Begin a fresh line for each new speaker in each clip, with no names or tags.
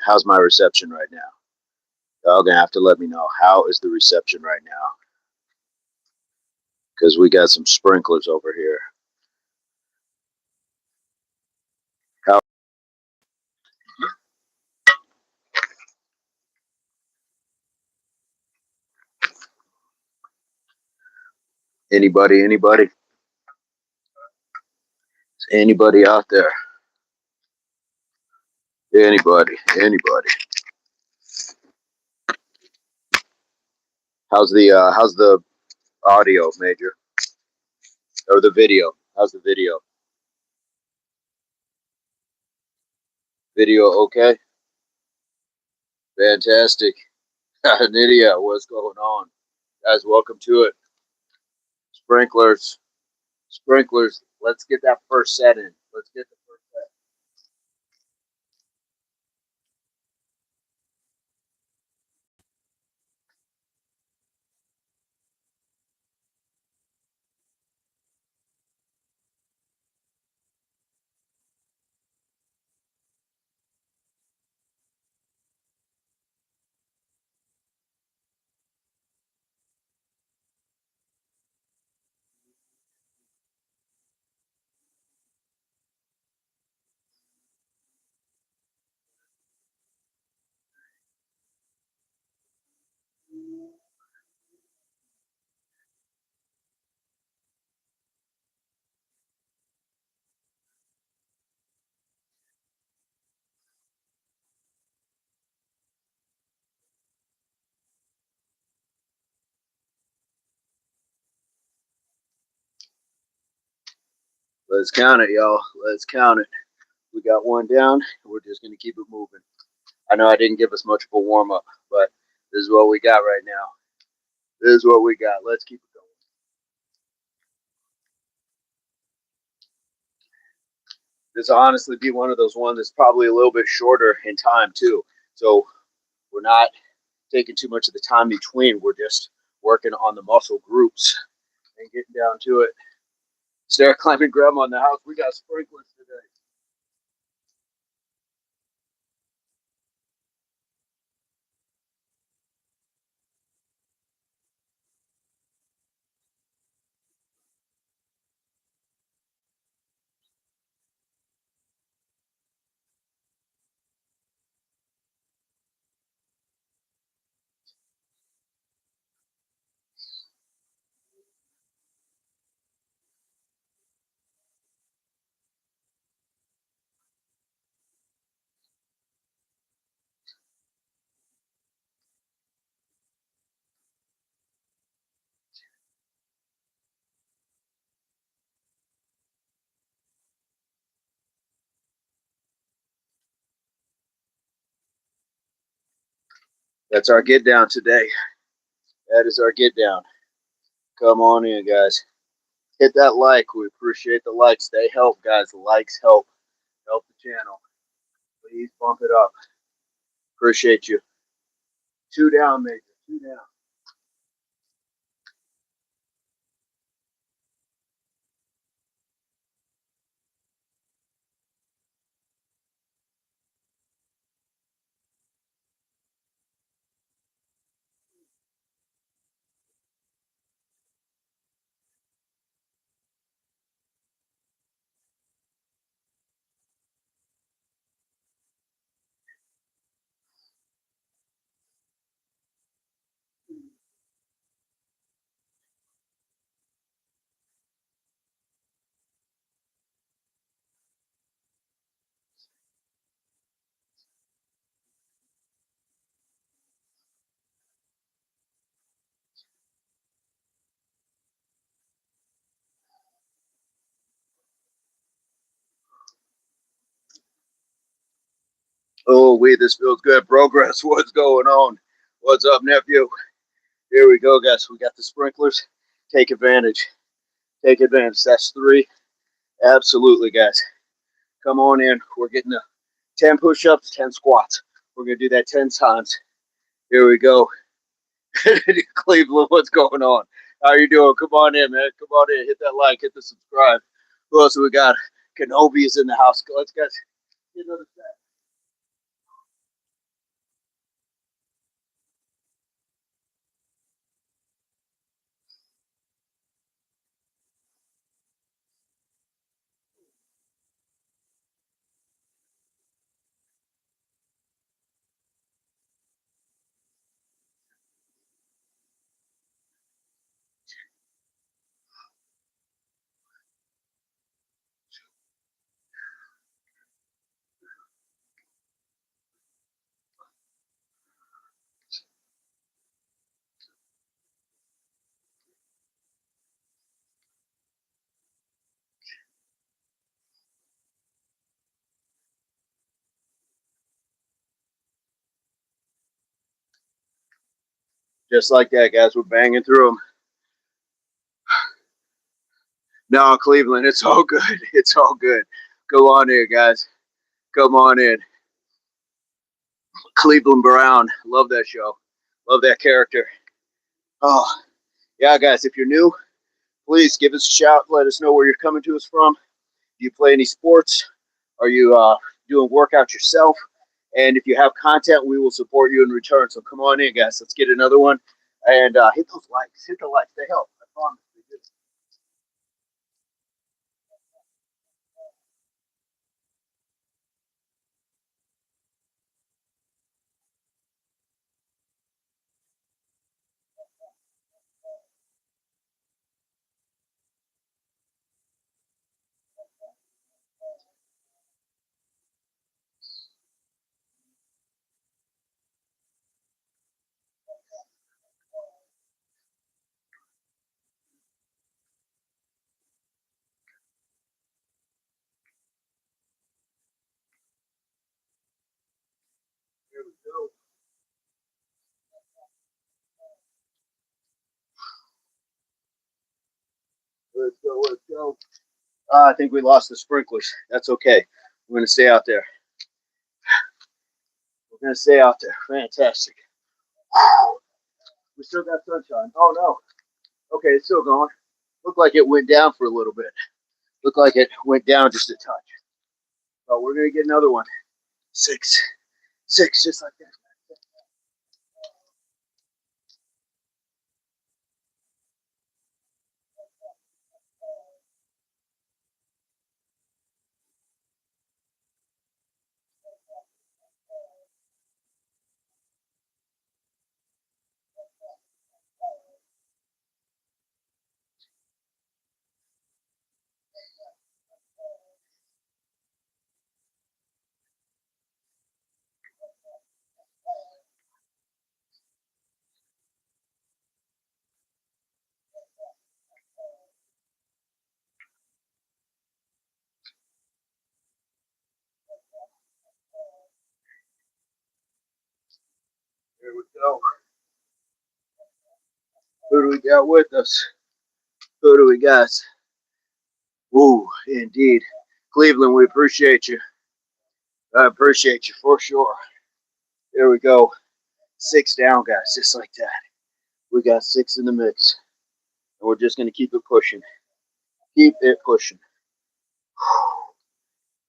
How's my reception right now? Y'all gonna have to let me know. How is the reception right now? Because we got some sprinklers over here. How? Anybody? Anybody? Is anybody out there? Anybody? Anybody? How's the audio, Major? Or the video? How's the video? Video okay? Fantastic. Nydia, what's going on? Guys, welcome to it. Sprinklers. Sprinklers. Let's get that first set in. Let's get the first set. Let's count it, y'all. Let's count it. We got one down. We're just going to keep it moving. I know I didn't give us much of a warm up, but this is what we got right now. This is what we got. Let's keep it going. This will honestly be one of those ones that's probably a little bit shorter in time, too. So we're not taking too much of the time between. We're just working on the muscle groups and getting down to it. Stair climbing grandma in the house. We got sprinklers today. That's our get down today. That is our get down. Come on in, guys. Hit that like. We appreciate the likes. They help, guys. The likes help. Help the channel. Please bump it up. Appreciate you. Two down, Major. Two down. Oh, this feels good. Progress. What's going on? What's up, nephew? Here we go, guys. We got the sprinklers. Take advantage. Take advantage. That's three. Absolutely, guys. Come on in. We're getting 10 push-ups, 10 squats. We're going to do that 10 times. Here we go. Cleveland, what's going on? How you doing? Come on in, man. Come on in. Hit that like. Hit the subscribe. Who else we got? Kenobi is in the house. Let's get another set. Just like that, guys. We're banging through them. No, Cleveland, it's all good. It's all good. Go on in, guys. Come on in. Cleveland Brown. Love that show. Love that character. Oh, yeah, guys. If you're new, please give us a shout. Let us know where you're coming to us from. Do you play any sports? Are you doing workouts yourself? And if you have content, we will support you in return. So come on in, guys. Let's get another one. And hit those likes. Hit the likes. They help. I promise. They do. Here we go. Let's go. Let's go. I think we lost the sprinklers. That's okay. We're going to stay out there. We're going to stay out there. Fantastic. We still got sunshine. Oh, no. Okay, it's still going. Looked like it went down for a little bit. Looked like it went down just a touch. But we're going to get another one. 6. 6, just like that. Here we go. Who do we got with us? Who do we got? Ooh, indeed. Cleveland, we appreciate you. I appreciate you for sure. There we go. 6 down, guys, just like that. We got 6 in the mix. And we're just going to keep it pushing. Keep it pushing.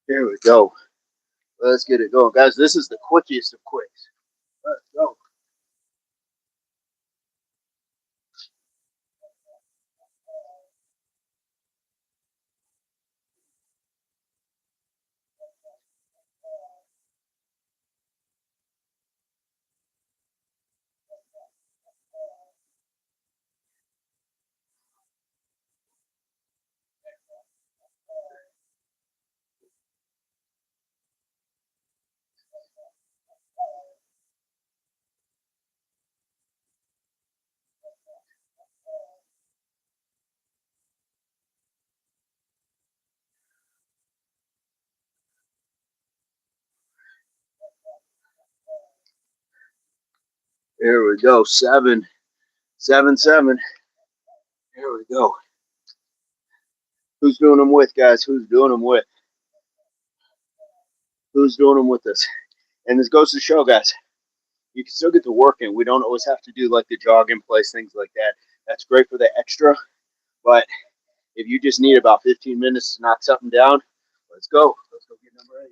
There we go. Let's get it going. Guys, this is the quickiest of quicks. Let's go. There we go. 7, 7, 7. There we go. Who's doing them with, guys? Who's doing them with? Who's doing them with us? And this goes to show, guys, you can still get to work in. We don't always have to do like the jog in place, things like that. That's great for the extra. But if you just need about 15 minutes to knock something down, let's go. Let's go get number 8.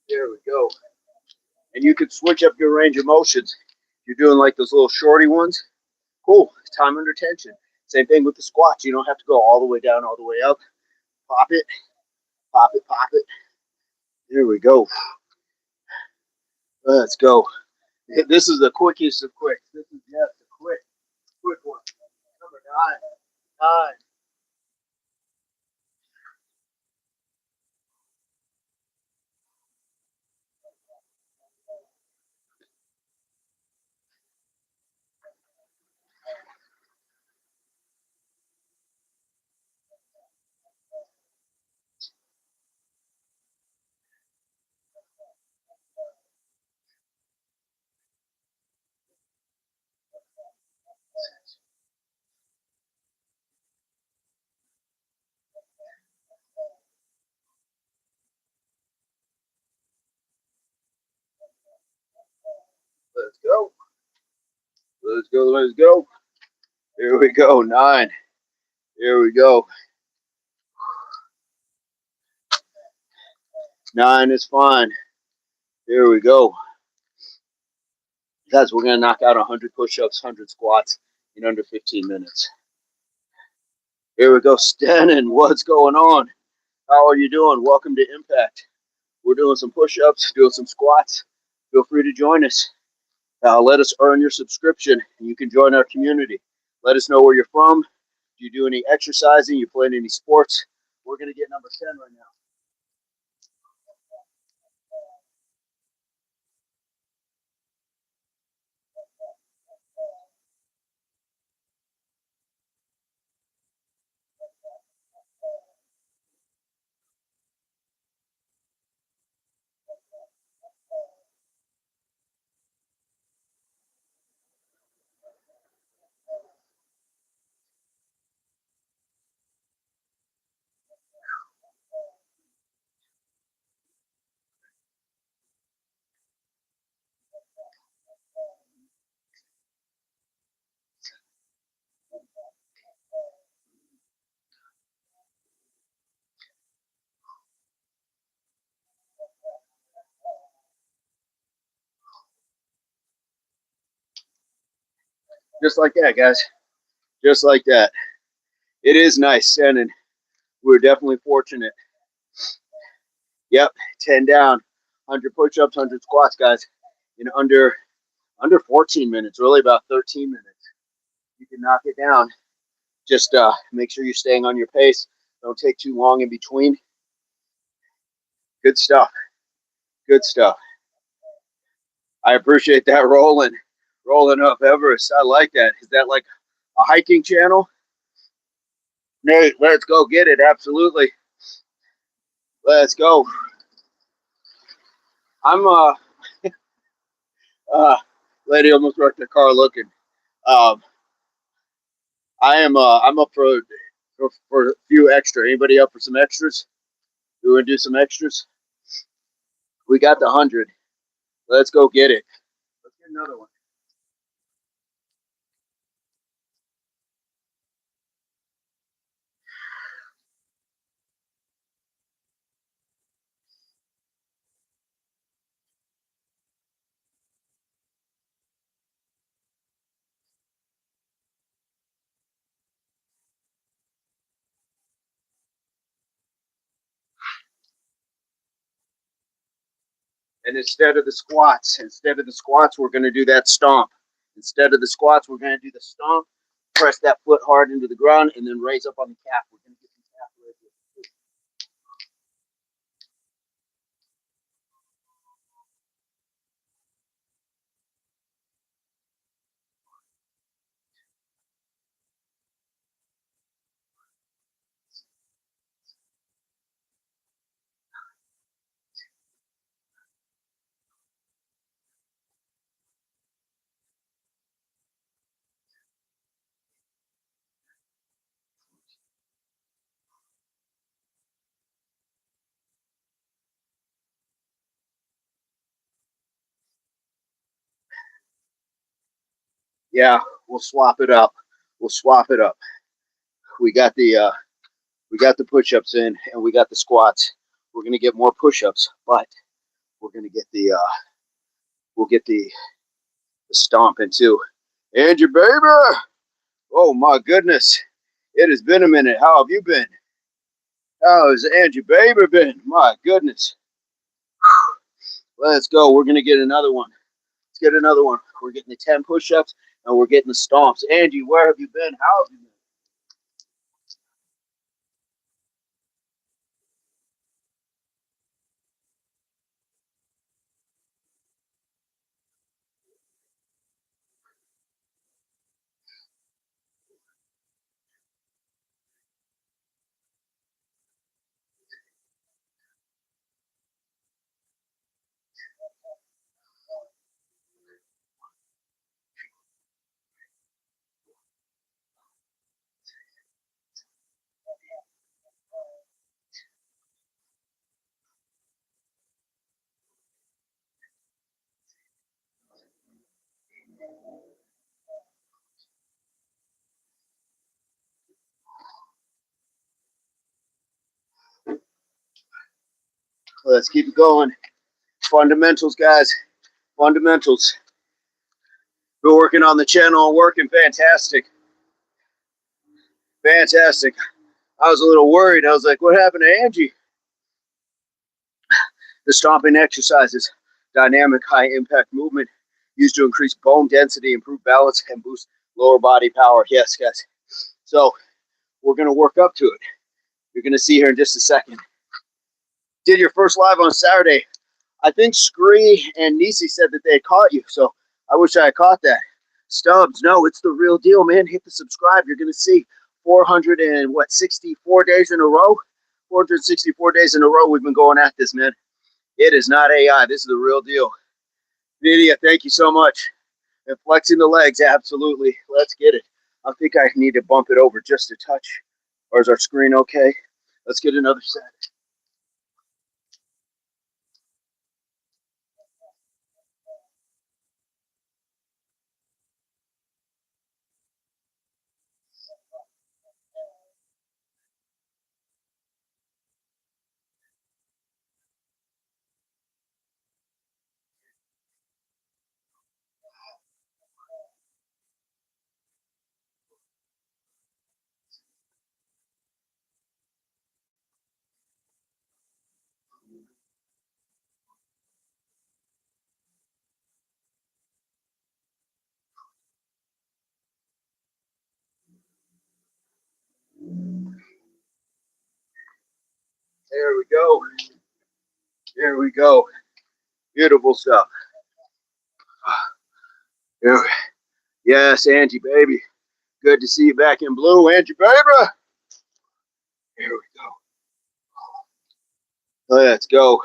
There we go. And you can switch up your range of motions. You're doing like those little shorty ones. Cool. Time under tension. Same thing with the squats. You don't have to go all the way down, all the way up. Pop it, pop it, pop it. There we go. Let's go. This is the quickest of quick. This is just a quick one. Number 9. Let's go. Let's go. Let's go. Here we go. 9. Here we go. 9 is fine. Here we go. Guys, we're going to knock out 100 push-ups, 100 squats in under 15 minutes. Here we go. Stennon, what's going on? How are you doing? Welcome to Impact. We're doing some push-ups, doing some squats. Feel free to join us. Let us earn your subscription, and you can join our community. Let us know where you're from. Do you do any exercising? You play any sports? We're going to get number 10 right now. Just like that, guys. Just like that. It is nice, and we're definitely fortunate. Yep, 10 down, 100 push-ups, 100 squats, guys, in under 14 minutes, really about 13 minutes. You can knock it down. Just make sure you're staying on your pace. Don't take too long in between. Good stuff. Good stuff. I appreciate that rolling up Everest. I like that. Is that like a hiking channel? Nate, let's go get it. Absolutely. Let's go. I'm lady almost wrecked the car looking. Um, I'm up for a few extra. Anybody up for some extras? You want to do some extras? We got the 100. Let's go get it. Let's get another one. And instead of the squats, we're going to do that stomp. Instead of the squats, we're going to do the stomp. Press that foot hard into the ground, and then raise up on the calf. We're going to get some calf raises. Yeah, we'll swap it up. We'll swap it up. We got the push-ups in, and we got the squats. We're going to get more push-ups, but we're going to get we'll get the stomp in too. And your baby, Oh my goodness. It has been a minute. How have you been? How has Angie Baber been? My goodness. Let's go. We're going to get another one. Let's get another one. We're getting the 10 push-ups and we're getting the stomps. Angie, where have you been? How have you been? Let's keep it going. Fundamentals, guys. Fundamentals. Been working on the channel, working fantastic. Fantastic. I was a little worried. I was like, what happened to Angie? The stomping exercises, dynamic high impact movement used to increase bone density, improve balance, and boost lower body power. Yes, guys. So we're going to work up to it. You're going to see here in just a second. Did your first live on Saturday. I think Scree and Nisi said that they had caught you. So I wish I had caught that. Stubbs, no, it's the real deal, man. Hit the subscribe. You're going to see 464 days in a row. 464 days in a row we've been going at this, man. It is not AI. This is the real deal. Lydia, thank you so much. And flexing the legs, absolutely. Let's get it. I think I need to bump it over just a touch. Or is our screen okay? Let's get another set. There we go. There we go. Beautiful stuff. There. Yes, Angie, baby. Good to see you back in blue, Angie, baby. Here we go. Let's go.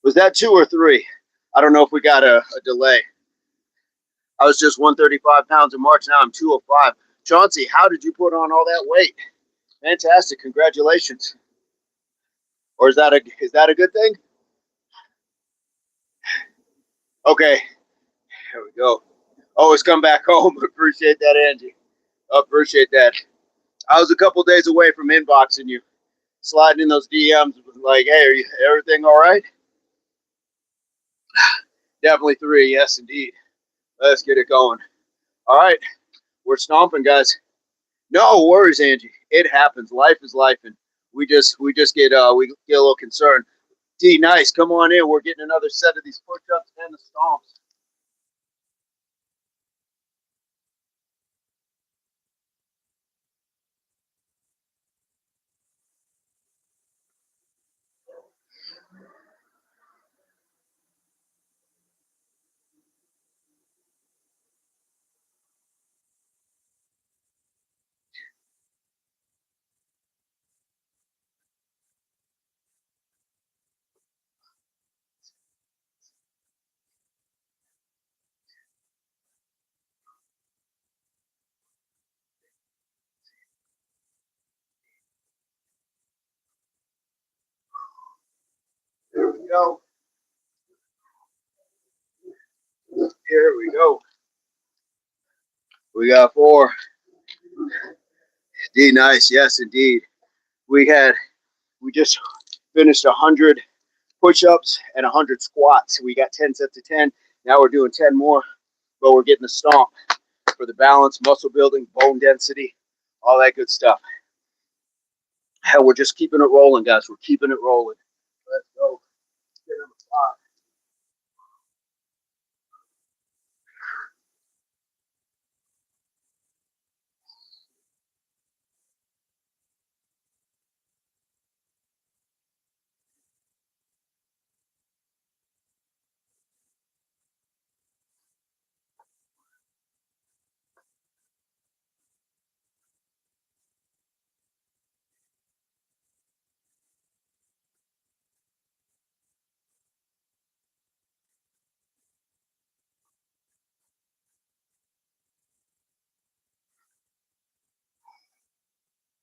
Was that 2 or 3? I don't know if we got a delay. I was just 135 pounds in March. Now I'm 205. Chauncey, how did you put on all that weight? Fantastic. Congratulations. Or is that a good thing? Okay. Here we go. Oh, it's come back home. Appreciate that, Angie. Appreciate that. I was a couple days away from inboxing you, sliding in those DMs like, hey, everything all right? Definitely 3. Yes, indeed. Let's get it going. All right. We're stomping, guys. No worries, Angie. It happens. Life is life, and we just get a little concerned. D, nice. Come on in. We're getting another set of these push-ups and the stomps. There we go. Here we go. We got 4. D, nice. Yes, indeed. We had we just finished 100 push-ups and 100 squats. We got 10 sets of 10. Now we're doing 10 more. but we're getting the stomp for the balance, muscle building, bone density, all that good stuff. Hell, we're just keeping it rolling, guys. We're keeping it rolling. Let's go. Get number 5.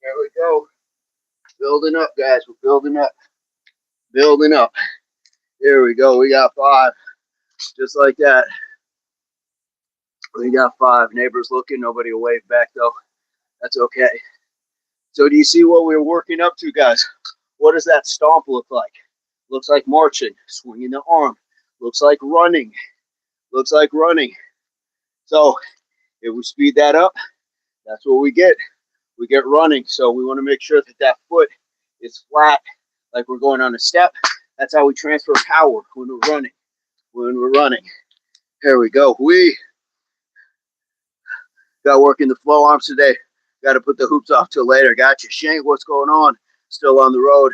There we go. Building up, guys. We're building up. Building up. Here we go. We got 5. Just like that. We got 5. Neighbors looking. Nobody will wave back, though. That's okay. So do you see what we're working up to, guys? What does that stomp look like? Looks like marching, swinging the arm. Looks like running. Looks like running. So if we speed that up, that's what we get. We get running. So we want to make sure that that foot is flat, like we're going on a step. That's how we transfer power when we're running. When we're running. Here we go. We got working the flow arms today. Got to put the hoops off till later. Got you. Shank, what's going on? Still on the road.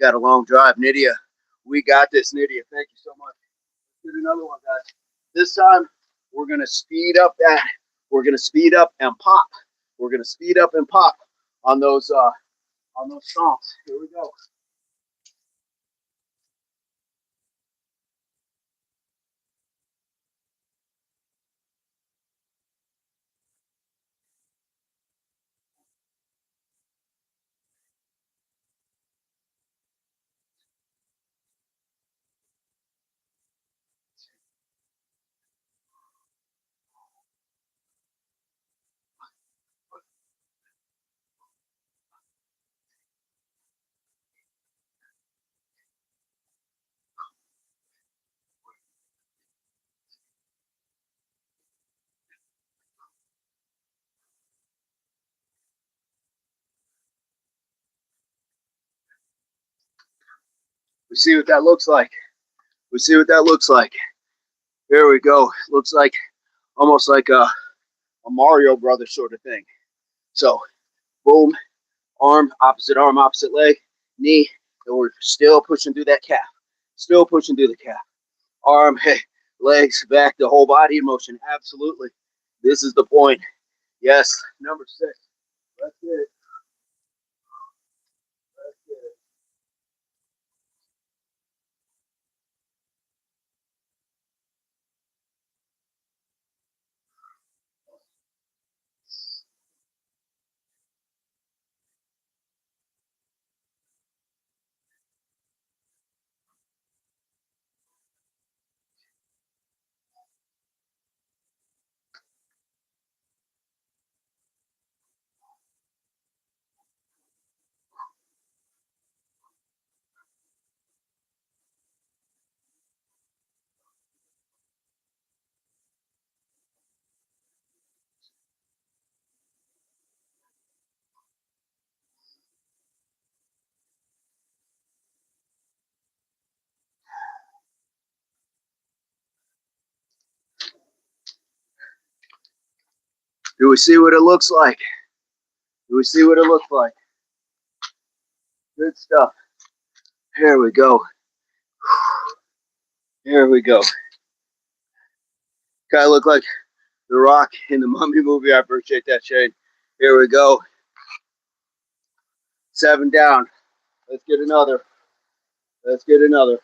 Got a long drive. Nydia, we got this, Nydia. Thank you so much. Let's get another one, guys. This time, we're going to speed up that. We're going to speed up and pop. We're going to speed up and pop on those stomps. Here we go. We see what that looks like. We see what that looks like. Here we go. Looks like almost like a Mario Brothers sort of thing. So, boom, arm, opposite leg, knee, and we're still pushing through that calf. Still pushing through the calf. Arm, hey, legs, back, the whole body in motion. Absolutely. This is the point. Yes, number 6. Let's get it. Let's get it. Do we see what it looks like? Do we see what it looks like? Good stuff. Here we go. Here we go. Kind of look like The Rock in the Mummy movie. I appreciate that, Shane. Here we go. 7 down. Let's get another. Let's get another.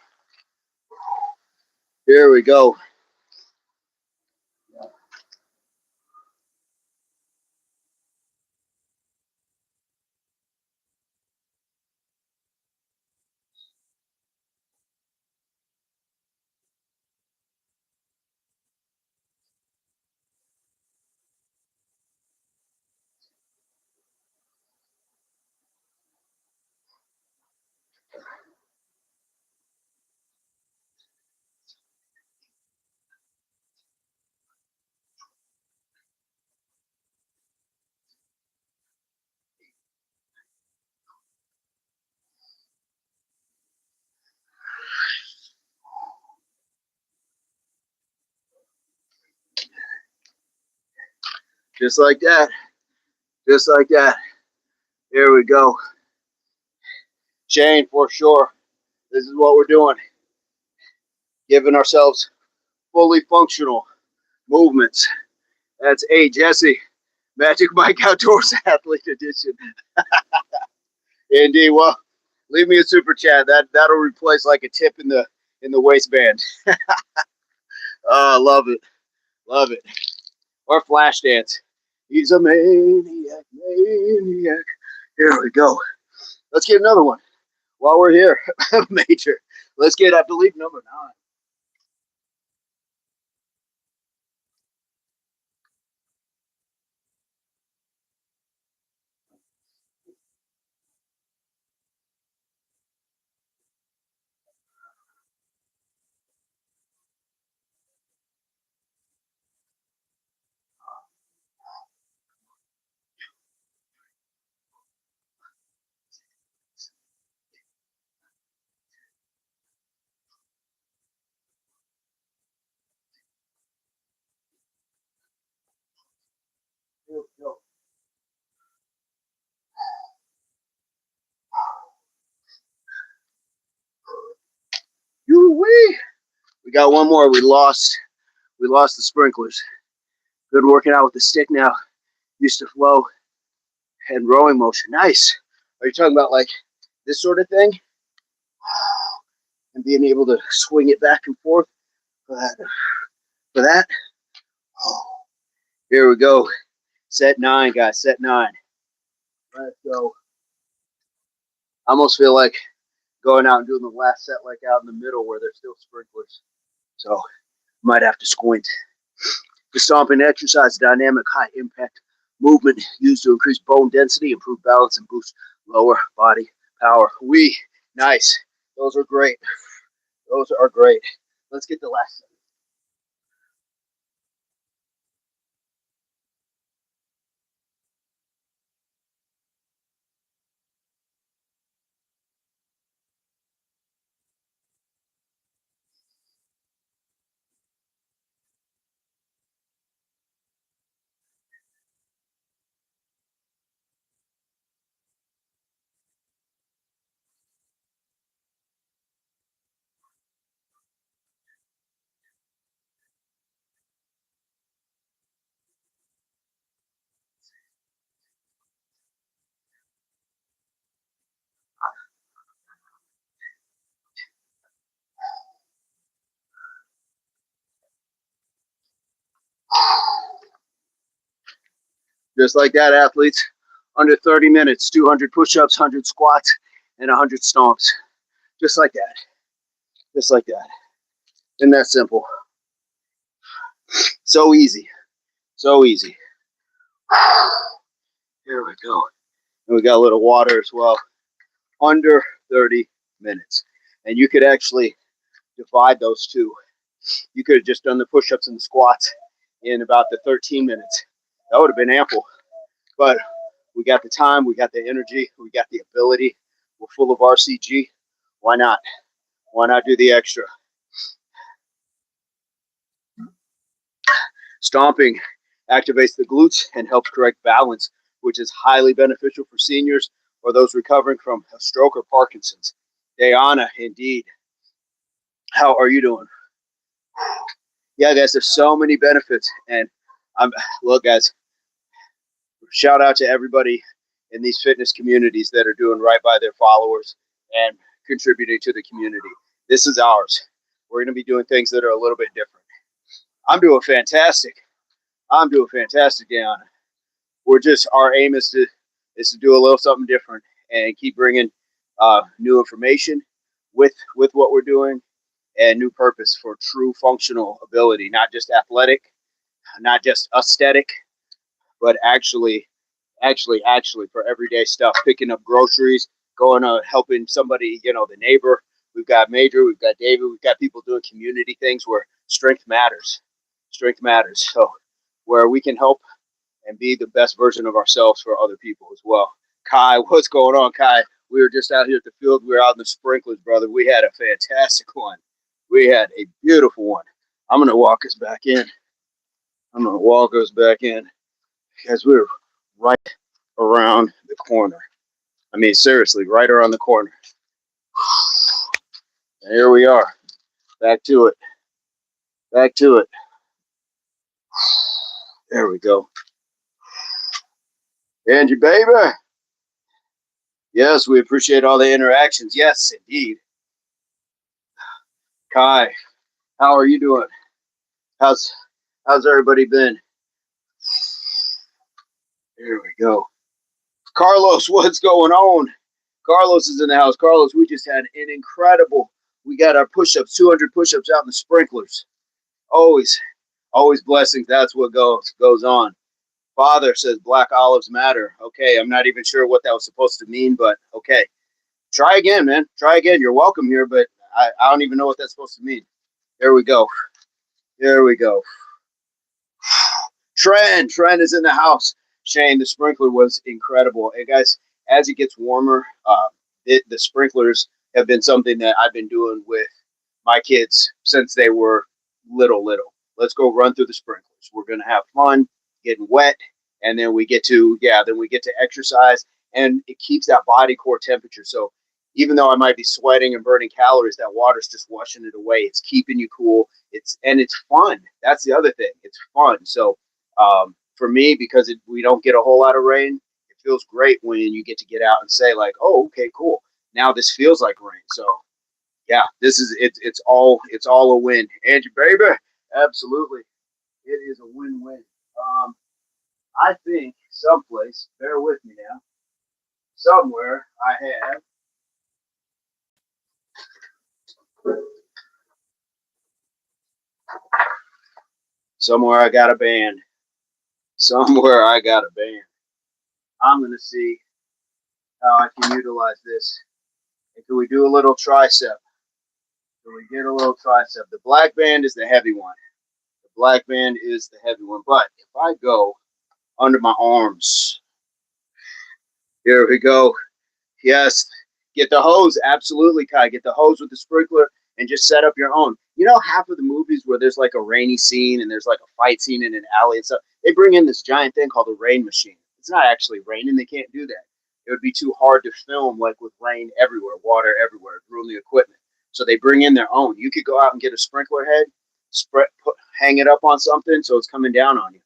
Here we go. Just like that. Just like that. Here we go. Shane, for sure. This is what we're doing. Giving ourselves fully functional movements. That's A, Jesse. Magic Mike Outdoors Athlete Edition. Indeed. Well, leave me a super chat. That'll replace like a tip in the waistband. Love it. Love it. Or flash dance. He's a maniac, maniac. Here we go. Let's get another one while we're here. Major. Let's get, I believe, number 9. Here we go. Yoo-wee. We got one more. We lost the sprinklers. Good working out with the stick now. Used to flow and rowing motion. Nice. Are you talking about like this sort of thing? And being able to swing it back and forth for that. For that. Here we go. Set 9, guys. Set 9. Let's go. I almost feel like going out and doing the last set like out in the middle where there's still sprinklers. So might have to squint. The stomping exercise, dynamic high impact movement used to increase bone density, improve balance, and boost lower body power. Nice. Those are great. Those are great. Let's get the last set. Just like that, athletes. Under 30 minutes, 200 push-ups, 100 squats, and 100 stomps. Just like that. Just like that. Isn't that simple? So easy. So easy. Here we go. And we got a little water as well. Under 30 minutes. And you could actually divide those two. You could have just done the push-ups and the squats in about the 13 minutes. That would have been ample. But we got the time, we got the energy, we got the ability. We're full of RCG. Why not? Why not do the extra? Stomping activates the glutes and helps correct balance, which is highly beneficial for seniors or those recovering from a stroke or Parkinson's. Dayana, indeed. How are you doing? Yeah, guys, there's so many benefits. And look, guys, shout out to everybody in these fitness communities that are doing right by their followers and contributing to the community. This is ours. We're going to be doing things that are a little bit different. I'm doing fantastic. Diana. Our aim is to do a little something different and keep bringing new information with what we're doing and new purpose for true functional ability, not just athletic, not just aesthetic, but actually for everyday stuff, picking up groceries, going helping somebody, the neighbor. We've got Major, we've got David, we've got people doing community things where strength matters. So where we can help and be the best version of ourselves for other people as well. Kai, what's going on, Kai? We were just out here at the field. We were out in the sprinklers, brother. We had a fantastic one. We had a beautiful one. I'm going to walk us back in. because we're right around the corner. I mean, seriously, right around the corner. And here we are. Back to it. Back to it. There we go. Angie, baby. Yes, we appreciate all the interactions. Yes, indeed. Kai, how are you doing? How's how's everybody been? There we go. Carlos, what's going on? Carlos is in the house. Carlos, we just had an incredible. We got our push-ups, 200 push-ups out in the sprinklers. Always, always blessings. That's what goes on. Father says black olives matter. Okay, I'm not even sure what that was supposed to mean, but okay. Try again, man. Try again. You're welcome here, but I don't even know what that's supposed to mean. There we go. There we go. Trent is in the house. Shane, the sprinkler was incredible. Hey guys, as it gets warmer, the sprinklers have been something that I've been doing with my kids since they were little. Let's go run through the sprinklers. We're gonna have fun, getting wet, and then we get to exercise, and it keeps that body core temperature. So even though I might be sweating and burning calories, that water's just washing it away. It's keeping you cool. It's fun. That's the other thing. It's fun. So for me, because we don't get a whole lot of rain, it feels great when you get out and say like, oh, okay, cool. Now this feels like rain. So yeah, this is it's all a win. Angie, baby, absolutely, it is a win-win. I think someplace, bear with me now, somewhere I have somewhere I got a band. Somewhere I got a band. I'm gonna see how I can utilize this. And can we do a little tricep? Can we get a little tricep? The black band is the heavy one. The black band is the heavy one. But if I go under my arms, here we go. Yes, get the hose. Absolutely, Kai. Get the hose with the sprinkler and just set up your own. You know, half of the movies where there's like a rainy scene and there's like a fight scene in an alley and stuff, they bring in this giant thing called a rain machine. It's not actually raining. They can't do that. It would be too hard to film like with rain everywhere, water everywhere, ruin the equipment. So they bring in their own. You could go out and get a sprinkler head, hang it up on something so it's coming down on you.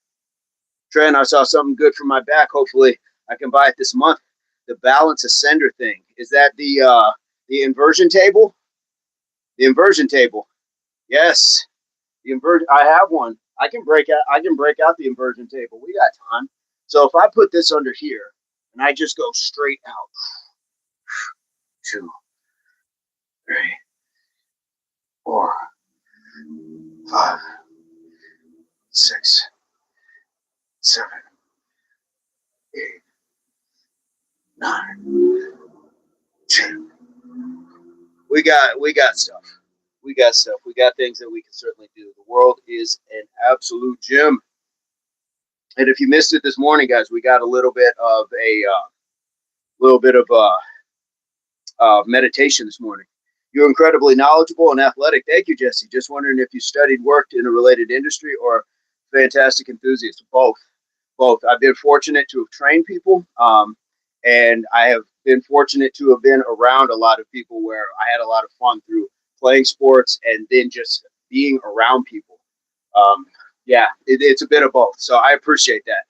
Trent, I saw something good for my back. Hopefully, I can buy it this month. The balance ascender thing. Is that the inversion table? The inversion table. Yes, the invert. I have one. I can break out the inversion table. We got time. So if I put this under here and I just go straight out, 2, 3, 4, 5, 6, 7, 8, 9, 10. We got stuff. We got stuff. We got things that we can certainly do. The world is an absolute gym. And if you missed it this morning, guys, we got a little bit of meditation this morning. You're incredibly knowledgeable and athletic. Thank you, Jesse. Just wondering if you studied, worked in a related industry, or fantastic enthusiast. Both. Both. I've been fortunate to have trained people, and I have been fortunate to have been around a lot of people where I had a lot of fun through playing sports and then just being around people. Yeah, it's a bit of both. So I appreciate that.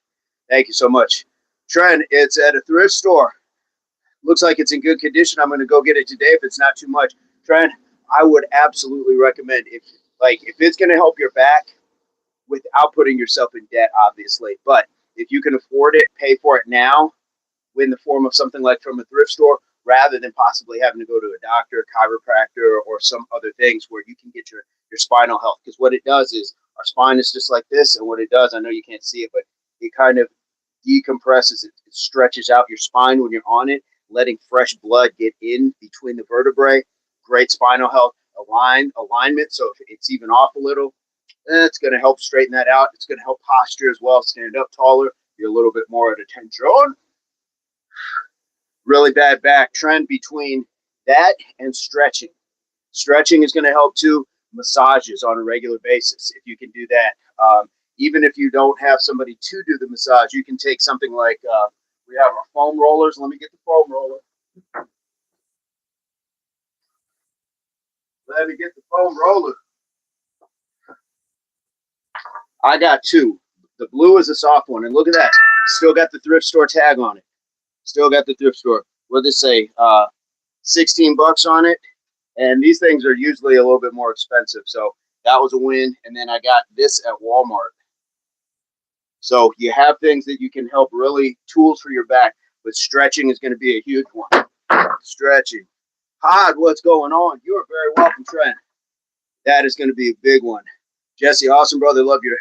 Thank you so much. Trent, it's at a thrift store. Looks like it's in good condition. I'm going to go get it today if it's not too much. Trent, I would absolutely recommend if it's going to help your back without putting yourself in debt, obviously. But if you can afford it, pay for it now in the form of something like from a thrift store rather than possibly having to go to a doctor, chiropractor, or some other things where you can get your spinal health. Because what it does is our spine is just like this. And what it does, I know you can't see it, but it kind of decompresses. It stretches out your spine when you're on it, letting fresh blood get in between the vertebrae. Great spinal health alignment. So if it's even off a little, it's going to help straighten that out. It's going to help posture as well. Stand up taller. You're a little bit more at attention. Really bad back trend between that and stretching. Stretching is going to help too. Massages on a regular basis, if you can do that. even if you don't have somebody to do the massage, you can take something like we have our foam rollers. Let me get the foam roller. Let me get the foam roller. I got two. The blue is a soft one, and look at that. Still got the thrift store tag on it. Still got the thrift store. What did they say? 16 bucks on it. And these things are usually a little bit more expensive. So that was a win. And then I got this at Walmart. So you have things that you can help, really tools for your back, but stretching is going to be a huge one. Stretching. Hod, what's going on? You are very welcome, Trent. That is going to be a big one. Jesse, awesome, brother. Love you.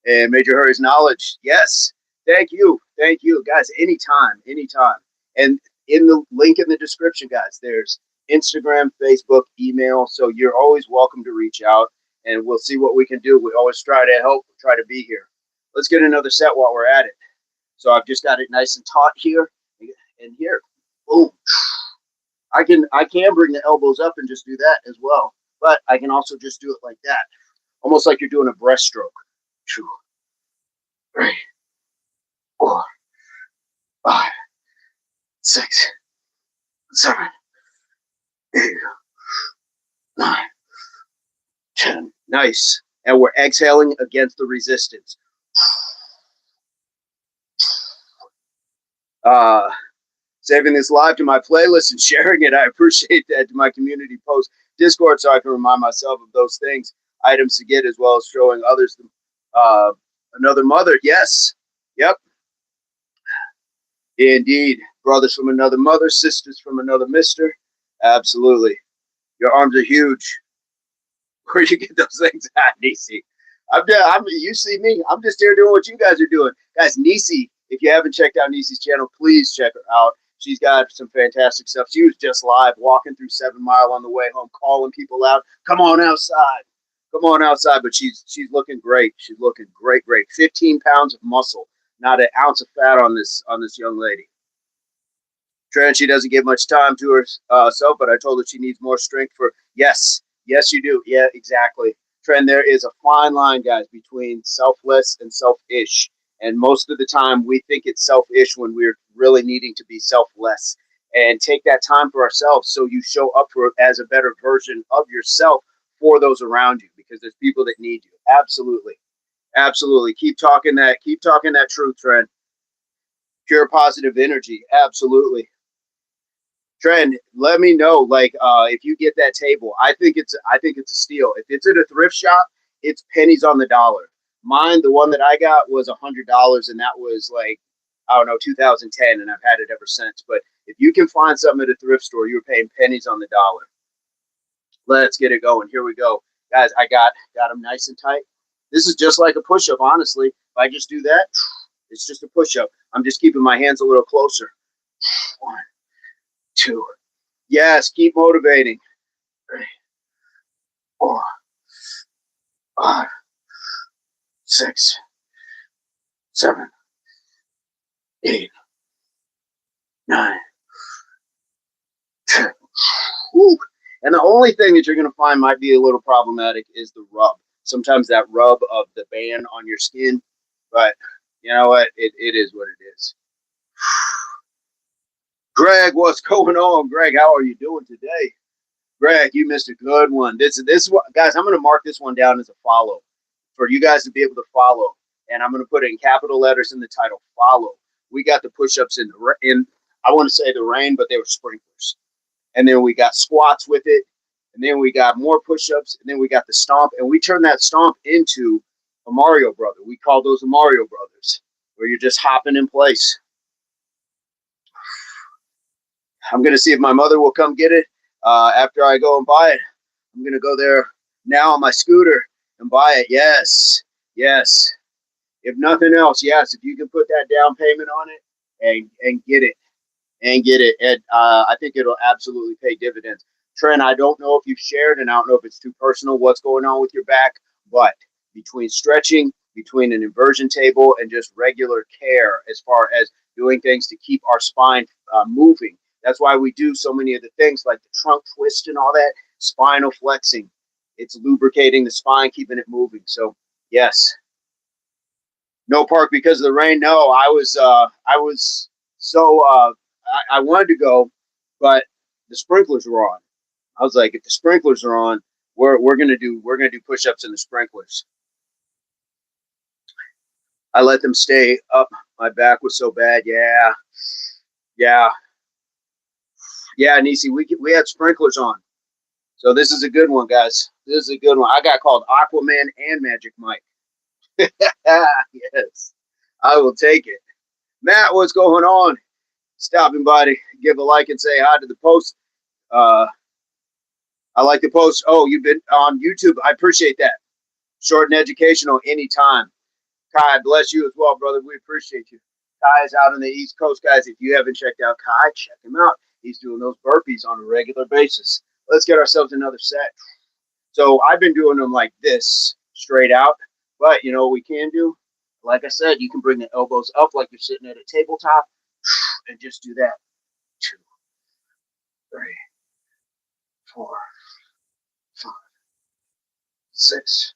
And Major Hurry's knowledge. Yes. Thank you. Thank you, guys. Anytime. Anytime. And in the link in the description, guys, there's Instagram, Facebook, email. So you're always welcome to reach out, and we'll see what we can do. We always try to help, try to be here. Let's get another set while we're at it. So I've just got it nice and taut here and here. Boom. I can bring the elbows up and just do that as well. But I can also just do it like that. Almost like you're doing a breaststroke. 2, 3, 4, 5, 6, 7, 8, 9, 10. Nice. And we're exhaling against the resistance. Saving this live to my playlist and sharing it. I appreciate that, to my community post Discord, so I can remind myself of those things, items to get, as well as showing others another mother. Yes. Yep. Indeed. Brothers from another mother, sisters from another mister. Absolutely. Your arms are huge. Where you get those things at, Nisi? You see me. I'm just here doing what you guys are doing. Guys, Nisi, if you haven't checked out Nisi's channel, please check her out. She's got some fantastic stuff. She was just live walking through 7 Mile on the way home, calling people out. Come on outside. Come on outside. But she's looking great. She's looking great, great. 15 pounds of muscle, not an ounce of fat on this young lady. Trent, she doesn't give much time to herself, but I told her she needs more strength for, yes, you do. Yeah, exactly. Trent, there is a fine line, guys, between selfless and selfish. And most of the time we think it's selfish when we're really needing to be selfless. And take that time for ourselves so you show up for as a better version of yourself for those around you, because there's people that need you. Absolutely. Absolutely. Keep talking that truth, Trent. Pure positive energy. Absolutely. Trent, let me know, like, if you get that table. I think it's a steal. If it's at a thrift shop, it's pennies on the dollar. Mine, the one that I got, was $100, and that was like, I don't know, 2010, and I've had it ever since. But if you can find something at a thrift store, you're paying pennies on the dollar. Let's get it going. Here we go, guys. I got them nice and tight. This is just like a push-up, honestly. If I just do that, it's just a push-up. I'm just keeping my hands a little closer. 1, 2. Yes, keep motivating. 3, 4, 5, 6, 7, 8, 9, 10. Woo. And the only thing that you're going to find might be a little problematic is the rub. Sometimes that rub of the band on your skin, but you know what? It is what it is. Greg, what's going on? Greg, how are you doing today? Greg, you missed a good one. This guys, I'm going to mark this one down as a follow for you guys to be able to follow. And I'm going to put it in capital letters in the title, follow. We got the push-ups in I want to say the rain, but they were sprinklers. And then we got squats with it. And then we got more push-ups. And then we got the stomp. And we turned that stomp into a Mario brother. We call those the Mario brothers, where you're just hopping in place. I'm going to see if my mother will come get it after I go and buy it. I'm going to go there now on my scooter and buy it. Yes. Yes. If nothing else, yes, if you can put that down payment on it and get it. And I think it'll absolutely pay dividends. Trent, I don't know if you've shared, and I don't know if it's too personal what's going on with your back, but between stretching, between an inversion table, and just regular care as far as doing things to keep our spine moving. That's why we do so many of the things like the trunk twist and all that, spinal flexing. It's lubricating the spine, keeping it moving. So, yes. No park because of the rain. No, I was so I wanted to go, but the sprinklers were on. I was like, if the sprinklers are on, we're gonna do push-ups in the sprinklers. I let them stay up. My back was so bad. Yeah, yeah, yeah. Nisi, we had sprinklers on, so this is a good one, guys. This is a good one. I got called Aquaman and Magic Mike. Yes, I will take it. Matt, what's going on? Stopping by to give a like and say hi to the post. Uh, I like the post. Oh, you've been on YouTube. I appreciate that. Short and educational anytime. Kai, bless you as well, brother. We appreciate you. Kai is out on the East Coast, guys. If you haven't checked out Kai, check him out. He's doing those burpees on a regular basis. Let's get ourselves another set. So I've been doing them like this, straight out. But you know what we can do? Like I said, you can bring the elbows up like you're sitting at a tabletop and just do that. 2, 3, 4, 5, 6,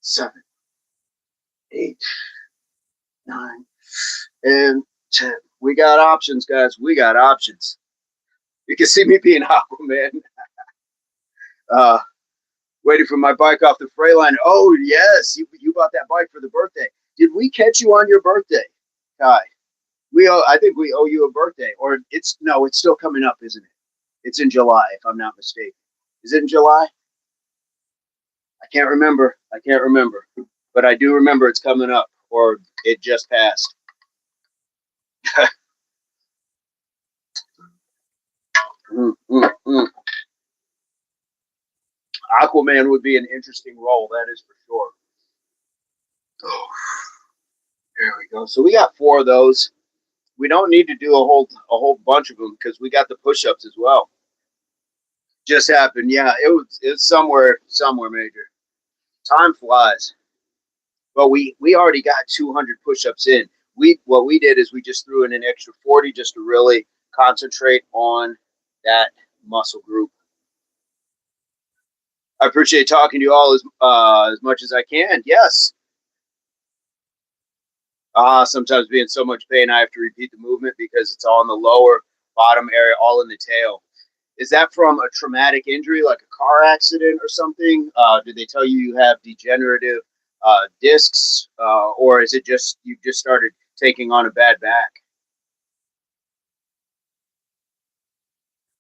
7, 8, 9, and 10. We got options, guys. We got options. You can see me being Aquaman. Uh, Waiting for my bike off the Freightliner. Oh, yes. You bought that bike for the birthday. Did we catch you on your birthday, Kai? I think we owe you a birthday. Or it's still coming up, isn't it? It's in July, if I'm not mistaken. Is it in July? I can't remember. But I do remember it's coming up, or it just passed. Aquaman would be an interesting role, that is for sure. Oh, there we go. So we got 4 of those. We don't need to do a whole bunch of them because we got the push-ups as well. Just happened, yeah. It's somewhere major. Time flies, but we already got 200 push-ups in. What we did is we just threw in an extra 40 just to really concentrate on that muscle group. I appreciate talking to you all as much as I can. Yes. Sometimes being so much pain, I have to repeat the movement because it's all in the lower bottom area, all in the tail. Is that from a traumatic injury, like a car accident or something? Did they tell you have degenerative discs, or is it just you just started taking on a bad back?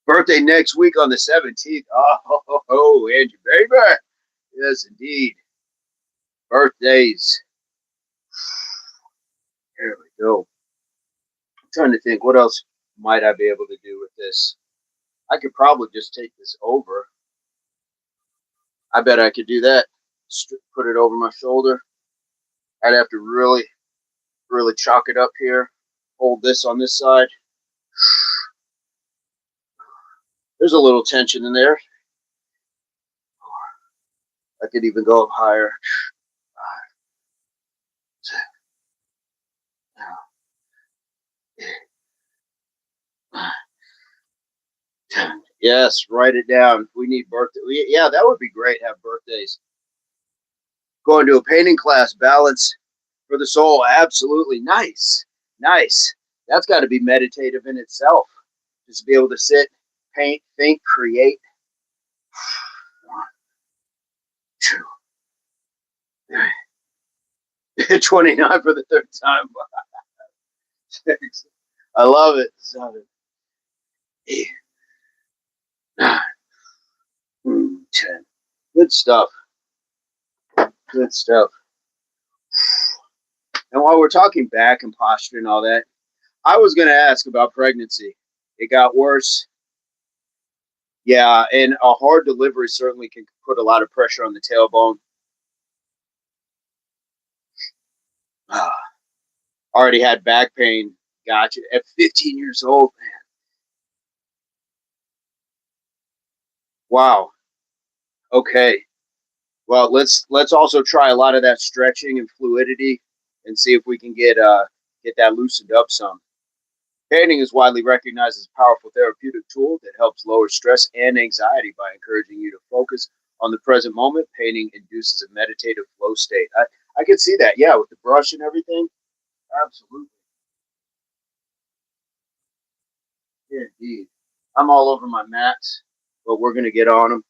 Birthday next week on the 17th. Oh, Andrew, baby. Yes, indeed. Birthdays. There we go. I'm trying to think, what else might I be able to do with this? I could probably just take this over. I bet I could do that. Put it over my shoulder. I'd have to really, really chalk it up here. Hold this on this side. There's a little tension in there. I could even go up higher. 10. Yes, write it down. We need birthday. Yeah, that would be great. Have birthdays. Going to a painting class. Balance for the soul. Absolutely nice. Nice. That's got to be meditative in itself. Just to be able to sit, paint, think, create. 1, 2, 3. 29 for the 3rd time. I love it. 7, 8, 9, 10. Good stuff. Good stuff. And while we're talking back and posture and all that, I was going to ask about pregnancy. It got worse. Yeah, and a hard delivery certainly can put a lot of pressure on the tailbone. Already had back pain. Gotcha. At 15 years old, man. Wow. Okay. Well, let's also try a lot of that stretching and fluidity, and see if we can get that loosened up some. Painting is widely recognized as a powerful therapeutic tool that helps lower stress and anxiety by encouraging you to focus on the present moment. Painting induces a meditative flow state. I could see that. Yeah, with the brush and everything. Absolutely. Indeed. I'm all over my mats, but we're gonna get on them.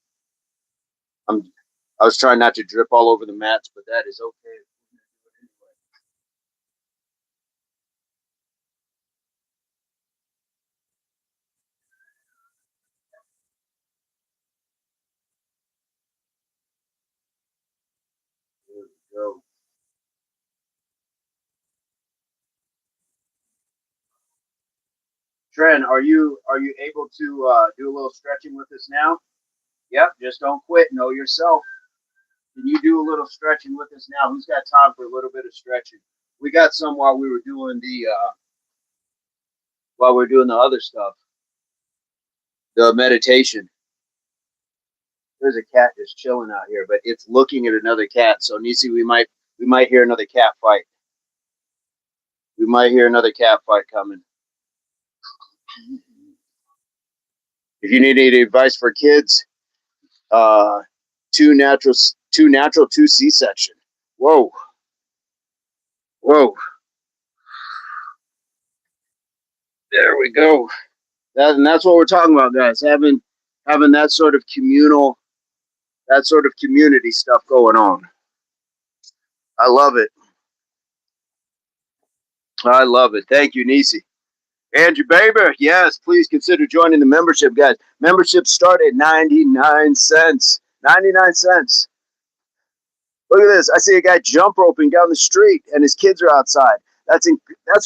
I'm. I was trying not to drip all over the mats, but that is okay. There we go. Tren, are you able to do a little stretching with us now? Yep. Just don't quit. Know yourself. Can you do a little stretching with us now? Who's got time for a little bit of stretching? We got some while we are doing the other stuff, the meditation. There's a cat just chilling out here, but it's looking at another cat. So Nisi, we might hear another cat fight. We might hear another cat fight coming. If you need any advice for kids, uh, two natural, two C-section. Whoa, whoa. There we go. That's what we're talking about, guys. Having that sort of community stuff going on. I love it. I love it. Thank you, Nisi. Andrew Baber, yes, please consider joining the membership, guys. Memberships start at 99 cents. 99 cents. Look at this. I see a guy jump roping down the street and his kids are outside. That's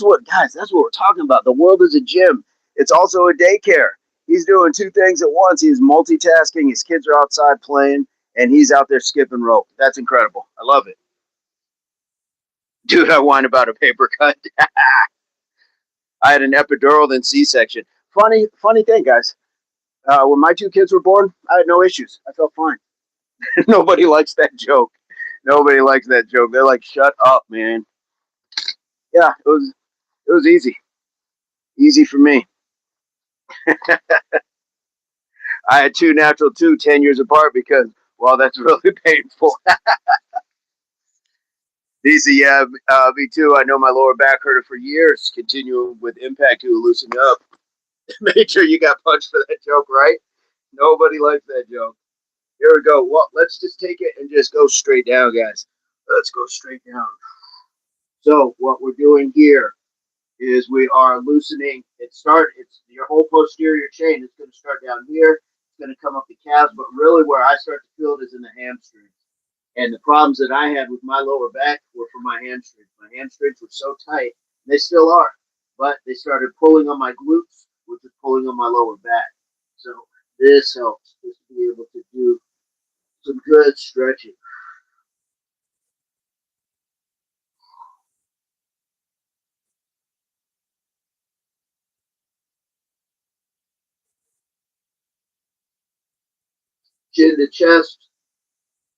what, guys, that's what we're talking about. The world is a gym. It's also a daycare. He's doing two things at once. He's multitasking. His kids are outside playing and he's out there skipping rope. That's incredible. I love it. Dude, I whine about a paper cut. I had an epidural, then C-section. Funny thing, guys. When my two kids were born, I had no issues. I felt fine. Nobody likes that joke. Nobody likes that joke. They're like, "Shut up, man." Yeah, it was easy for me. I had two natural two 10 years apart because, well, that's really painful. Easy, yeah, me too. I know my lower back hurted for years. Continue with impact to loosen up. Make sure you got punched for that joke, right? Nobody likes that joke. Here we go. Well, let's just take it and just go straight down, guys. Let's go straight down. So what we're doing here is we are loosening. It's your whole posterior chain. It's going to start down here. It's going to come up the calves, but really where I start to feel it is in the hamstrings. And the problems that I had with my lower back were from my hamstrings. My hamstrings were so tight, and they still are, but they started pulling on my glutes, which is pulling on my lower back. So this helps just to be able to do some good stretching. Chin to chest,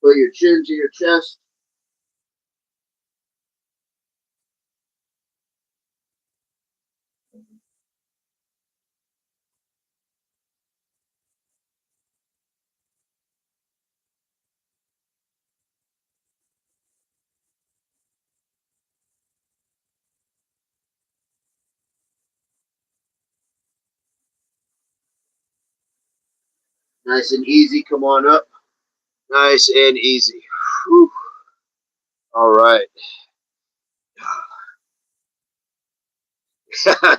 put your chin to your chest. Nice and easy. Come on up. Nice and easy. Whew. All right.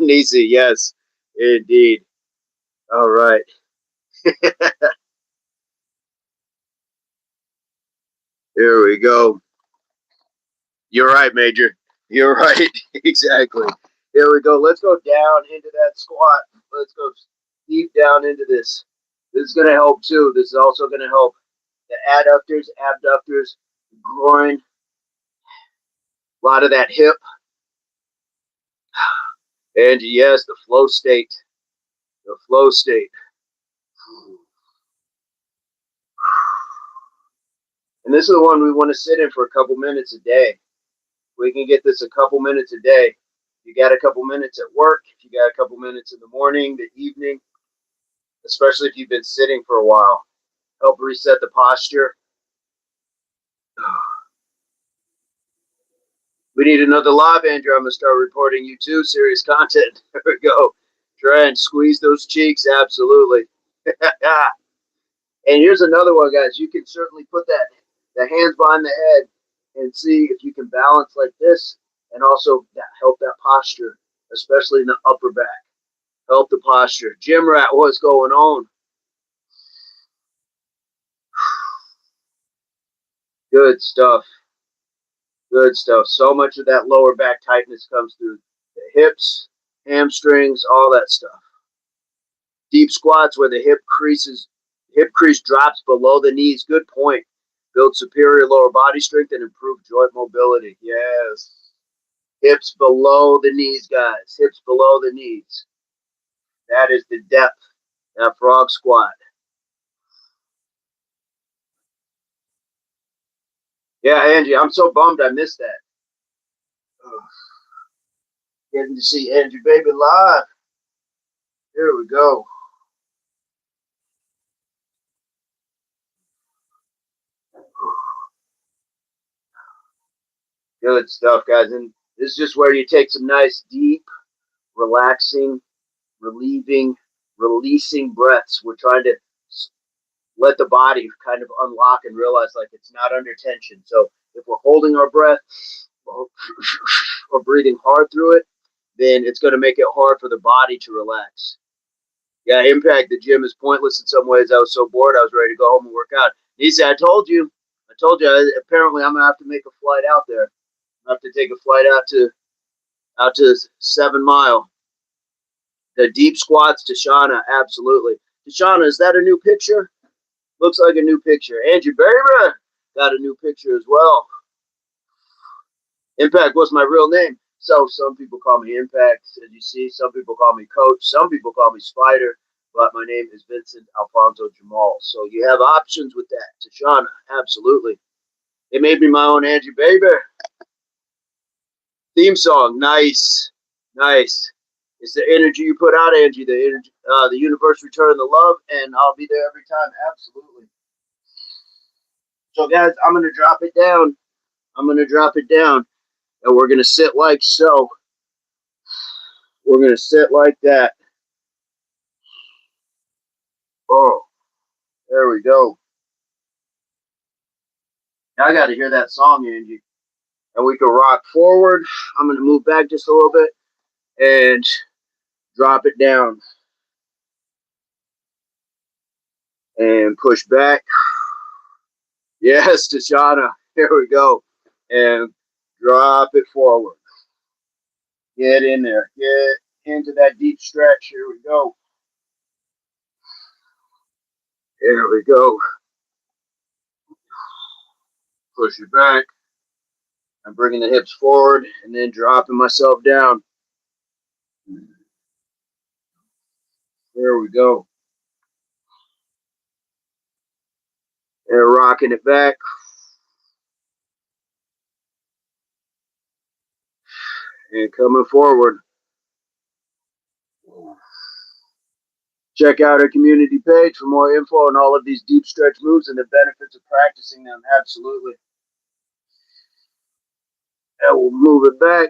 Nisi, yes, indeed. All right. Here we go. You're right, Major. You're right. Exactly. Here we go. Let's go down into that squat. Let's go deep down into this. This is going to help too. This is also going to help the adductors, abductors, groin, a lot of that hip, and yes, the flow state. The flow state. And this is the one we want to sit in for a couple minutes a day. We can get this a couple minutes a day. You got a couple minutes at work, if you got a couple minutes in the morning, the evening, especially if you've been sitting for a while. Help reset the posture. We need another live, Andrew. I'm going to start reporting you too. Serious content. There we go. Try and squeeze those cheeks. Absolutely. And here's another one, guys. You can certainly put the hands behind the head and see if you can balance like this and also help that posture, especially in the upper back. Help the posture. Gym rat, what's going on? Good stuff. Good stuff. So much of that lower back tightness comes through the hips, hamstrings, all that stuff. Deep squats where the hip crease drops below the knees. Good point. Build superior lower body strength and improve joint mobility. Yes. Hips below the knees, guys. Hips below the knees. That is the depth. That frog squat. Yeah, Angie, I'm so bummed I missed that. Ugh. Getting to see Angie Baby live. Here we go. Good stuff, guys. And this is just where you take some nice, deep, relaxing, relieving, releasing breaths. We're trying to let the body kind of unlock and realize like it's not under tension. So if we're holding our breath or breathing hard through it, then it's going to make it hard for the body to relax. Yeah, Impact, the gym is pointless in some ways. I was so bored, I was ready to go home and work out. He said, I told you. Apparently, I'm going to have to make a flight out there. I have to take a flight out to 7 Mile. The deep squats, Tashana, absolutely. Tashana, is that a new picture? Looks like a new picture. Andrew Barber got a new picture as well. Impact was my real name. So some people call me Impact, as you see. Some people call me Coach. Some people call me Spider. But my name is Vincent Alfonso Jamal. So you have options with that. Tashana, absolutely. It made me my own Angie Baber. Theme song, nice. Nice. It's the energy you put out, Angie. The energy, the universe return the love, and I'll be there every time. Absolutely. So, guys, I'm going to drop it down. I'm going to drop it down, and we're going to sit like so. We're going to sit like that. Oh, there we go. Now I got to hear that song, Angie. And we can rock forward. I'm going to move back just a little bit and drop it down and push back. Yes, Tashana. Here we go. And drop it forward. Get in there. Get into that deep stretch. Here we go. There we go. Push it back. I'm bringing the hips forward and then dropping myself down. There we go. And rocking it back. And coming forward. Check out our community page for more info on all of these deep stretch moves and the benefits of practicing them. Absolutely. And we'll move it back.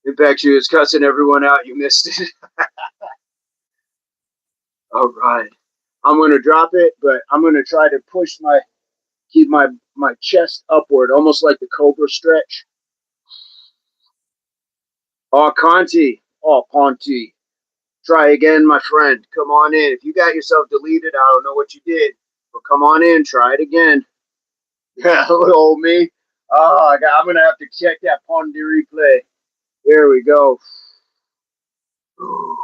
In fact, you was cussing everyone out. You missed it. All right. I'm going to drop it, but I'm going to try to keep my chest upward, almost like the cobra stretch. Oh, Conti. Oh, Ponti. Try again, my friend. Come on in. If you got yourself deleted, I don't know what you did, but come on in. Try it again. Yeah, old me. Oh, I'm going to have to check that Ponti replay. There we go. Whew.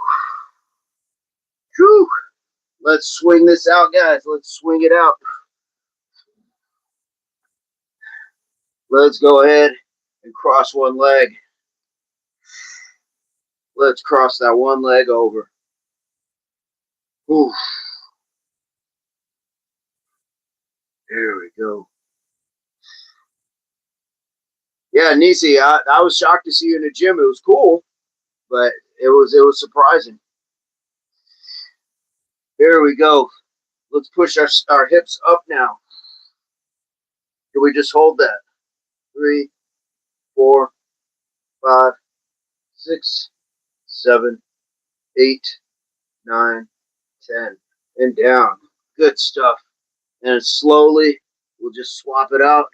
Let's swing this out, guys. Let's swing it out. Let's go ahead and cross one leg. Let's cross that one leg over. Oof. There we go. Yeah, Nisi, I was shocked to see you in the gym. It was cool, but it was surprising. Here we go. Let's push our hips up now. Can we just hold that? 3, 4, 5, 6, 7, 8, 9, 10, and down. Good stuff. And slowly, we'll just swap it out.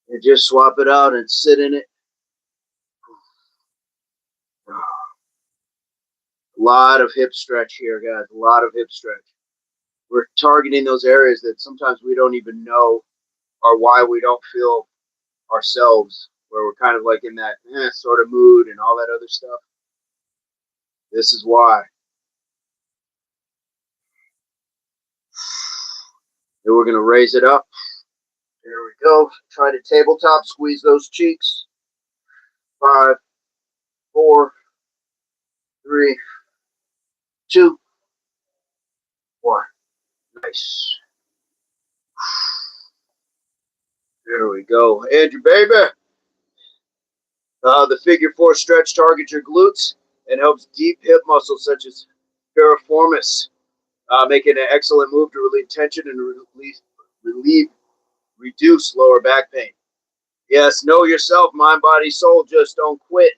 And just swap it out and sit in it. A lot of hip stretch here, guys. A lot of hip stretch. We're targeting those areas that sometimes we don't even know are why we don't feel ourselves, where we're kind of like in that sort of mood and all that other stuff. This is why. Then we're going to raise it up. There we go. Try to tabletop. Squeeze those cheeks. 5, 4, 3, 2, 1. Nice. There we go. Andrew, baby. The figure 4 stretch targets your glutes and helps deep hip muscles such as piriformis, making an excellent move to relieve tension and reduce lower back pain. Yes, know yourself, mind, body, soul. Just don't quit.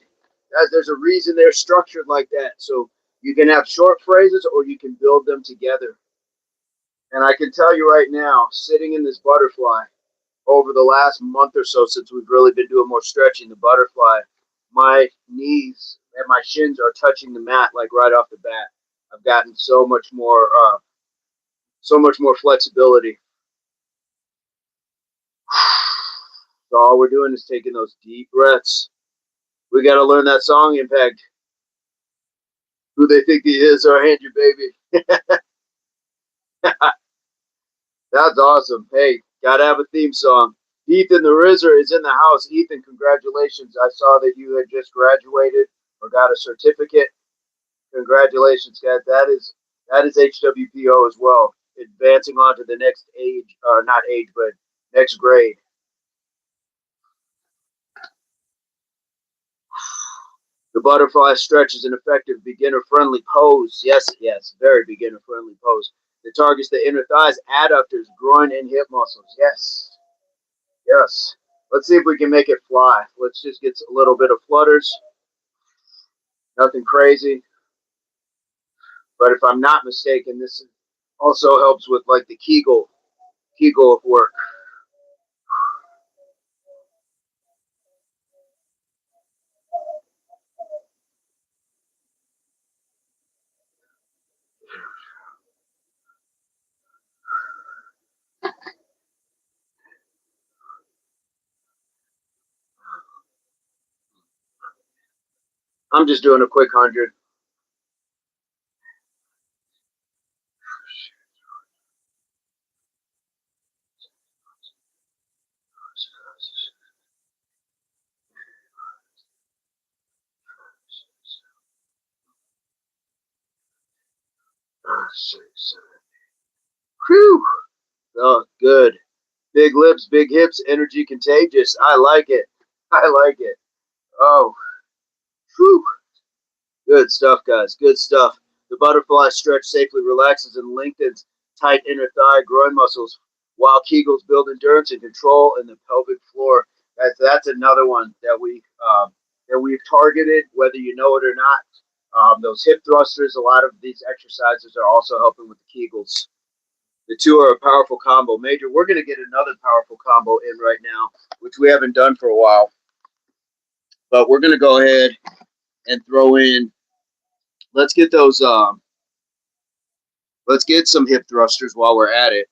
There's a reason they're structured like that. So you can have short phrases or you can build them together. And I can tell you right now, sitting in this butterfly over the last month or so since we've really been doing more stretching, the butterfly, my knees and my shins are touching the mat like right off the bat. I've gotten so much more flexibility. So all we're doing is taking those deep breaths. We got to learn that song, Impact. Who they think he is, our Andrew, baby. That's awesome. Hey, got to have a theme song. Ethan the RZR is in the house. Ethan, congratulations. I saw that you had just graduated or got a certificate. Congratulations, guys. That is HWPO as well. Advancing on to the next age, or not age, but next grade. The butterfly stretch is an effective beginner-friendly pose. Yes, very beginner-friendly pose. It targets the inner thighs, adductors, groin, and hip muscles. Yes. Let's see if we can make it fly. Let's just get a little bit of flutters. Nothing crazy. But if I'm not mistaken, this also helps with like the Kegel work. I'm just doing a quick 100. Whew. Oh, good. Big lips, big hips, energy contagious. I like it. Oh, whew. Good stuff, guys. Good stuff. The butterfly stretch safely relaxes and lengthens tight inner thigh, groin muscles, while Kegels build endurance and control in the pelvic floor. That's another one that we've targeted, whether you know it or not. Those hip thrusters, a lot of these exercises are also helping with the Kegels. The two are a powerful combo. Major, we're going to get another powerful combo in right now, which we haven't done for a while. But we're going to go ahead and throw in. Let's get those. Let's get some hip thrusters while we're at it.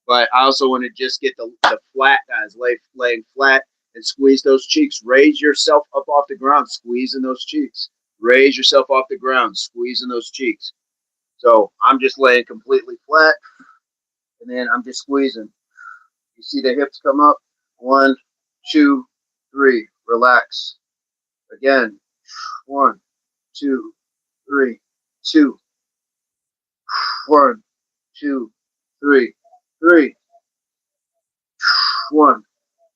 But I also want to just get the flat guys, laying flat and squeeze those cheeks. Raise yourself up off the ground, squeezing those cheeks. Raise yourself off the ground, squeezing those cheeks. So I'm just laying completely flat, and then I'm just squeezing. You see the hips come up. 1, 2, 3. Relax. Again. 1, 2, 3, 2. 1, 2, 3, 3. 1,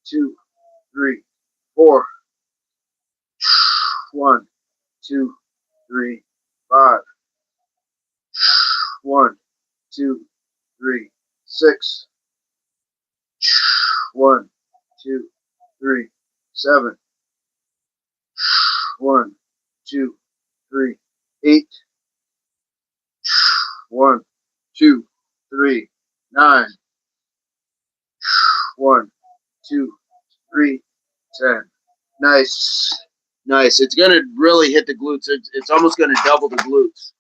2, 3, 4. 1, 2, 3, 5. 1, 2, 3, 6. 1, 2, 3, 7. 1, 2, 3, 8. 1, 2, 3, 9. 1, 2, 3, 10. Nice. Nice. It's going to really hit the glutes. It's almost going to double the glutes.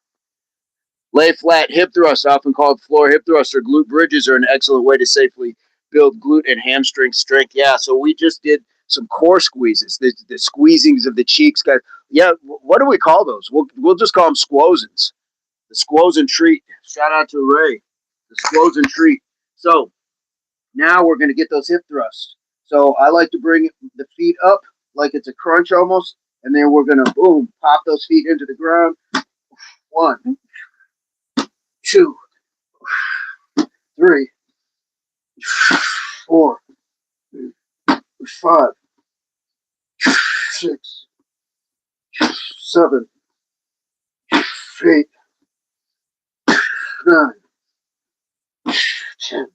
Lay flat hip thrusts, often called floor hip thrusts or glute bridges, are an excellent way to safely build glute and hamstring strength. Yeah, so we just did some core squeezes, the squeezings of the cheeks. Guys, yeah, what do we call those? We'll just call them squozins. The squozin treat. Shout out to Ray. The squozin treat. So now we're going to get those hip thrusts. So I like to bring the feet up like it's a crunch almost, and then we're going to, boom, pop those feet into the ground. 1, 2, 3, 4, 5, 6, 7, 8, 9, 10.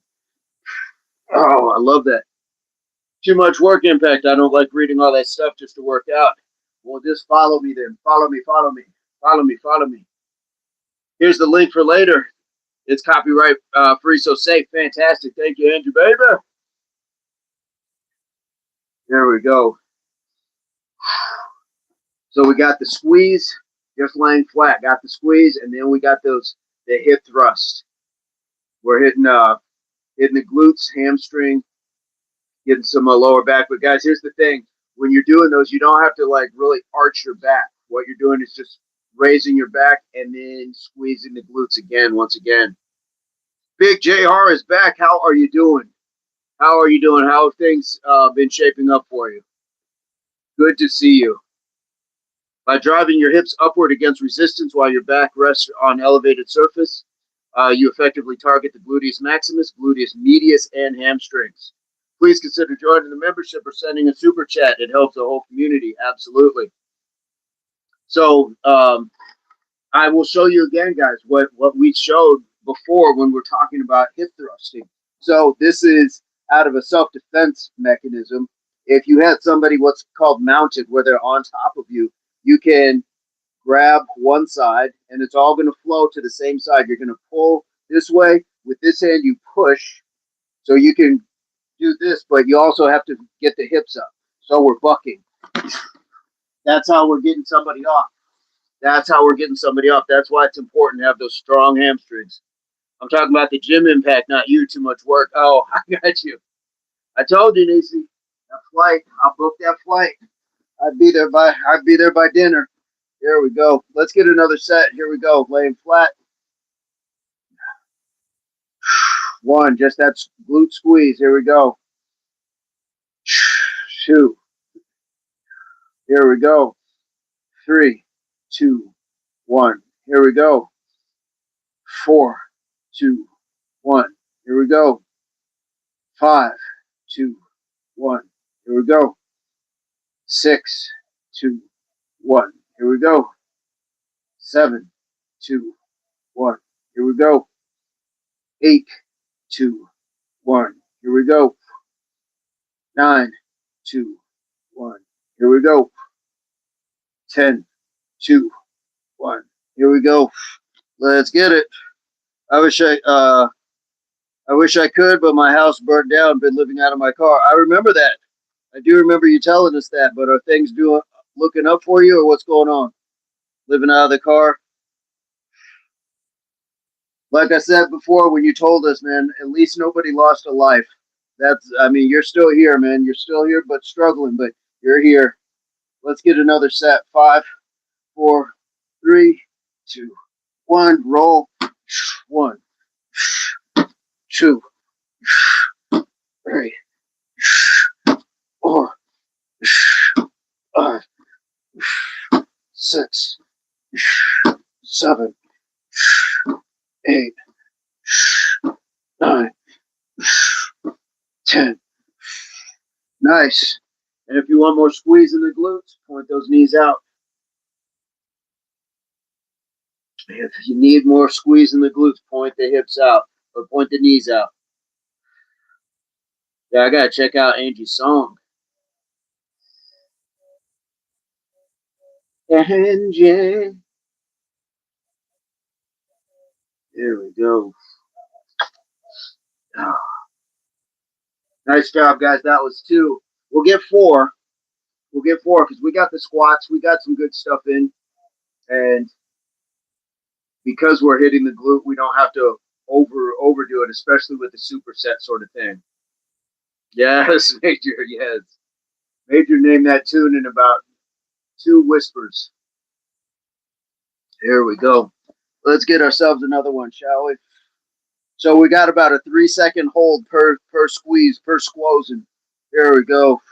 Oh, I love that. Too much work impact. I don't like reading all that stuff just to work out. Well, just follow me then. Follow me, follow me, follow me, follow me. Here's the link for later. It's copyright free, so safe. Fantastic. Thank you, Andrew, baby. There we go. So we got the squeeze, just laying flat. Got the squeeze, and then we got the hip thrust. We're hitting the glutes, hamstring, getting some lower back. But guys, here's the thing: when you're doing those, you don't have to like really arch your back. What you're doing is just raising your back and then squeezing the glutes again. Once again, Big JR is back. How are you doing? How are you doing? How have things been shaping up for you? Good to see you. By driving your hips upward against resistance while your back rests on elevated surface, you effectively target the gluteus maximus, gluteus medius, and hamstrings. Please consider joining the membership or sending a super chat. It helps the whole community. Absolutely. So I will show you again, guys, what we showed before when we're talking about hip thrusting. So this is out of a self-defense mechanism. If you had somebody what's called mounted, where they're on top of you, you can grab one side and it's all going to flow to the same side. You're going to pull this way. With this hand, you push. So you can do this, but you also have to get the hips up. So we're bucking. That's how we're getting somebody off. That's how we're getting somebody off. That's why it's important to have those strong hamstrings. I'm talking about the gym impact, not you. Too much work. Oh, I got you. I told you, Nisi. That flight. I'll book that flight. I'd be there by dinner. Here we go. Let's get another set. Here we go. Laying flat. 1. Just that glute squeeze. Here we go. 2. Here we go. 3, 2, 1. Here we go. 4, 2, 1. Here we go. 5, 2, 1. Here we go. 6, 2, 1. Here we go. 7, 2, 1. Here we go. 8, 2, 1. Here we go. 9, 2, 1. Here we go. 10, 2, 1. Here we go. Let's get it. I wish I could, but my house burned down. Been living out of my car. I remember that. I do remember you telling us that. But are things looking up for you, or what's going on? Living out of the car. Like I said before, when you told us, man, at least nobody lost a life. You're still here, man. You're still here, but struggling, but you're here. Let's get another set. 5, 4, 3, 2, 1. Roll. 1, 2, 3, 4, 5, 6, 7, 8, 9, 10. Nice. And if you want more squeeze in the glutes, point those knees out. If you need more squeeze in the glutes, point the hips out or point the knees out. Yeah, I gotta check out Angie's song. Angie. There we go. Oh, nice job, guys. That was 2. We'll get 4. We'll get 4 because we got the squats. We got some good stuff in. And because we're hitting the glute, we don't have to overdo it, especially with the superset sort of thing. Yes, Major, yes. Major named that tune in about 2 whispers. Here we go. Let's get ourselves another one, shall we? So we got about a 3-second hold per squeeze, per squozing. Here we go.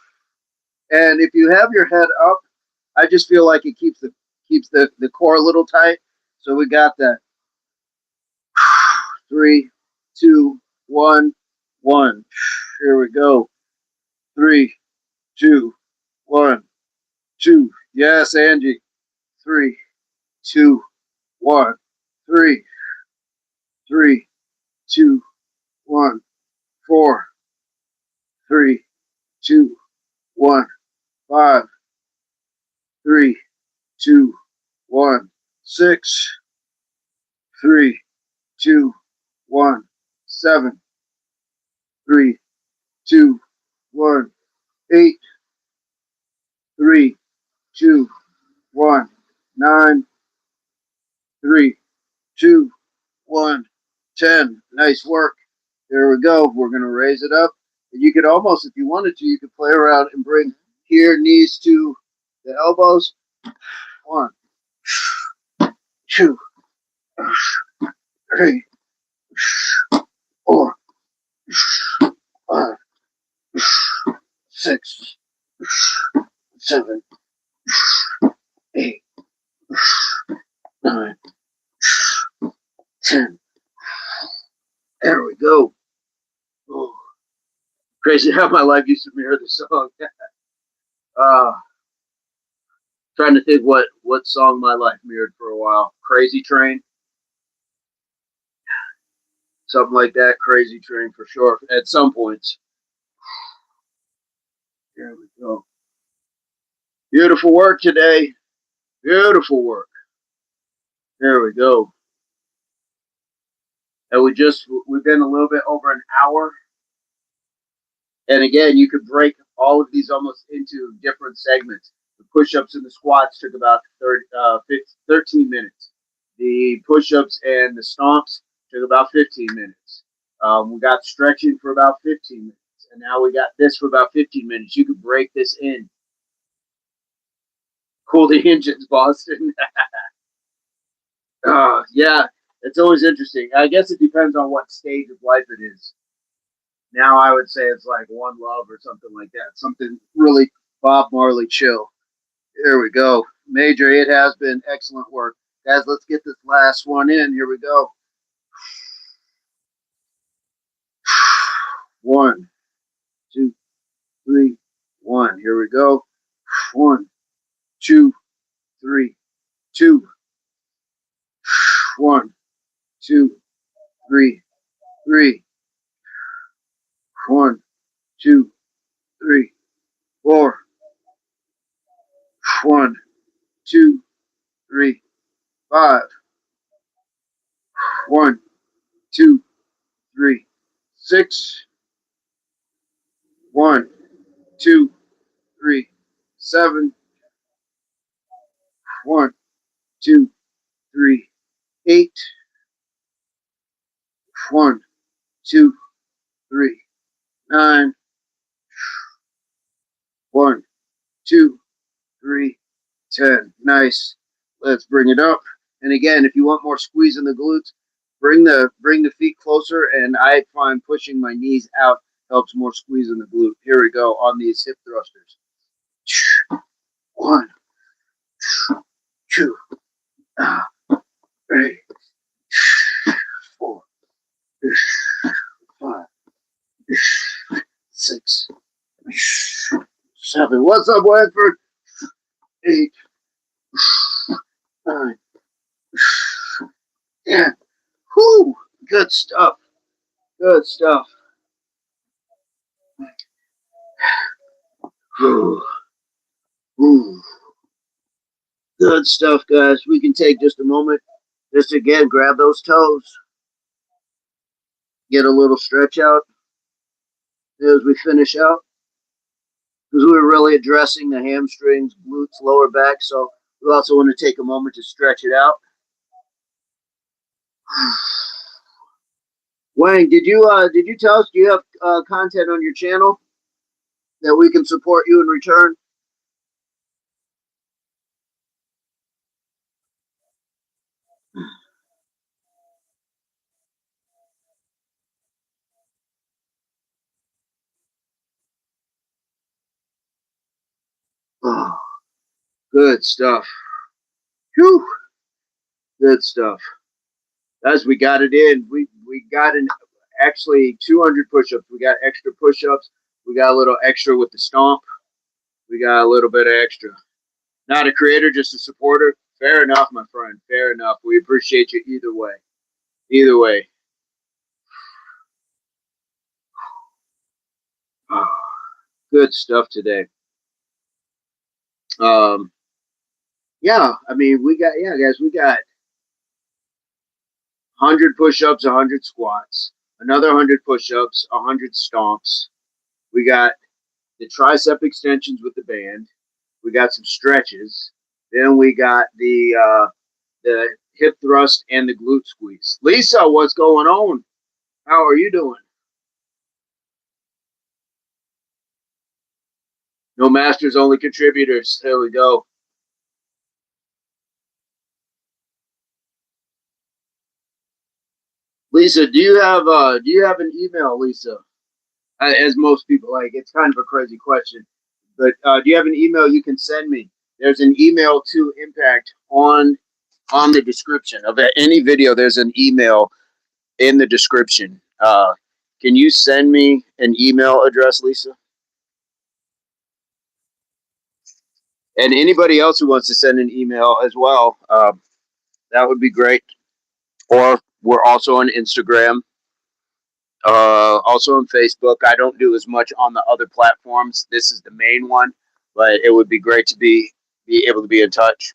And if you have your head up, I just feel like it keeps the core a little tight. So we got that. 3, 2, 1, 1. Here we go. 3, 2, 1, 2. Yes, Angie. 3, 2, 1, 3, 3, 2, 1, 4, 3, 2, 1, 5, 3, 2, 1, 6, 3, 2, 1, 7, 3, 2, 1, 8, 3, 2, 1, 9, 3, 2, 1, 10. Nice work. There we go. We're going to raise it up. And you could almost, if you wanted to, you could play around and bring here, knees to the elbows. 1, 2, 3, 4, 5, 6, 7, 8, 9, 10. There we go. Oh, crazy how my life used to mirror the song. Trying to think what song my life mirrored for a while. Crazy Train, something like that. Crazy Train for sure. At some points. There we go. Beautiful work today. Beautiful work. There we go. And we've been a little bit over an hour. And again, you could break all of these almost into different segments. The push-ups and the squats took about 13 minutes. The push-ups and the stomps took about 15 minutes. We got stretching for about 15 minutes. And now we got this for about 15 minutes. You could break this in. Cool the engines, Boston. Yeah, it's always interesting. I guess it depends on what stage of life it is. Now I would say it's like One Love or something like that. Something really Bob Marley chill. Here we go. Major, it has been excellent work. Guys, let's get this last one in. Here we go. 1, 2, 3, 1. Here we go. 1, 2, 3, 2. 1, 2, 3, 3. 1, 2, 3, 4. 1, 2, 3, 5. 1, 2, 3, 6. 1, 2, 3, 7. 1, 2, 3, 8. 1, 2, 3, 9. 1, 2, 3, 10. Nice. Let's bring it up. And again, if you want more squeeze in the glutes, bring the feet closer. And I find pushing my knees out helps more squeeze in the glute. Here we go on these hip thrusters. 1, 2, 3, 4, 5, 6, 7. What's up, Wadford? 8, 9, 10. Whoo! Good stuff. Good stuff. Ooh, good stuff, guys. We can take just a moment, just again grab those toes, get a little stretch out as we finish out, because we were really addressing the hamstrings, glutes, lower back. So we also want to take a moment to stretch it out. Wayne, did you tell us, do you have content on your channel that we can support you in return? Oh, good stuff. Whew, good stuff. As we got it in, we got in actually 200 push-ups. We got extra push-ups. We got a little extra with the stomp. We got a little bit of extra. Not a creator, just a supporter. Fair enough, my friend. Fair enough. We appreciate you either way. Either way. Oh, good stuff today. Um, yeah, I mean, guys, we got 100 push-ups, 100 squats, another 100 push-ups, 100 stomps. We got the tricep extensions with the band. We got some stretches. Then we got the hip thrust and the glute squeeze. Lisa, what's going on? How are you doing? No masters, only contributors. There we go. Lisa, do you have an email, Lisa? As most people, like, it's kind of a crazy question, but do you have an email you can send me? There's an email to Impact on the description of any video. There's an email in the description. Can you send me an email address, Lisa? And anybody else who wants to send an email as well, that would be great. Or we're also on Instagram, also on Facebook. I don't do as much on the other platforms. This is the main one, but it would be great to be able to be in touch.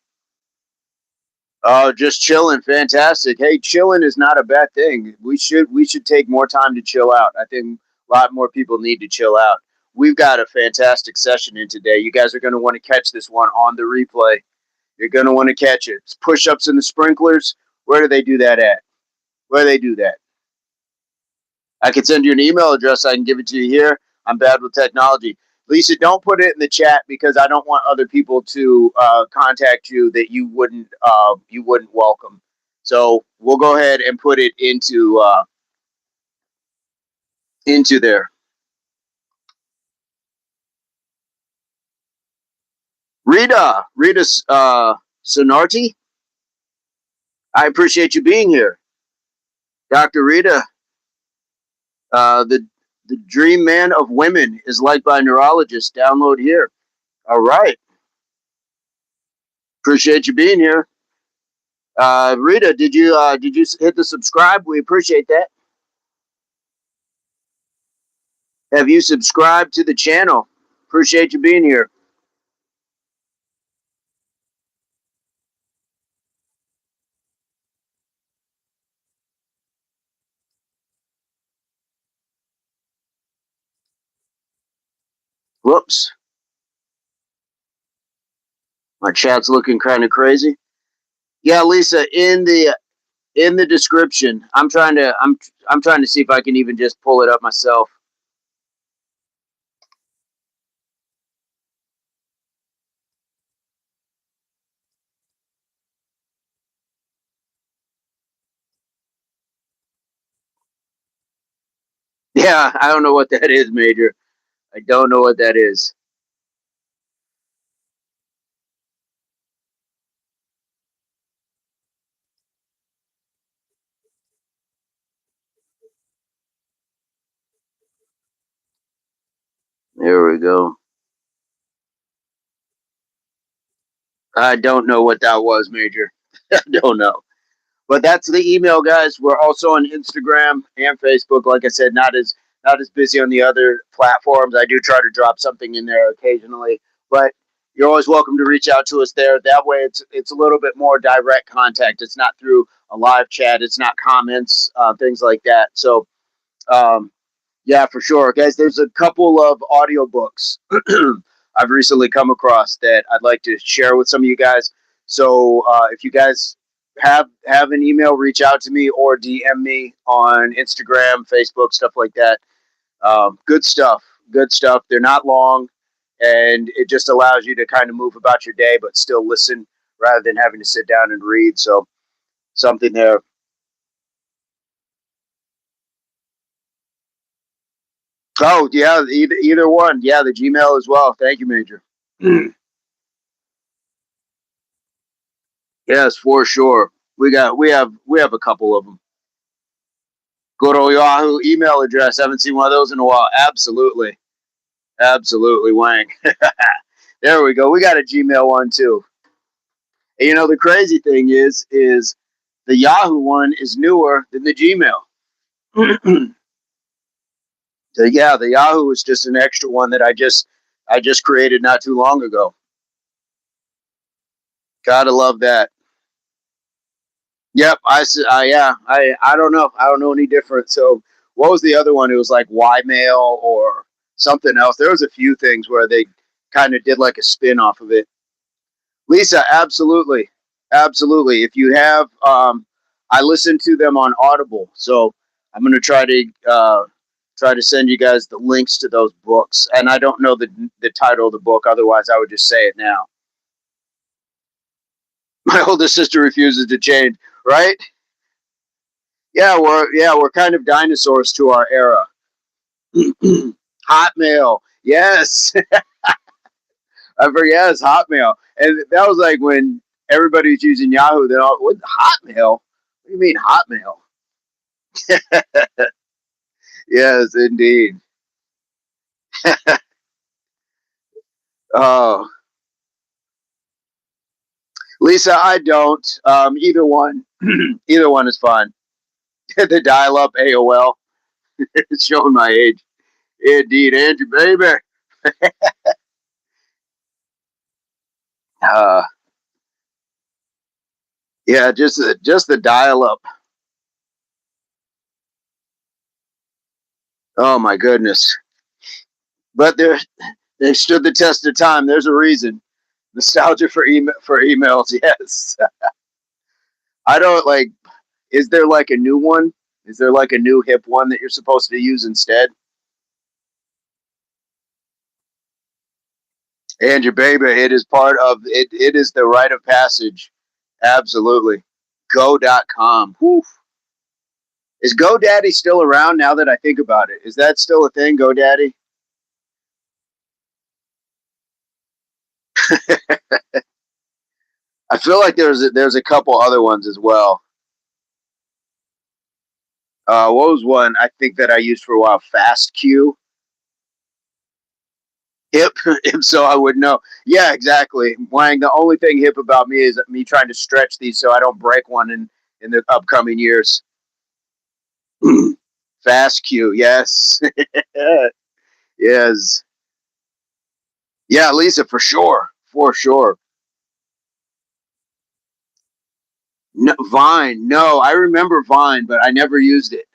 Oh, just chilling, fantastic. Hey, chilling is not a bad thing. We should take more time to chill out. I think a lot more people need to chill out. We've got a fantastic session in today. You guys are going to want to catch this one on the replay. You're going to want to catch it. It's push-ups and the sprinklers. Where do they do that at? Where do they do that? I can send you an email address. I can give it to you here. I'm bad with technology. Lisa, don't put it in the chat because I don't want other people to contact you that you wouldn't welcome. So we'll go ahead and put it into there. Rita Sonarti, I appreciate you being here. Dr. Rita, the dream man of women is liked by neurologists. Download here. All right. Appreciate you being here. Rita, did you hit the subscribe? We appreciate that. Have you subscribed to the channel? Appreciate you being here. Whoops, my chat's looking kind of crazy. Yeah, Lisa, in the description, I'm trying to see if I can even just pull it up myself. Yeah, I don't know what that is, Major. I don't know what that is. There we go. I don't know what that was, Major. I don't know. But that's the email, guys. We're also on Instagram and Facebook. Like I said, not as not as busy on the other platforms. I do try to drop something in there occasionally, but you're always welcome to reach out to us there. That way, it's a little bit more direct contact. It's not through a live chat. It's not comments, things like that. So, um, yeah, for sure, guys. There's a couple of audiobooks I've recently come across that I'd like to share with some of you guys. So if you guys have an email, reach out to me or DM me on Instagram, Facebook, stuff like that. Good stuff. Good stuff. They're not long, and it just allows you to kind of move about your day, but still listen rather than having to sit down and read. So something there. Oh yeah, either one. Yeah, the Gmail as well. Thank you, Major. Yes, for sure. We have a couple of them. Good old Yahoo email address. Haven't seen one of those in a while. Absolutely, absolutely, Wang. There we go. We got a Gmail one too. And you know the crazy thing is the Yahoo one is newer than the Gmail. So yeah, the Yahoo is just an extra one that I just created not too long ago. Gotta love that. Yep, I don't know. I don't know any different. So what was the other one? It was like Ymail or something else. There was a few things where they kind of did like a spin off of it. Lisa, absolutely, absolutely. If you have, I listen to them on Audible, so I'm gonna try to send you guys the links to those books. And I don't know the title of the book, otherwise I would just say it now. My oldest sister refuses to change, right? Yeah, we're kind of dinosaurs to our era. Hotmail, yes, I forget it's Hotmail, and that was like when everybody was using Yahoo. Then all what Hotmail? What do you mean Hotmail? Yes, indeed. Oh, Lisa, I don't. Either one, either one is fine. The dial-up AOL. It's showing my age. Indeed, Andrew, baby. Uh, yeah, just the dial-up. Oh my goodness. But they stood the test of time. There's a reason. Nostalgia for emails. Yes. I don't like. Is there like a new one? Is there like a new hip one that you're supposed to use instead? And your baby, it is part of it. It is the rite of passage. Absolutely. Go.com. Whew. Is GoDaddy still around now that I think about it? Is that still a thing, GoDaddy? I feel like there's a couple other ones as well. What was one I think that I used for a while? FastQ. Hip, if so, I would know. Yeah, exactly. Wang, the only thing hip about me is me trying to stretch these so I don't break one in the upcoming years. Fast Q, yes. Yes. Yeah, Lisa, for sure. For sure. No, Vine. No, I remember Vine, but I never used it.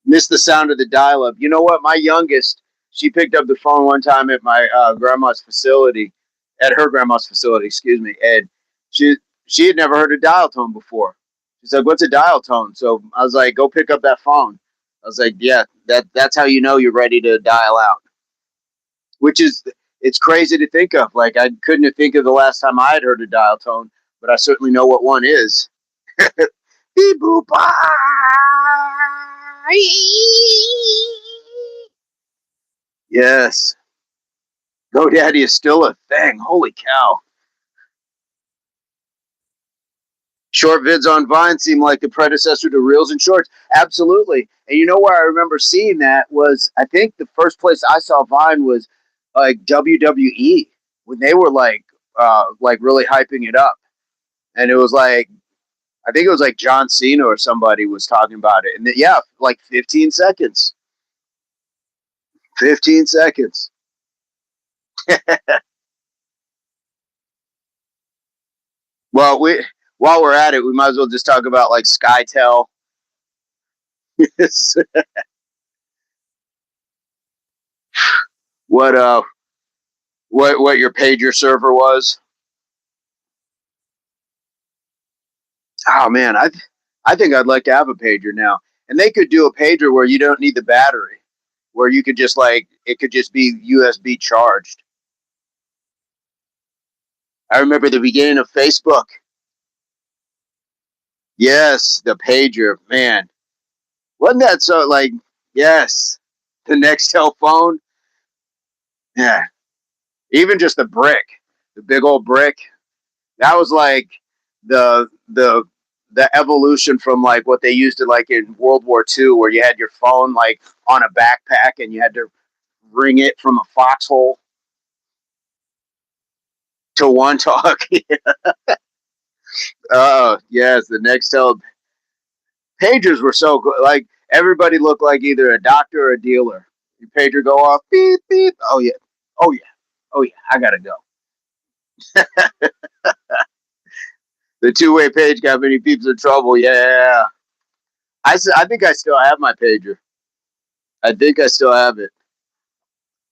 Missed the sound of the dial up. You know what? My youngest, she picked up the phone one time at my grandma's facility, at her grandma's facility, excuse me, and she she had never heard a dial tone before. She's like, "What's a dial tone?" So I was like, "Go pick up that phone." I was like, "Yeah, that's how you know you're ready to dial out." Which is it's crazy to think of. Like I couldn't think of the last time I had heard a dial tone, but I certainly know what one is. Beep boop. Yes. GoDaddy is still a thing. Holy cow. Short vids on Vine seem like the predecessor to Reels and Shorts. Absolutely. And you know where I remember seeing that was I think the first place I saw Vine was like WWE when they were like really hyping it up. And it was like I think it was like John Cena or somebody was talking about it. And yeah, like 15 seconds. 15 seconds. Well, while we're at it, we might as well just talk about like SkyTel. what what your pager server was. Oh man, I think I'd like to have a pager now. And they could do a pager where you don't need the battery, where you could just like it could just be USB charged. I remember the beginning of Facebook. Yes, the pager, man. Wasn't that so like yes. The Nextel phone? Yeah. Even just the brick, the big old brick. That was like the evolution from like what they used to like in World War II, where you had your phone like on a backpack and you had to ring it from a foxhole to one talk. Yes, the Nextel pagers were so good. Like everybody looked like either a doctor or a dealer. Your pager go off, beep beep. Oh yeah, oh yeah, oh yeah. I gotta go. The two-way page got many people in trouble. Yeah, I think I still have my pager. I think I still have it.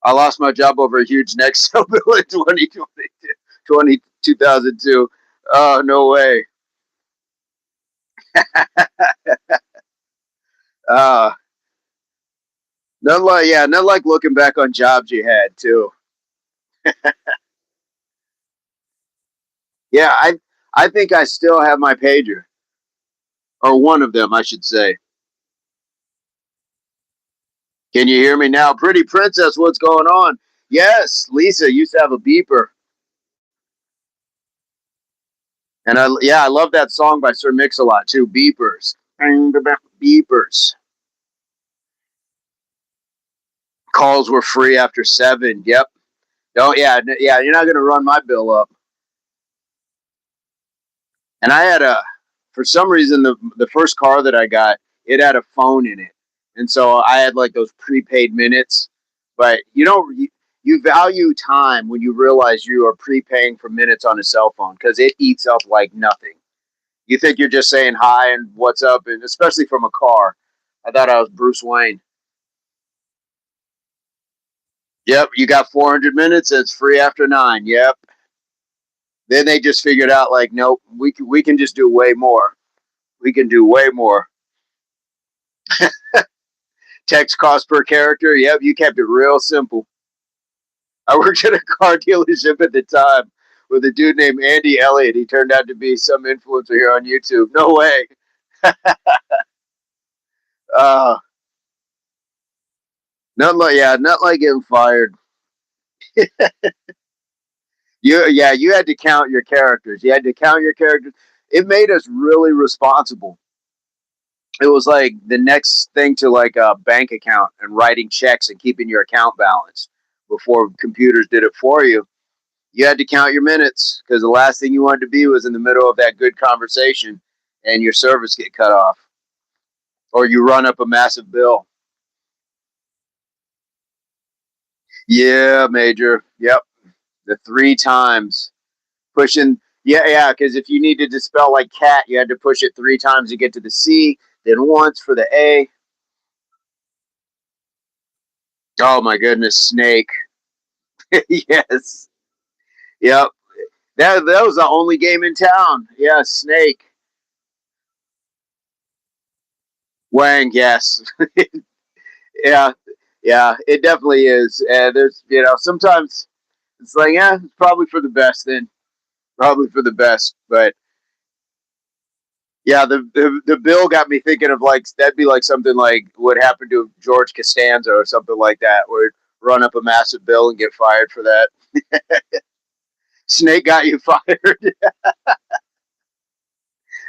I lost my job over a huge Nextel bill in 2002. Oh, no way. Uh, not like looking back on jobs you had too. Yeah, I think I still have my pager, or one of them, I should say. Can you hear me now? Pretty princess, what's going on? Yes, Lisa used to have a beeper. And I love that song by Sir Mix-a-Lot too. Beepers. Beepers. Calls were free after 7. Yep. Don't yeah. You're not gonna run my bill up. And I had for some reason the first car that I got, it had a phone in it, and so I had like those prepaid minutes. But you value time when you realize you are prepaying for minutes on a cell phone because it eats up like nothing. You think you're just saying hi and what's up, and especially from a car. I thought I was Bruce Wayne. Yep, you got 400 minutes. It's free after 9. Yep. Then they just figured out like, nope, we can just do way more. We can do way more. Text cost per character. Yep, you kept it real simple. I worked at a car dealership at the time with a dude named Andy Elliott. He turned out to be some influencer here on YouTube. No way. Uh, not like getting fired. You had to count your characters. You had to count your characters. It made us really responsible. It was like the next thing to like a bank account and writing checks and keeping your account balance before computers did it for you. You had to count your minutes because the last thing you wanted to be was in the middle of that good conversation and your service get cut off or you run up a massive bill. Yeah, Major. Yep. The 3 times pushing. Yeah, because if you needed to spell like cat, you had to push it 3 times to get to the C, then once for the A. Oh my goodness, snake. Yes. Yep. That was the only game in town. Yeah, snake. Wang, yes. Yeah, yeah, it definitely is. And there's, sometimes it's like, yeah, it's probably for the best then. Probably for the best. But yeah, the bill got me thinking of like, that'd be like something like what happened to George Costanza or something like that, where run up a massive bill and get fired for that. Snake got you fired.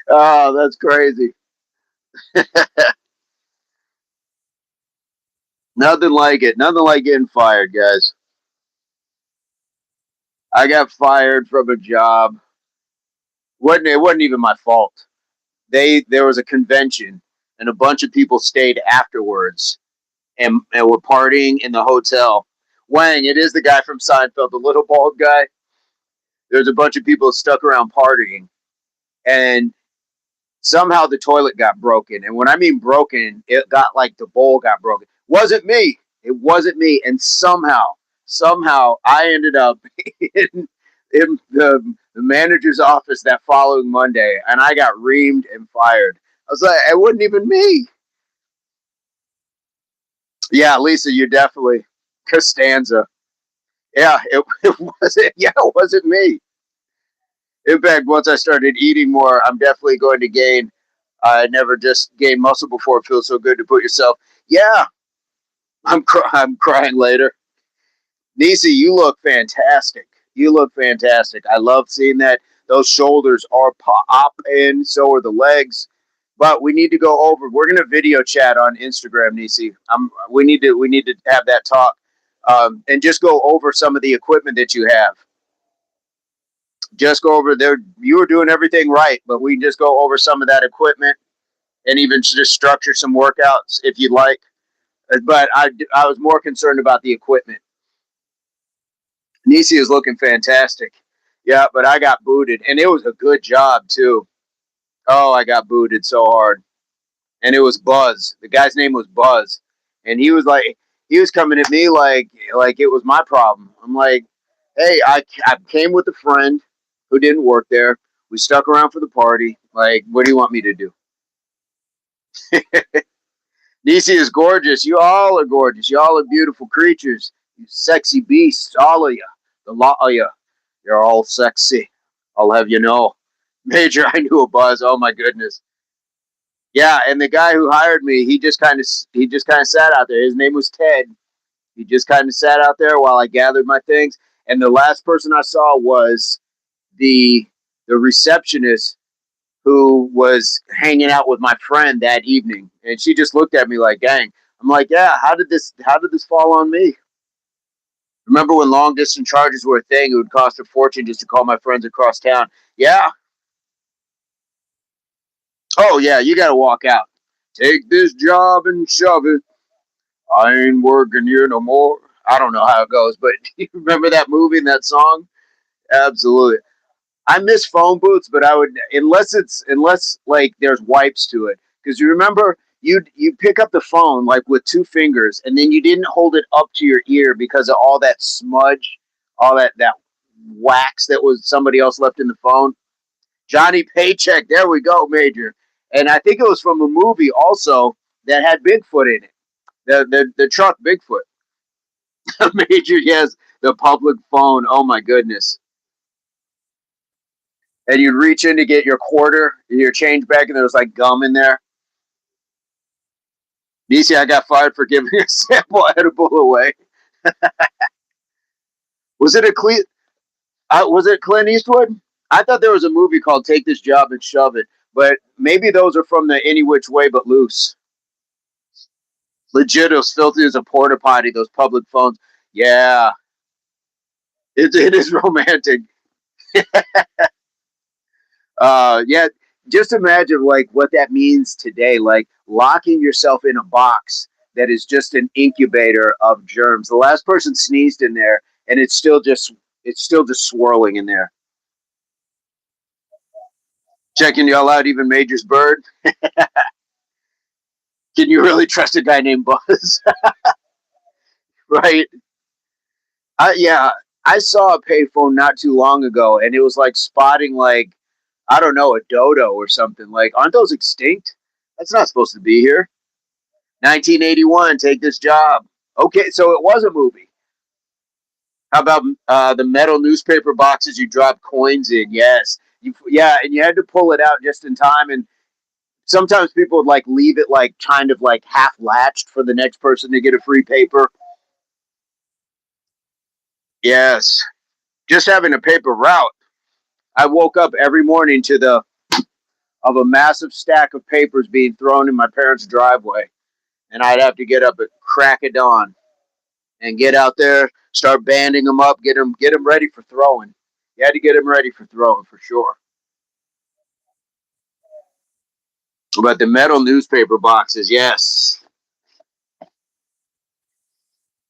Oh, that's crazy. Nothing like it. Nothing like getting fired, guys. I got fired from a job. It wasn't even my fault. There was a convention and a bunch of people stayed afterwards and we're partying in the hotel. Wang, it is the guy from Seinfeld, the little bald guy. There's a bunch of people stuck around partying, and somehow the toilet got broken. And when I mean broken, it got like the bowl got broken. Wasn't me. It wasn't me. And somehow I ended up in the manager's office that following Monday, and I got reamed and fired. I was like, it wasn't even me. Yeah, Lisa, you definitely Costanza. Yeah, it wasn't. Yeah, it wasn't me. In fact, once I started eating more, I'm definitely going to gain. I never just gained muscle before. It feels so good to put yourself. Yeah, I'm crying later. Nisi, you look fantastic. You look fantastic. I love seeing that. Those shoulders are popping. So are the legs. But we need to go over. We're gonna video chat on Instagram, Nisi. We need to have that talk, and just go over some of the equipment that you have. Just go over there. You were doing everything right, but we can just go over some of that equipment and even just structure some workouts if you'd like. But I was more concerned about the equipment. Nisi is looking fantastic. Yeah, but I got booted, and it was a good job too. Oh, I got booted so hard, and it was Buzz. The guy's name was Buzz, and he was coming at me like it was my problem. I'm like, hey, I came with a friend who didn't work there. We stuck around for the party. Like, what do you want me to do? Nisi is gorgeous. You all are gorgeous. You all are beautiful creatures. You sexy beasts, all of you. The lot of you. You're all sexy. I'll have you know. Major, I knew a Buzz. Oh my goodness. Yeah, and the guy who hired me, he just kind of sat out there. His name was Ted. He just kind of sat out there while I gathered my things. And the last person I saw was the the receptionist who was hanging out with my friend that evening, and she just looked at me like, "Gang." I'm like, "Yeah, how did this fall on me?" Remember when long distance charges were a thing? It would cost a fortune just to call my friends across town. Yeah. Oh yeah, you got to walk out. Take this job and shove it. I ain't working here no more. I don't know how it goes, but do you remember that movie and that song? Absolutely. I miss phone booths, but I would unless like there's wipes to it. Because you remember you pick up the phone like with two fingers, and then you didn't hold it up to your ear because of all that smudge, all that wax that was somebody else left in the phone. Johnny Paycheck, there we go, Major. And I think it was from a movie also that had Bigfoot in it. The truck Bigfoot. Major, yes, the public phone. Oh my goodness. And you'd reach in to get your quarter, your change back, and there was like gum in there. DC, I got fired for giving a sample edible away. Was it a was it Clint Eastwood? I thought there was a movie called "Take This Job and Shove It," but maybe those are from the Any Which Way But Loose. Legit, as filthy as a porta potty. Those public phones. Yeah, it is romantic. Yeah, just imagine like what that means today, like locking yourself in a box that is just an incubator of germs. The last person sneezed in there, and it's still just swirling in there. Checking y'all out, even Major's bird. Can you really trust a guy named Buzz? Right? Yeah, I saw a payphone not too long ago, and it was like spotting like I don't know, a dodo or something. Like, aren't those extinct? That's not supposed to be here. 1981, take this job. Okay, so it was a movie. How about the metal newspaper boxes you drop coins in? Yes, yeah, and you had to pull it out just in time. And sometimes people would like leave it like kind of like half latched for the next person to get a free paper. Yes, just having a paper route. I woke up every morning to the of a massive stack of papers being thrown in my parents' driveway, and I'd have to get up at crack of dawn and get out there, start banding them up, get them ready for throwing. You had to get them ready for throwing for sure. But the metal newspaper boxes, yes,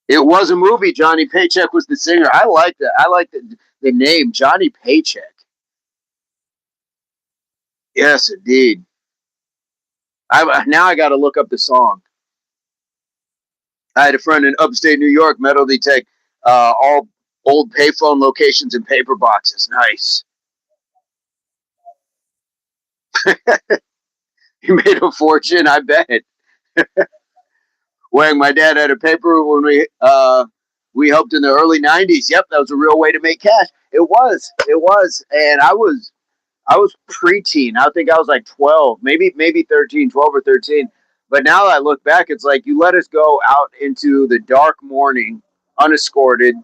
It was a movie. Johnny Paycheck was the singer. I like that. I like the name Johnny Paycheck. Yes, indeed. Now I got to look up the song. I had a friend in upstate New York, metal detect all old payphone locations in paper boxes. Nice. He made a fortune, I bet. When my dad had a paper when we helped in the early '90s. Yep, that was a real way to make cash. It was, and I was preteen. I think I was like 12, maybe 13, 12 or 13. But now that I look back, it's like you let us go out into the dark morning, unescorted,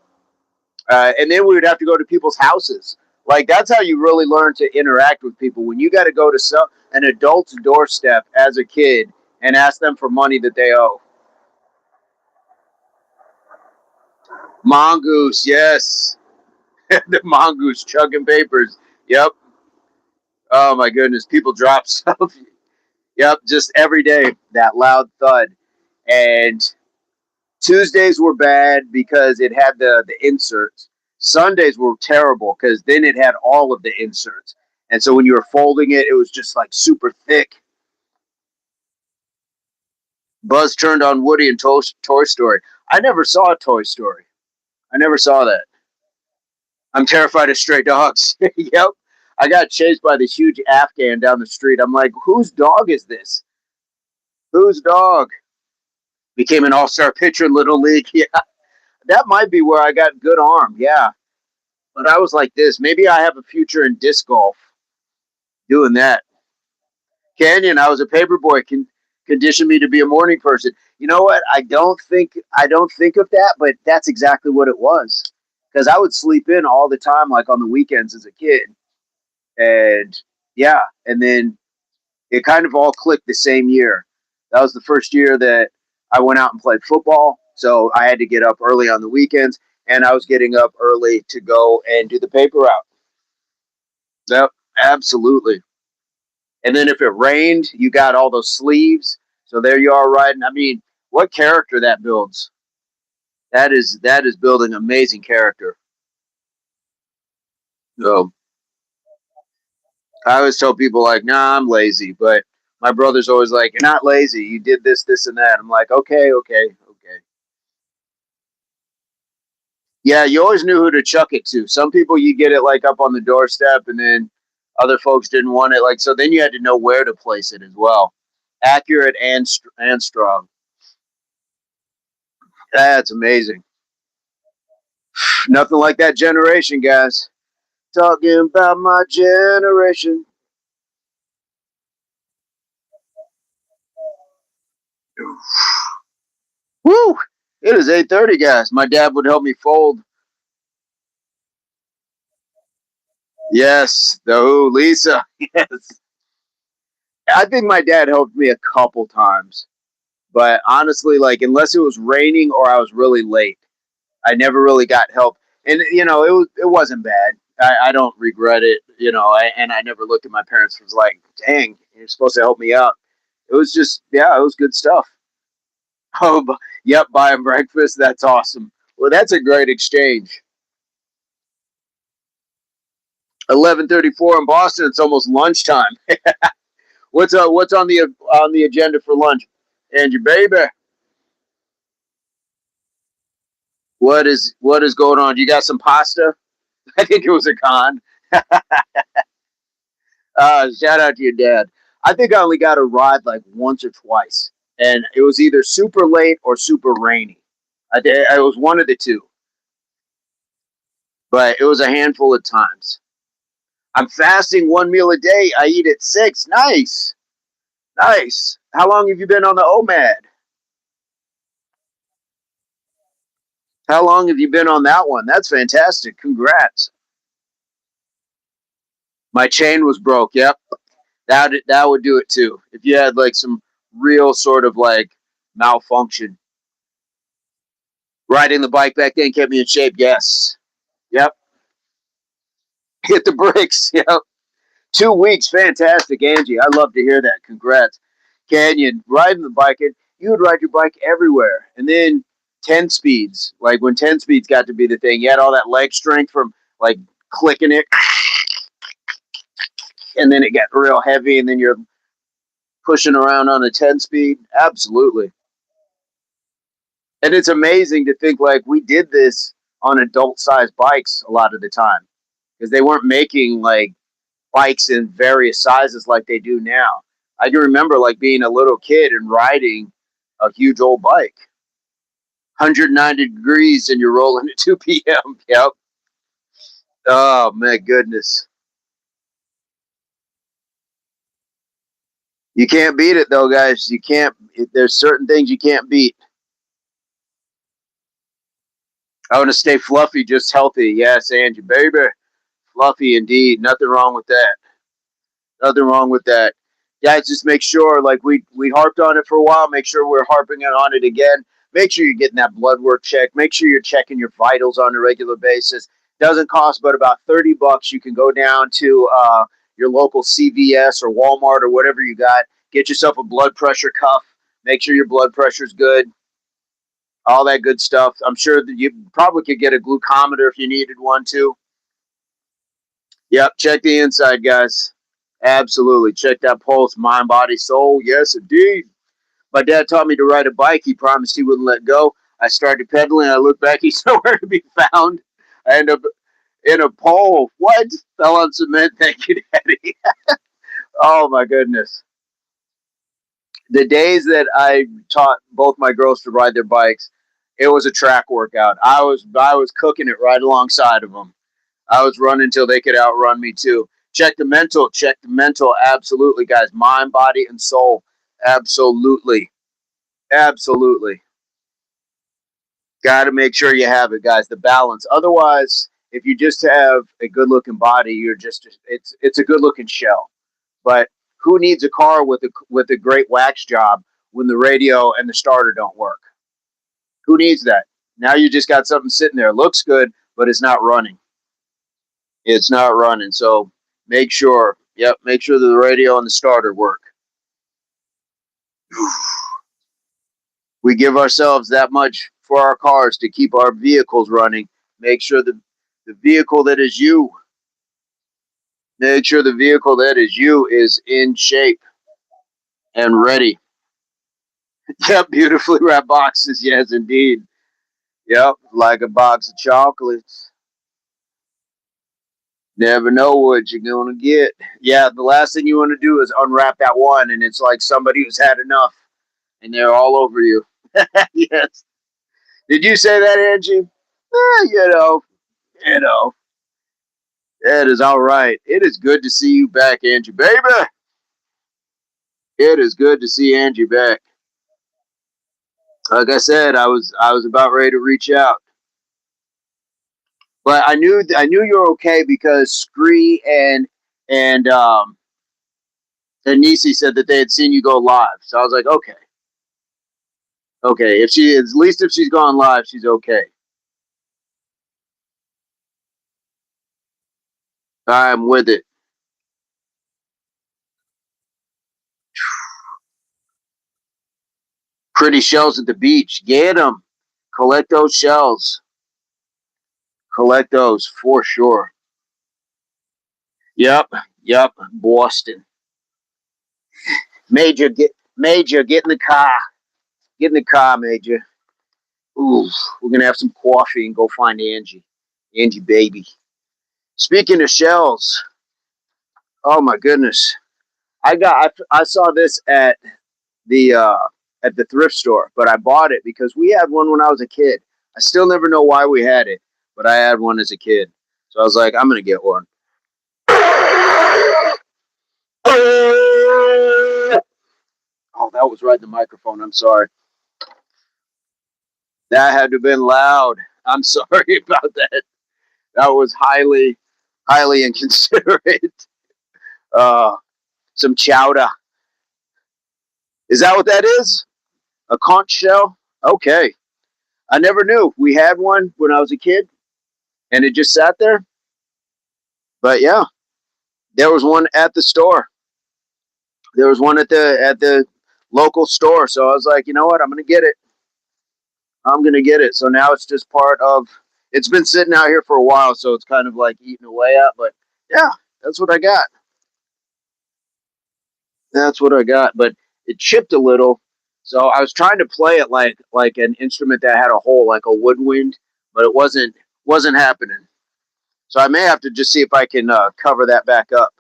and then we would have to go to people's houses. Like that's how you really learn to interact with people when you got to go to an adult's doorstep as a kid and ask them for money that they owe. Mongoose, yes, the mongoose chugging papers. Yep. Oh my goodness, people drop stuff. Yep, just every day that loud thud. And Tuesdays were bad because it had the inserts. Sundays were terrible because then it had all of the inserts. And so when you were folding it, it was just like super thick. Buzz turned on Woody in Toy Story. I never saw Toy Story. I never saw that. I'm terrified of stray dogs. Yep. I got chased by this huge Afghan down the street. I'm like, whose dog is this? Whose dog? Became an all-star pitcher in Little League. Yeah, that might be where I got good arm. Yeah. But I was like this. Maybe I have a future in disc golf doing that. Canyon, I was a paper boy. Conditioned me to be a morning person. You know what? I don't think of that, but that's exactly what it was. Because I would sleep in all the time, like on the weekends as a kid, and yeah, and then it kind of all clicked the same year. That was the first year that I went out and played football, so I had to get up early on the weekends, and I was getting up early to go and do the paper route. Yep, absolutely. And then if it rained, you got all those sleeves. So there you are riding. I mean, what character that builds? That is building amazing character. So I always tell people like, nah, I'm lazy, but my brother's always like, you're not lazy. You did this, this, and that. I'm like, okay, okay, okay. Yeah, you always knew who to chuck it to. Some people you get it like up on the doorstep, and then other folks didn't want it. Like so, then you had to know where to place it as well, accurate and strong. That's amazing. Nothing like that generation, guys. Talking about my generation. Woo! It is 8:30, guys. My dad would help me fold. Yes, the who, Lisa. Yes. I think my dad helped me a couple times. But honestly, like unless it was raining or I was really late, I never really got help. And it wasn't bad. I don't regret it. And I never looked at my parents and was like, "Dang, you're supposed to help me out." It was just yeah, it was good stuff. Oh, yep, buy him breakfast. That's awesome. Well, that's a great exchange. 11:34 in Boston. It's almost lunchtime. What's on the agenda for lunch? And your baby, what is going on? You got some pasta? I think it was a con. Shout out to your dad. I think I only got a ride like once or twice, and it was either super late or super rainy. It was one of the two, but it was a handful of times. I'm fasting one meal a day. I eat at 6. Nice, nice. How long have you been on the OMAD? How long have you been on that one? That's fantastic. Congrats. My chain was broke. Yep, that would do it too. If you had like some real sort of like malfunction. Riding the bike back then kept me in shape. Yes. Yep. Hit the brakes. Yep. 2 weeks. Fantastic, Angie. I love to hear that. Congrats. Canyon, riding the bike. And you would ride your bike everywhere. And then 10 speeds. Like when 10 speeds got to be the thing, you had all that leg strength from like clicking it, and then it got real heavy, and then you're pushing around on a 10 speed. Absolutely. And it's amazing to think like we did this on adult sized bikes a lot of the time because they weren't making like bikes in various sizes like they do now. I can remember like being a little kid and riding a huge old bike. 190 degrees and you're rolling at 2 p.m. Yep. Oh, my goodness. You can't beat it, though, guys. You can't. There's certain things you can't beat. I want to stay fluffy, just healthy. Yes, Angie, baby. Fluffy indeed. Nothing wrong with that. Nothing wrong with that. Guys, just make sure, like we harped on it for a while. Make sure we're harping on it again. Make sure you're getting that blood work checked. Make sure you're checking your vitals on a regular basis. Doesn't cost but about $30. You can go down to your local CVS or Walmart or whatever you got. Get yourself a blood pressure cuff. Make sure your blood pressure's good. All that good stuff. I'm sure that you probably could get a glucometer if you needed one too. Yep, check the inside, guys. Absolutely. Check that pulse, mind, body, soul. Yes, indeed. My dad taught me to ride a bike. He promised he wouldn't let go. I started pedaling. I looked back. He's nowhere to be found. I ended up in a pole. What? Fell on cement. Thank you, Daddy. Oh, my goodness. The days that I taught both my girls to ride their bikes, it was a track workout. I was cooking it right alongside of them. I was running until they could outrun me too. Check the mental. Check the mental. Absolutely, guys. Mind, body, and soul. Absolutely. Absolutely. Got to make sure you have it, guys. The balance. Otherwise, if you just have a good-looking body, you're just it's a good-looking shell. But who needs a car with a great wax job when the radio and the starter don't work? Who needs that? Now you just got something sitting there. Looks good, but it's not running. It's not running. So make sure, yep, make sure that the radio and the starter work. We give ourselves that much for our cars to keep our vehicles running. Make sure the vehicle that is you, make sure the vehicle that is you is in shape and ready. Yep, beautifully wrapped boxes. Yes, indeed. Yep, like a box of chocolates. Never know what you're going to get. Yeah, the last thing you want to do is unwrap that one, and it's like somebody who's had enough, and they're all over you. Yes. Did you say that, Angie? You know, it is all right. It is good to see you back, Angie, baby. It is good to see Angie back. Like I said, I was about ready to reach out, but I knew you were okay because Scree and Nisi said that they had seen you go live. So I was like, okay, okay. If she at least if she's gone live, she's okay. I'm with it. Pretty shells at the beach. Get them. Collect those shells. Collect those for sure. Yep. Yep. Boston. Major. Get in the car. Get in the car, Major. Ooh, we're gonna have some coffee and go find Angie. Angie, baby. Speaking of shells, oh my goodness, I saw this the uh, at the thrift store, but I bought it because we had one when I was a kid. I still never know why we had it, but I had one as a kid, so I was like, I'm gonna get one. Oh, that was right in the microphone. I'm sorry. That had to have been loud. I'm sorry about that. That was highly inconsiderate. Uh, some chowder. Is that what that is? A conch shell? Okay. I never knew. We had one when I was a kid, and it just sat there. But yeah, there was one at the store. There was one at the local store. So I was like, you know what? I'm gonna get it. I'm gonna get it. So now it's just part of. It's been sitting out here for a while, so it's kind of like eating away at. But yeah, that's what I got. That's what I got. But it chipped a little, so I was trying to play it like an instrument that had a hole, like a woodwind, but it wasn't happening. So I may have to just see if I can cover that back up.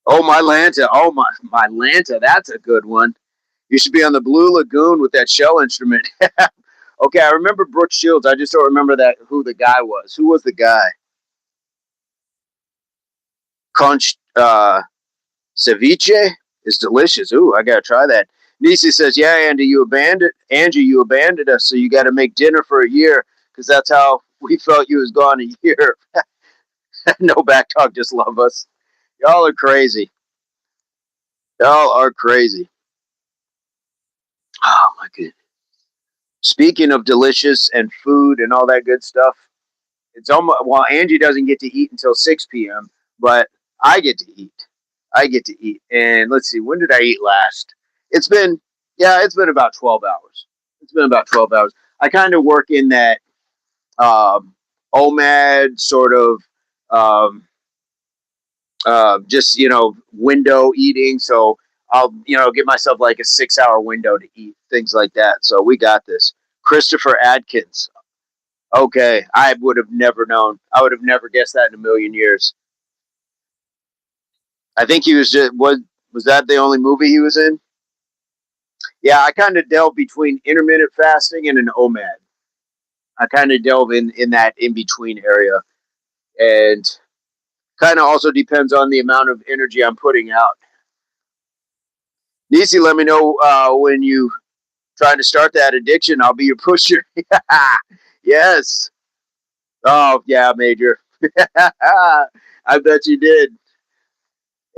Oh, my Lanta. Oh, my Lanta. That's a good one. You should be on the Blue Lagoon with that shell instrument. Okay, I remember Brooke Shields. I just don't remember that who the guy was. Who was the guy? Conch ceviche is delicious. Ooh, I gotta try that. Nisi says, "Yeah, Angie, you abandoned us, so you got to make dinner for a year because that's how we felt you was gone a year." No back talk, just love us. Y'all are crazy. Y'all are crazy. Oh my goodness. Speaking of delicious and food and all that good stuff, it's almost well, Angie doesn't get to eat until 6 p.m., but I get to eat. I get to eat. And let's see, when did I eat last? It's been it's been about 12 hours. It's been about 12 hours. I kind of work in that OMAD sort of just window eating. So I'll give myself like a 6 hour window to eat things like that. So we got this. Christopher Adkins. Okay, I would have never known. I would have never guessed that in a million years. I think he was just was that the only movie he was in? Yeah, I kind of delve between intermittent fasting and an OMAD. I kind of delve in that in between area, and kind of also depends on the amount of energy I'm putting out. Nisi, let me know when you trying to start that addiction. I'll be your pusher. Yes. Oh yeah, Major. I bet you did.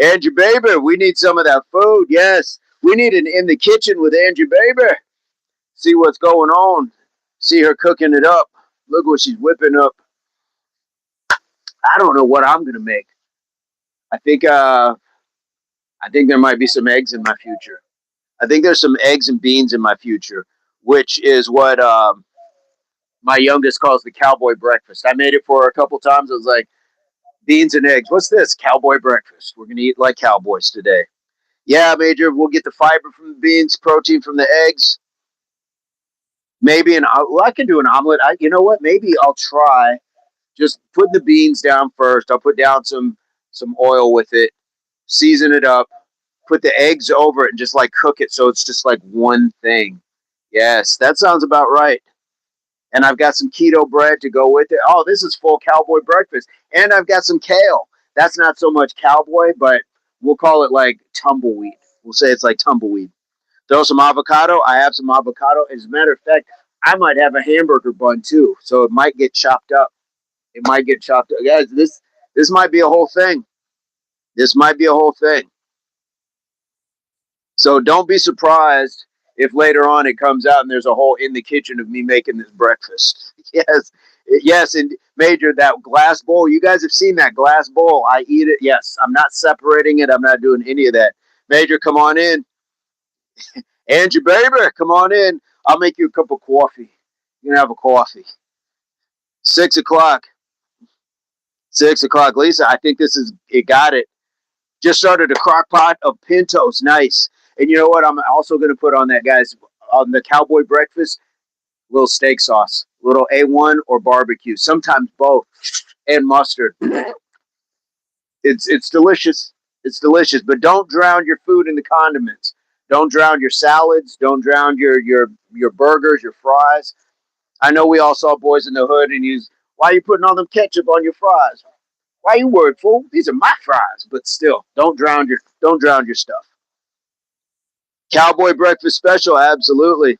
Andrew Baber, we need some of that food. Yes, we need an in the kitchen with Andrew Baber. See what's going on. See her cooking it up. Look what she's whipping up. I don't know what I'm gonna make. I think I think there might be some eggs in my future. I think there's some eggs and beans in my future, which is what my youngest calls the cowboy breakfast. I made it for her a couple times. I was like, beans and eggs. What's this? Cowboy breakfast. We're gonna eat like cowboys today. Yeah, Major. We'll get the fiber from the beans, protein from the eggs. Maybe I can do an omelet. You know what? Maybe I'll try just put the beans down first. I'll put down some oil with it, season it up, put the eggs over it, and just like cook it so it's just like one thing. Yes, that sounds about right. And I've got some keto bread to go with it. Oh, this is full cowboy breakfast. And I've got some kale. That's not so much cowboy, but we'll call it like tumbleweed. We'll say it's like tumbleweed. Throw some avocado. I have some avocado. As a matter of fact, I might have a hamburger bun too, so it might get chopped up. It might get chopped up. Guys, this might be a whole thing. This might be a whole thing. So don't be surprised if later on it comes out and there's a whole in the kitchen of me making this breakfast. Yes, yes, and Major, that glass bowl. You guys have seen that glass bowl. I eat it. Yes, I'm not separating it. I'm not doing any of that. Major, come on in. Andrew Baber, come on in. I'll make you a cup of coffee. You can have a coffee. 6 o'clock. 6 o'clock. Lisa, I think this is it. Got it. Just started a crock pot of pintos. Nice. And you know what? I'm also going to put on that, guys, on the cowboy breakfast, little steak sauce, little A1 or barbecue, sometimes both, and mustard. It's delicious. It's delicious. But don't drown your food in the condiments. Don't drown your salads. Don't drown your burgers, your fries. I know we all saw Boys in the Hood, and he's why are you putting all them ketchup on your fries? Why you worried, fool? These are my fries. But still, don't drown your stuff. Cowboy breakfast special, absolutely.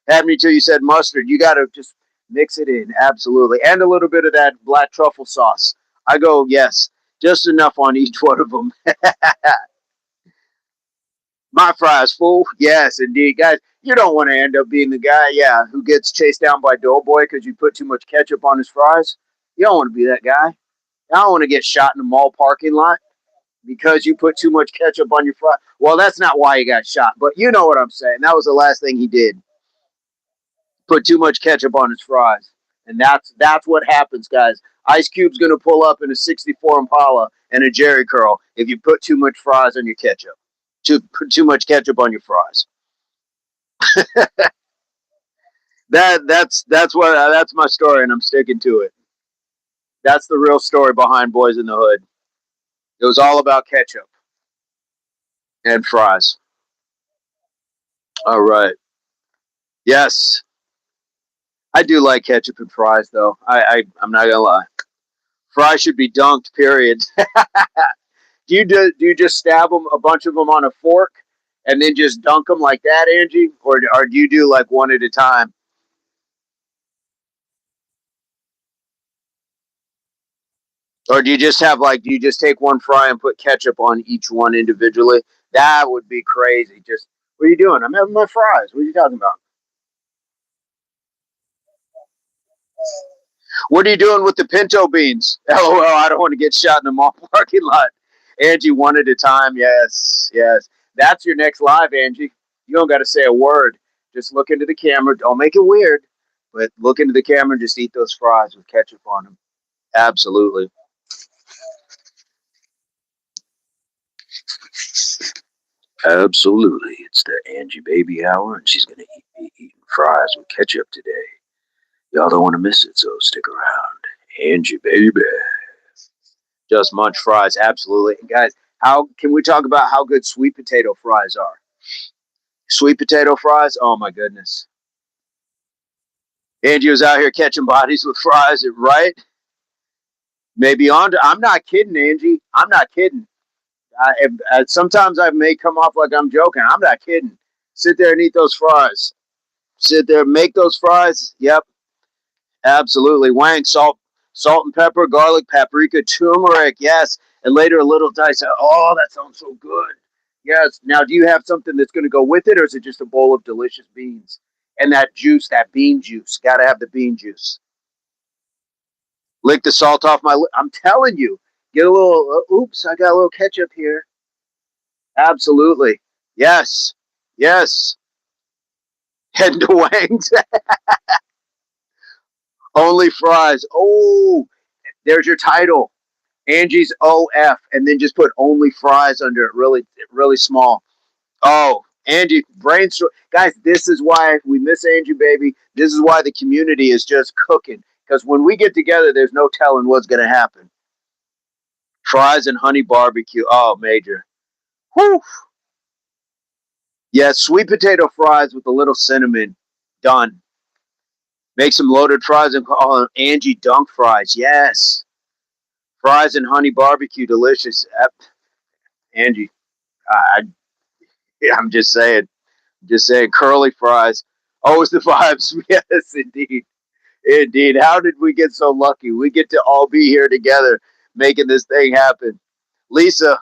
Had me till you said mustard. You got to just mix it in, absolutely, and a little bit of that black truffle sauce. I go yes, just enough on each one of them. My fries, fool. Yes, indeed, guys. You don't want to end up being the guy, yeah, who gets chased down by Doughboy because you put too much ketchup on his fries. You don't want to be that guy. I don't want to get shot in a mall parking lot. because you put too much ketchup on your fries. Well, that's not why he got shot, but you know what I'm saying. That was the last thing he did. Put too much ketchup on his fries. And that's what happens, guys. Ice Cube's gonna pull up in a '64 Impala and a Jerry curl if you put too much fries on your ketchup. Put too much ketchup on your fries. That's my story, and I'm sticking to it. That's the real story behind Boys in the Hood. It was all about ketchup and fries. All right. Yes, I do like ketchup and fries, though. I'm not gonna lie. Fries should be dunked. Period. Do you just stab them, a bunch of them on a fork, and then just dunk them like that, Angie, or do you do like one at a time? Or do you just have like, do you just take one fry and put ketchup on each one individually? That would be crazy. Just, what are you doing? I'm having my fries. What are you talking about? What are you doing with the pinto beans? LOL, I don't want to get shot in the mall parking lot. Angie, one at a time. Yes, yes. That's your next live, Angie. You don't got to say a word. Just look into the camera. Don't make it weird, but look into the camera and just eat those fries with ketchup on them. Absolutely. Absolutely. It's the Angie baby hour, and she's going to be eating fries with ketchup today. Y'all don't want to miss it, so stick around. Angie baby. Just munch fries, absolutely. And guys, how can we talk about how good sweet potato fries are? Sweet potato fries, oh my goodness. Angie was out here catching bodies with fries, right? Maybe on. I'm not kidding, Angie. I'm not kidding. Sometimes I may come off like I'm joking. I'm not kidding. Sit there and eat those fries. Sit there, make those fries. Yep, absolutely. Wang, salt and pepper, garlic, paprika, turmeric. Yes, and later a little dice. Oh, that sounds so good. Yes. Now, do you have something that's going to go with it, or is it just a bowl of delicious beans and that juice, that bean juice? Got to have the bean juice. Lick the salt off my lip. I'm telling you, get a little. Oops, I got a little ketchup here. Absolutely. Yes. Yes. Head to Wang's. Only fries. Oh, there's your title. Angie's OF, and then just put only fries under it, really, really small. Oh, Angie, brainstorm, guys. This is why we miss Angie, baby. This is why the community is just cooking. Because when we get together, there's no telling what's gonna happen. Fries and honey barbecue. Oh, major. Whew. Yeah, sweet potato fries with a little cinnamon. Done. Make some loaded fries and call them Angie Dunk Fries. Yes. Fries and honey barbecue, delicious. Angie, I, I'm just saying. Just saying, curly fries. Always the vibes. Yes, indeed. Indeed. How did we get so lucky? We get to all be here together making this thing happen. Lisa,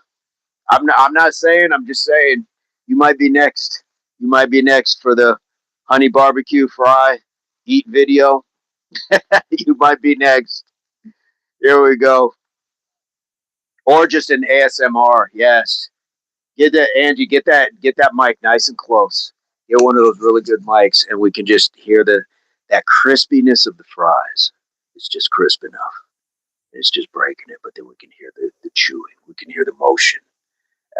I'm not saying, I'm just saying, you might be next. You might be next for the honey barbecue fry eat video. You might be next. Here we go. Or just an ASMR. Yes. Get that, Angie. Get that mic nice and close. Get one of those really good mics, and we can just hear that crispiness of the fries. It's just crisp enough. It's just breaking it, but then we can hear the chewing. We can hear the motion.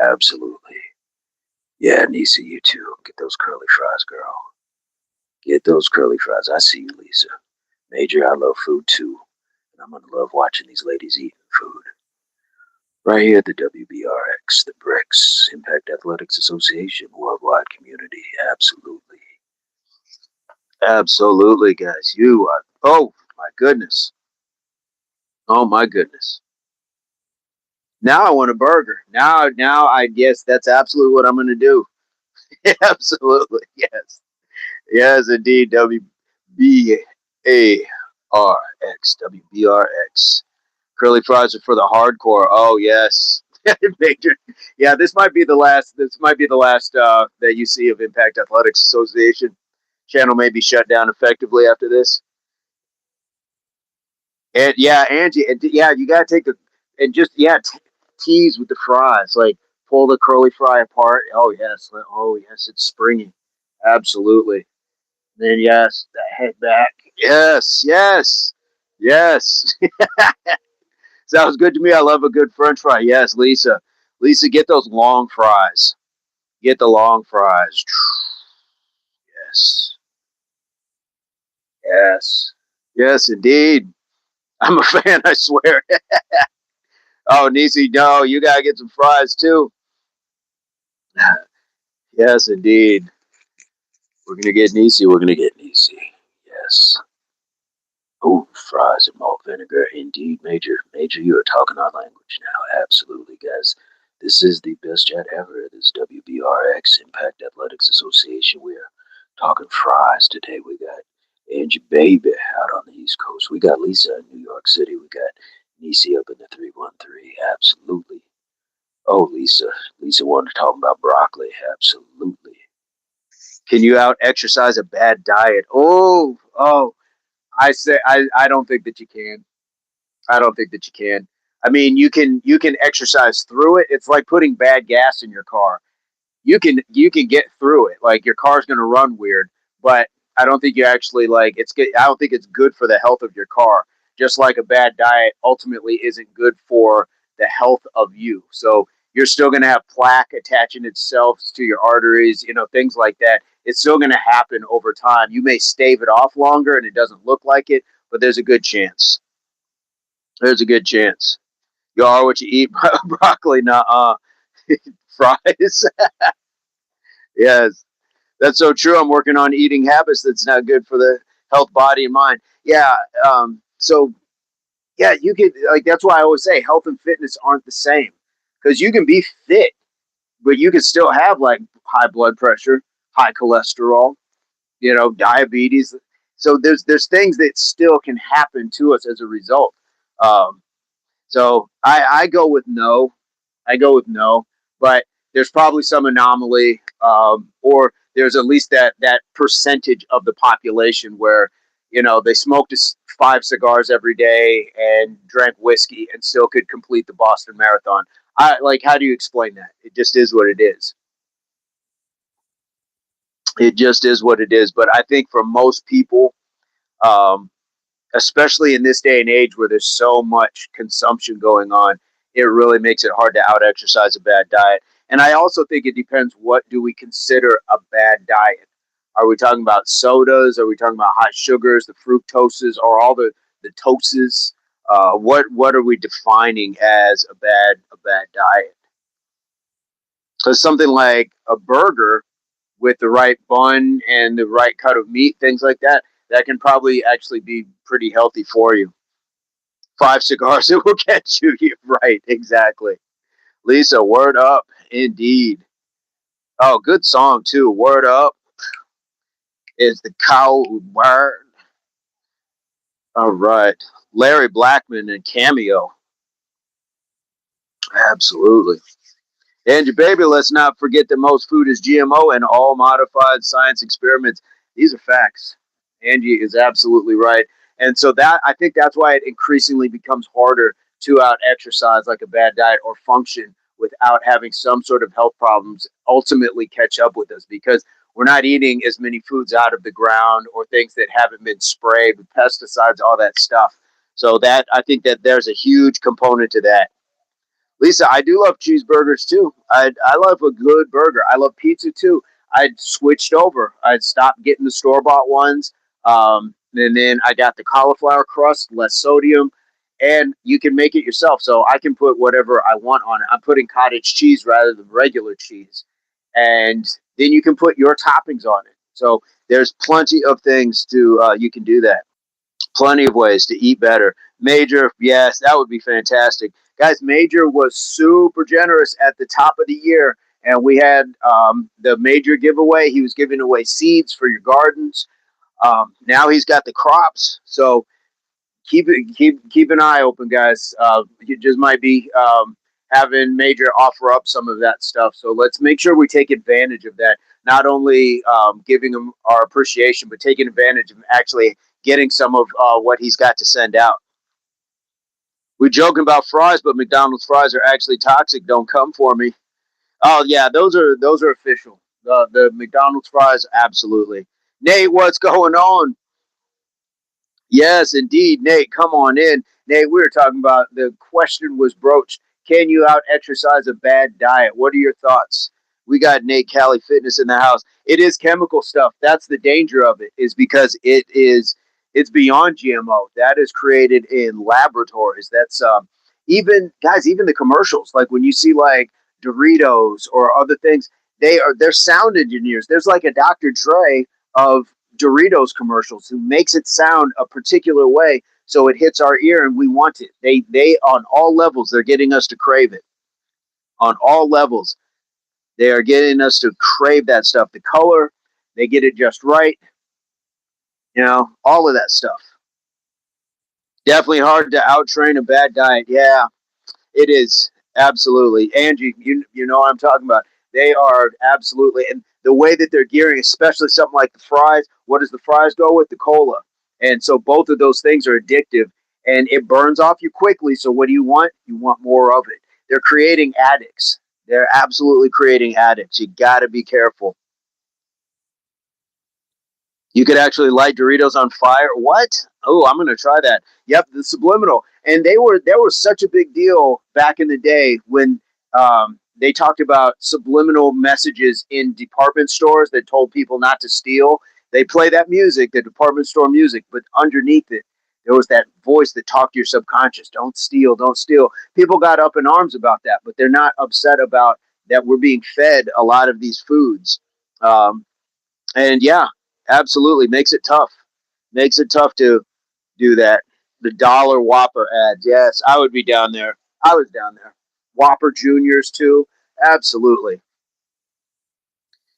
Absolutely. Yeah, Nisa, you too. Get those curly fries, girl. Get those curly fries. I see you, Lisa. Major, I love food too, and I'm gonna love watching these ladies eating food. Right here at the WBRX, the BRICS, Impact Athletics Association, worldwide community. Absolutely. Absolutely, guys. You are, oh my goodness. Oh my goodness. Now I want a burger. Now I guess that's absolutely what I'm going to do. Absolutely. Yes. Yes, indeed. WBARX. WBRX. Curly fries are for the hardcore. Oh yes. Major. Yeah, this might be the last. This might be the last that you see of Impact Athletics Association. Channel may be shut down effectively after this. And yeah, Angie. And yeah, you gotta take the and just yeah, tease with the fries. Like pull the curly fry apart. Oh yes, oh yes, it's springy. Absolutely. Then yes, the head back. Yes, yes, yes. Sounds good to me. I love a good French fry. Yes, Lisa. Lisa, get those long fries. Get the long fries. Yes, yes, yes, indeed. I'm a fan. I swear. Oh, Nisi, no, you gotta get some fries too. Yes, indeed. We're gonna get Nisi. We're gonna get Nisi. Yes. Oh, fries and malt vinegar. Indeed, Major. Major, you are talking our language now. Absolutely, guys. This is the best chat ever. This is WBRX, Impact Athletics Association. We are talking fries today. We got Angie Baby out on the East Coast. We got Lisa in New York City. We got Nisi up in the 313. Absolutely. Oh, Lisa. Lisa wanted to talk about broccoli. Absolutely. Can you out exercise a bad diet? Oh, I don't think that you can. I don't think that you can. I mean, you can exercise through it. It's like putting bad gas in your car. You can get through it. Like your car's going to run weird, but I don't think you actually like it's good. I don't think it's good for the health of your car. Just like a bad diet ultimately isn't good for the health of you. So you're still going to have plaque attaching itself to your arteries, things like that. It's still going to happen over time. You may stave it off longer and it doesn't look like it, but there's a good chance. There's a good chance. You are what you eat. Broccoli, nah, fries. Yes. That's so true. I'm working on eating habits that's not good for the health, body, and mind. Yeah. So yeah, you could like that's why I always say health and fitness aren't the same because you can be fit, but you can still have like high blood pressure, high cholesterol, diabetes. So there's things that still can happen to us as a result. Um, so I go with no. I go with no, but there's probably some anomaly, or there's at least that percentage of the population where they smoked 5 cigars every day and drank whiskey and still could complete the Boston Marathon. I like how do you explain that? It just is what it is. It just is what it is. But I think for most people, um, especially in this day and age where there's so much consumption going on, it really makes it hard to out exercise a bad diet. And I also think it depends what do we consider a bad diet. Are we talking about sodas? Are we talking about high sugars, the fructoses, or all the toses? What are we defining as a bad diet? Because something like a burger with the right bun and the right cut of meat, things like that, that can probably actually be pretty healthy for you. 5 cigars, it will get you. You're right, exactly. Lisa, word up, indeed. Oh, good song too. Word up is the cow word. All right, Larry Blackman and Cameo. Absolutely. And your baby, let's not forget that most food is GMO and all modified science experiments. These are facts. Angie is absolutely right. And so that I think that's why it increasingly becomes harder to out exercise like a bad diet or function without having some sort of health problems ultimately catch up with us because we're not eating as many foods out of the ground or things that haven't been sprayed with pesticides, all that stuff. So that I think that there's a huge component to that. Lisa, I do love cheeseburgers too. I love a good burger. I love pizza too. I'd switched over. I'd stopped getting the store bought ones. And then I got the cauliflower crust, less sodium, and you can make it yourself. So I can put whatever I want on it. I'm putting cottage cheese rather than regular cheese. And then you can put your toppings on it. So there's plenty of things to you can do that. Plenty of ways to eat better. Major, yes, that would be fantastic. Guys, Major was super generous at the top of the year, and we had the Major giveaway. He was giving away seeds for your gardens. Now he's got the crops, so keep an eye open, guys. You just might be having Major offer up some of that stuff. So let's make sure we take advantage of that. Not only giving him our appreciation, but taking advantage of actually getting some of what he's got to send out. We joking about fries, but McDonald's fries are actually toxic. Don't come for me. Oh yeah, those are official. The McDonald's fries, absolutely. Nate, what's going on? Yes, indeed, Nate. Come on in, Nate. We were talking about the question was broached. Can you out exercise a bad diet? What are your thoughts? We got Nate Cali Fitness in the house. It is chemical stuff. That's the danger of it, is because it's beyond GMO. That is created in laboratories. That's even guys, even the commercials, like when you see like Doritos or other things, they're sound engineers. There's like a Dr. Dre of Doritos commercials who makes it sound a particular way so it hits our ear and we want it. They on all levels they're getting us to crave it. On all levels they are getting us to crave that stuff. The color, they get it just right, all of that stuff. Definitely hard to out train a bad diet. Yeah, it is absolutely, Angie. You know what I'm talking about. They are absolutely, and the way that they're gearing, especially something like the fries. What does the fries go with? The cola, and so both of those things are addictive, and it burns off you quickly. So what do you want? You want more of it. They're creating addicts. They're absolutely creating addicts. You got to be careful. You could actually light Doritos on fire. What? Oh, I'm gonna try that. Yep, the subliminal, and there was such a big deal back in the day when they talked about subliminal messages in department stores that told people not to steal. They play that music, the department store music, but underneath it, there was that voice that talked to your subconscious: "Don't steal, don't steal." People got up in arms about that, but they're not upset about that. We're being fed a lot of these foods. And yeah, absolutely makes it tough. Makes it tough to do that. The dollar Whopper ads. Yes, I would be down there. I was down there. Whopper Juniors too. Absolutely.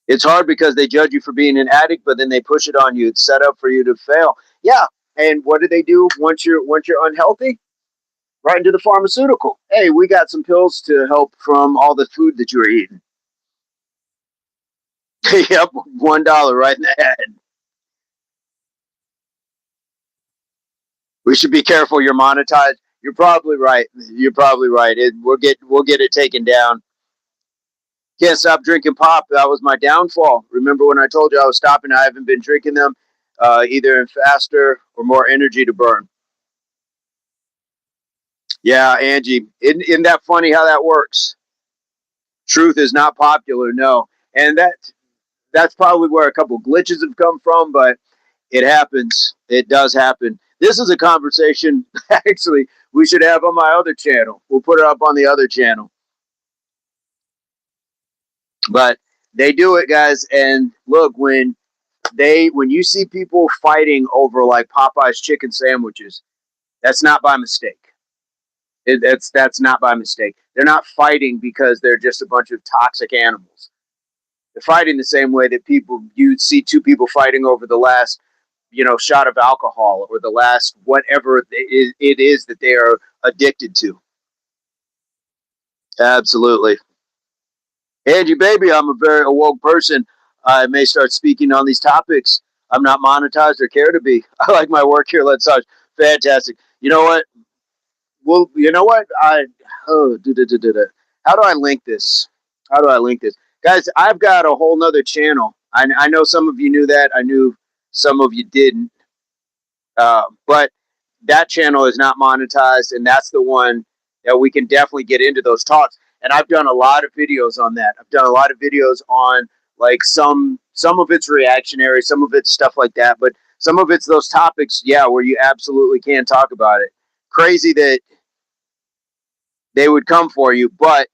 It's hard because they judge you for being an addict, but then they push it on you. It's set up for you to fail. Yeah. And what do they do once you're unhealthy? Right into the pharmaceutical. Hey, we got some pills to help from all the food that you're eating. Yep, $1 right in the head. We should be careful. You're monetized. You're probably right. You're probably right. We'll get it taken down. Can't stop drinking pop. That was my downfall. Remember when I told you I was stopping? I haven't been drinking them, either in faster or more energy to burn. Yeah, Angie. Isn't that funny how that works? Truth is not popular, no, and that's probably where a couple glitches have come from, but it happens. It does happen. This is a conversation actually we should have on my other channel. We'll put it up on the other channel. But they do it, guys. And look, when you see people fighting over like Popeye's chicken sandwiches, that's not by mistake. That's not by mistake. They're not fighting because they're just a bunch of toxic animals. They're fighting the same way that you see two people fighting over the last shot of alcohol or the last whatever it is that they are addicted to. Absolutely. Angie, baby, I'm a very awoke person. I may start speaking on these topics. I'm not monetized or care to be. I like my work here. Let's talk. Fantastic. You know what? Well, you know what? How do I link this? How do I link this? Guys, I've got a whole nother channel. I know some of you knew that. I knew some of you didn't. But that channel is not monetized, and that's the one that we can definitely get into those talks. And I've done a lot of videos on that. I've done a lot of videos on like some of it's reactionary, some of it's stuff like that, but some of it's those topics, yeah, where you absolutely can talk about it. Crazy that they would come for you, but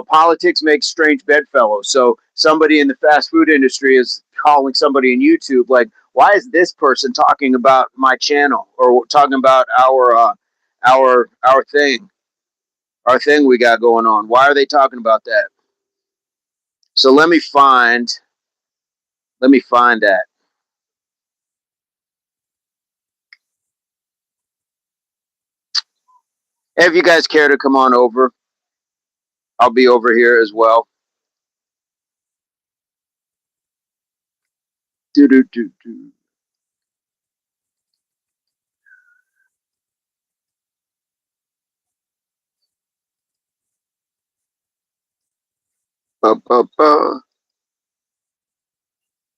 politics makes strange bedfellows. So somebody in the fast food industry is calling somebody in YouTube like, why is this person talking about my channel or talking about our thing, our thing we got going on? Why are they talking about that? So let me find that. If you guys care to come on over, I'll be over here as well. Do do do do.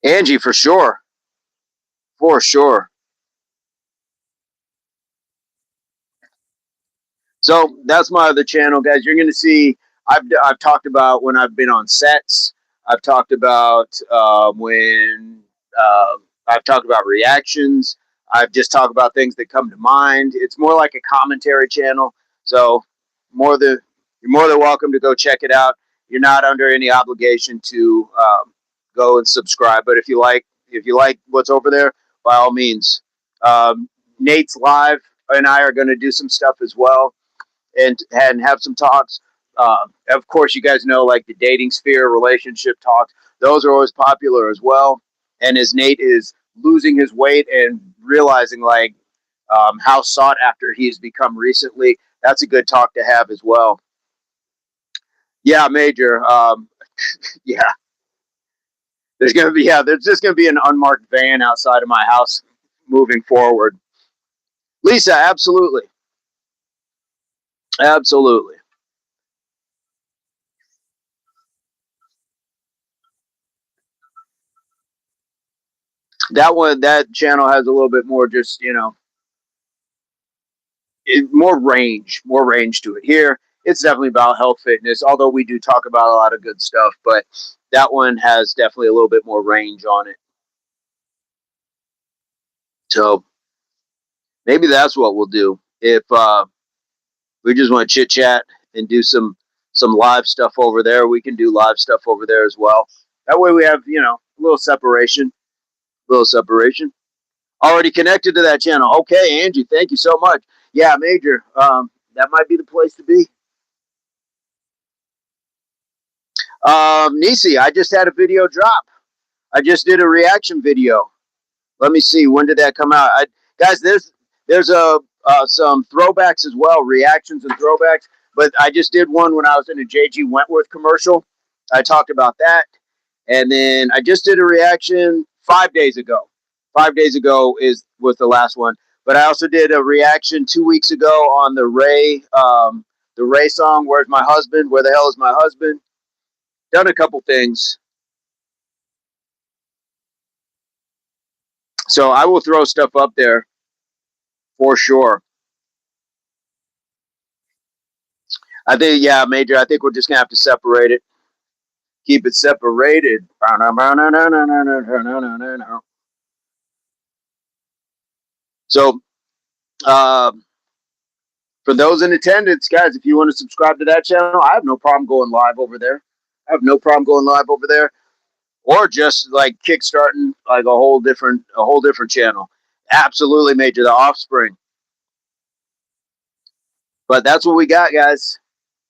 Angie, for sure. For sure. So that's my other channel, guys. You're going to see. I've talked about when I've been on sets. I've talked about when I've talked about reactions. I've just talked about things that come to mind. It's more like a commentary channel. So more than you're more than welcome to go check it out. You're not under any obligation to go and subscribe. But if you like what's over there, by all means. Nate's live and I are going to do some stuff as well and have some talks. Of course, you guys know like the dating sphere, relationship talks. Those are always popular as well. And as Nate is losing his weight and realizing like how sought after he has become recently, that's a good talk to have as well. Yeah, Major. Yeah, there's just gonna be an unmarked van outside of my house moving forward. Lisa, absolutely, absolutely. That channel has a little bit more just more range to it. Here, it's definitely about health fitness, although we do talk about a lot of good stuff, but that one has definitely a little bit more range on it. So maybe that's what we'll do if we just want to chit chat and do some live stuff over there. We can do live stuff over there as well. That way we have a little separation, little separation. Already connected to that channel. Okay, Angie, thank you so much. Yeah, Major, that might be the place to be. Nisi, I just had a video drop. I just did a reaction video. Let me see. When did that come out? Guys, there's some throwbacks as well, reactions and throwbacks. But I just did one when I was in a JG Wentworth commercial. I talked about that, and then I just did a reaction 5 days ago. 5 days ago was the last one. But I also did a reaction 2 weeks ago on the Ray song. Where's my husband? Where the hell is my husband? Done a couple things. So I will throw stuff up there for sure. I think, yeah, Major, I think we're just going to have to separate it. Keep it separated. So, uh, for those in attendance, guys, if you want to subscribe to that channel, I have no problem going live over there. I have no problem going live over there, or just like kickstarting like a whole different channel. Absolutely, Major, the Offspring. But that's what we got, guys.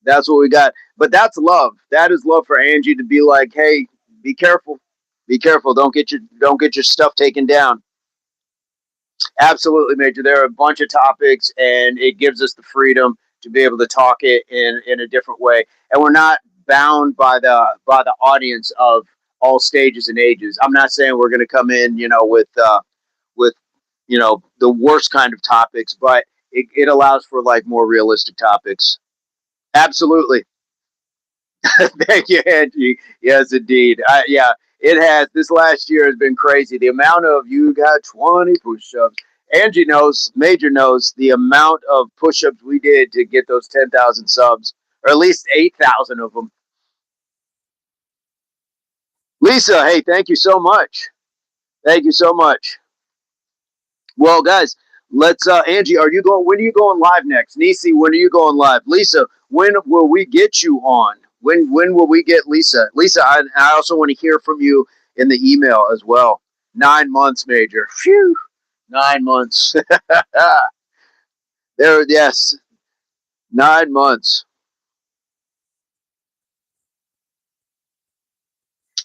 That's what we got. But that's love. That is love for Angie to be like, hey, be careful. Be careful. Don't get your stuff taken down. Absolutely, Major. There are a bunch of topics and it gives us the freedom to be able to talk it in a different way. And we're not bound by the audience of all stages and ages. I'm not saying we're gonna come in, with the worst kind of topics, but it allows for like more realistic topics. Absolutely. Thank you, Angie. Yes, indeed. Yeah, it has. This last year has been crazy. The amount of you got 20 push-ups. Angie knows, Major knows the amount of push-ups we did to get those 10,000 subs, or at least 8,000 of them. Lisa, hey, thank you so much. Thank you so much. Well, guys, let's. Angie, are you going? When are you going live next? Nisi, when are you going live? Lisa, when will we get you on? When will we get Lisa? Lisa, I also want to hear from you in the email as well. 9 months, Major. Phew, 9 months. There, yes, 9 months.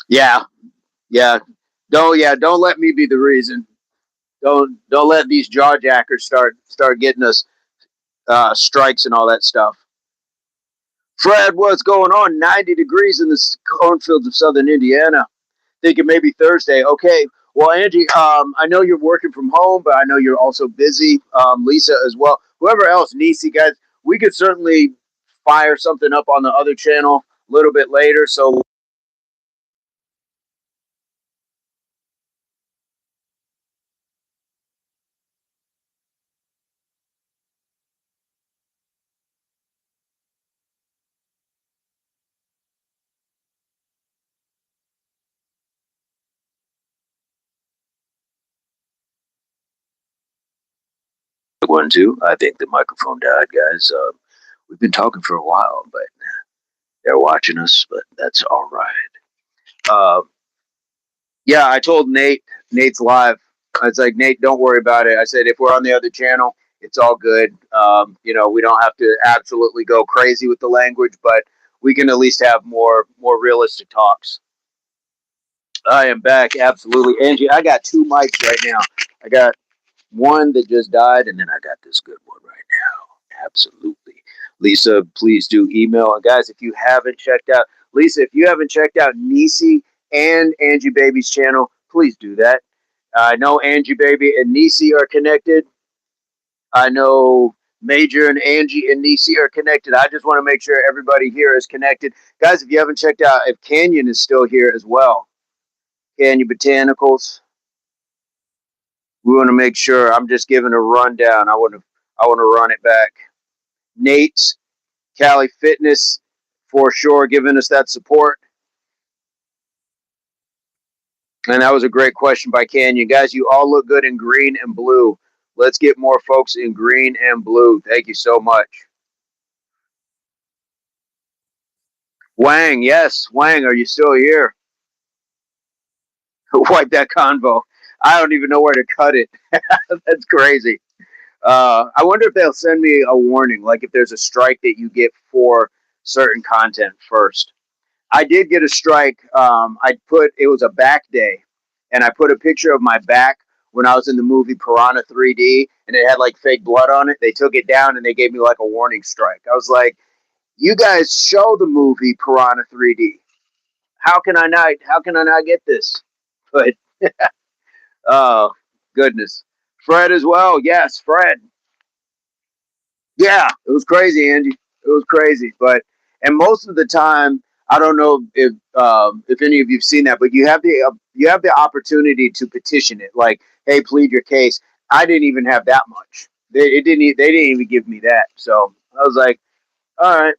Yeah, yeah. Don't let me be the reason. Don't let these jawjackers start getting us strikes and all that stuff. Fred, what's going on? 90 degrees in the cornfields of southern Indiana. Thinking maybe Thursday. Okay. Well, Angie, I know you're working from home, but I know you're also busy. Lisa as well. Whoever else, Nisi, guys, we could certainly fire something up on the other channel a little bit later. So One, two. I think the microphone died, guys. We've been talking for a while, but they're watching us, but that's all right. Uh, yeah, I told Nate, Nate's live. I was like, Nate, don't worry about it. I said, if we're on the other channel, it's all good. We don't have to absolutely go crazy with the language, but we can at least have more realistic talks. I am back, absolutely. Angie, I got two mics right now. I got one that just died, and then I got this good one right now. Absolutely. Lisa, please do email. And guys, if you haven't checked out, Lisa, if you haven't checked out Nisi and Angie Baby's channel, please do that. I know Angie Baby and Nisi are connected. I know Major and Angie and Nisi are connected. I just want to make sure everybody here is connected. Guys, if you haven't checked out, if Canyon is still here as well, Canyon Botanicals, we want to make sure. I'm just giving a rundown. I want to run it back. Nate's Cali Fitness for sure giving us that support. And that was a great question by Canyon. Guys, you all look good in green and blue. Let's get more folks in green and blue. Thank you so much. Wang, yes. Wang, are you still here? Wipe that convo. I don't even know where to cut it. That's crazy. I wonder if they'll send me a warning, like if there's a strike that you get for certain content first. I did get a strike. It was a back day, and I put a picture of my back when I was in the movie Piranha 3D, and it had like fake blood on it. They took it down and they gave me like a warning strike. I was like, "You guys show the movie Piranha 3D. How can I not? How can I not get this?" But oh goodness, Fred as well. Yes, Fred. Yeah, it was crazy, Angie. It was crazy, but and most of the time, I don't know if any of you've seen that, but you have the opportunity to petition it. Like, hey, plead your case. I didn't even have that much. They didn't even give me that. So I was like, all right,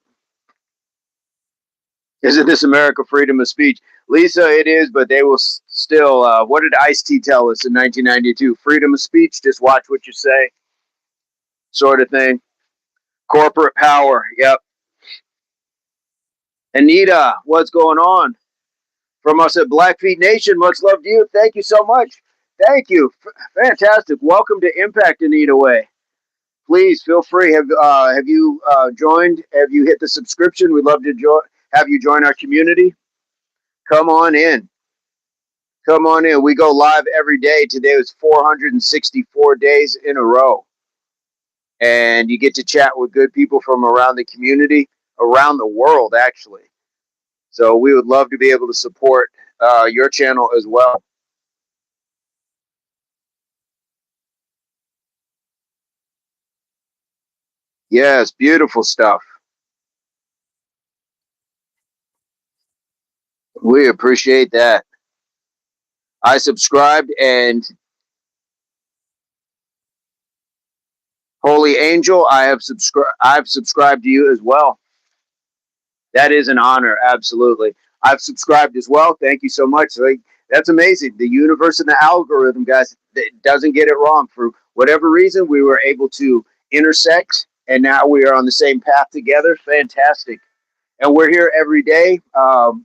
isn't this America freedom of speech? Lisa, it is, but they will still. What did Ice T tell us in 1992? Freedom of speech. Just watch what you say, sort of thing. Corporate power. Yep. Anita, what's going on? From us at Blackfeet Nation, much love to you. Thank you so much. Thank you. Fantastic. Welcome to Impact, Anita Way. Please feel free. Have you joined? Have you hit the subscription? We'd love to have you join our community. Come on in. Come on in. We go live every day. Today was 464 days in a row. And you get to chat with good people from around the community, around the world, actually. So we would love to be able to support your channel as well. Yes, beautiful stuff. We appreciate that. I subscribed, and Holy Angel, I've subscribed to you as well. That is an honor, absolutely. I've subscribed as well. Thank you so much. Like, that's amazing. The universe and the algorithm, guys, it doesn't get it wrong. For whatever reason, we were able to intersect, and now we are on the same path together. Fantastic. And we're here every day,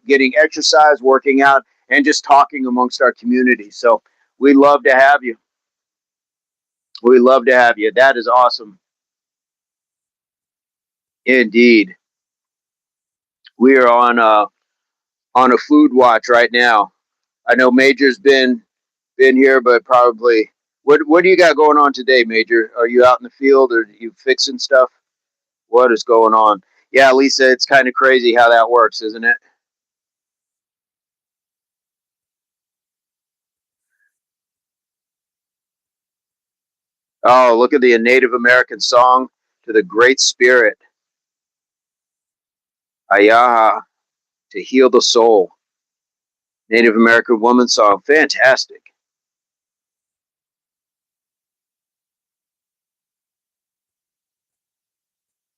getting exercise, working out, and just talking amongst our community. So we love to have you. We love to have you. That is awesome. Indeed. We are on a food watch right now. I know Major's been here, but probably what do you got going on today, Major? Are you out in the field or are you fixing stuff? What is going on? Yeah, Lisa, it's kind of crazy how that works, isn't it? Oh, look at the Native American song to the Great Spirit, Ayaha, to heal the soul. Native American woman song. Fantastic.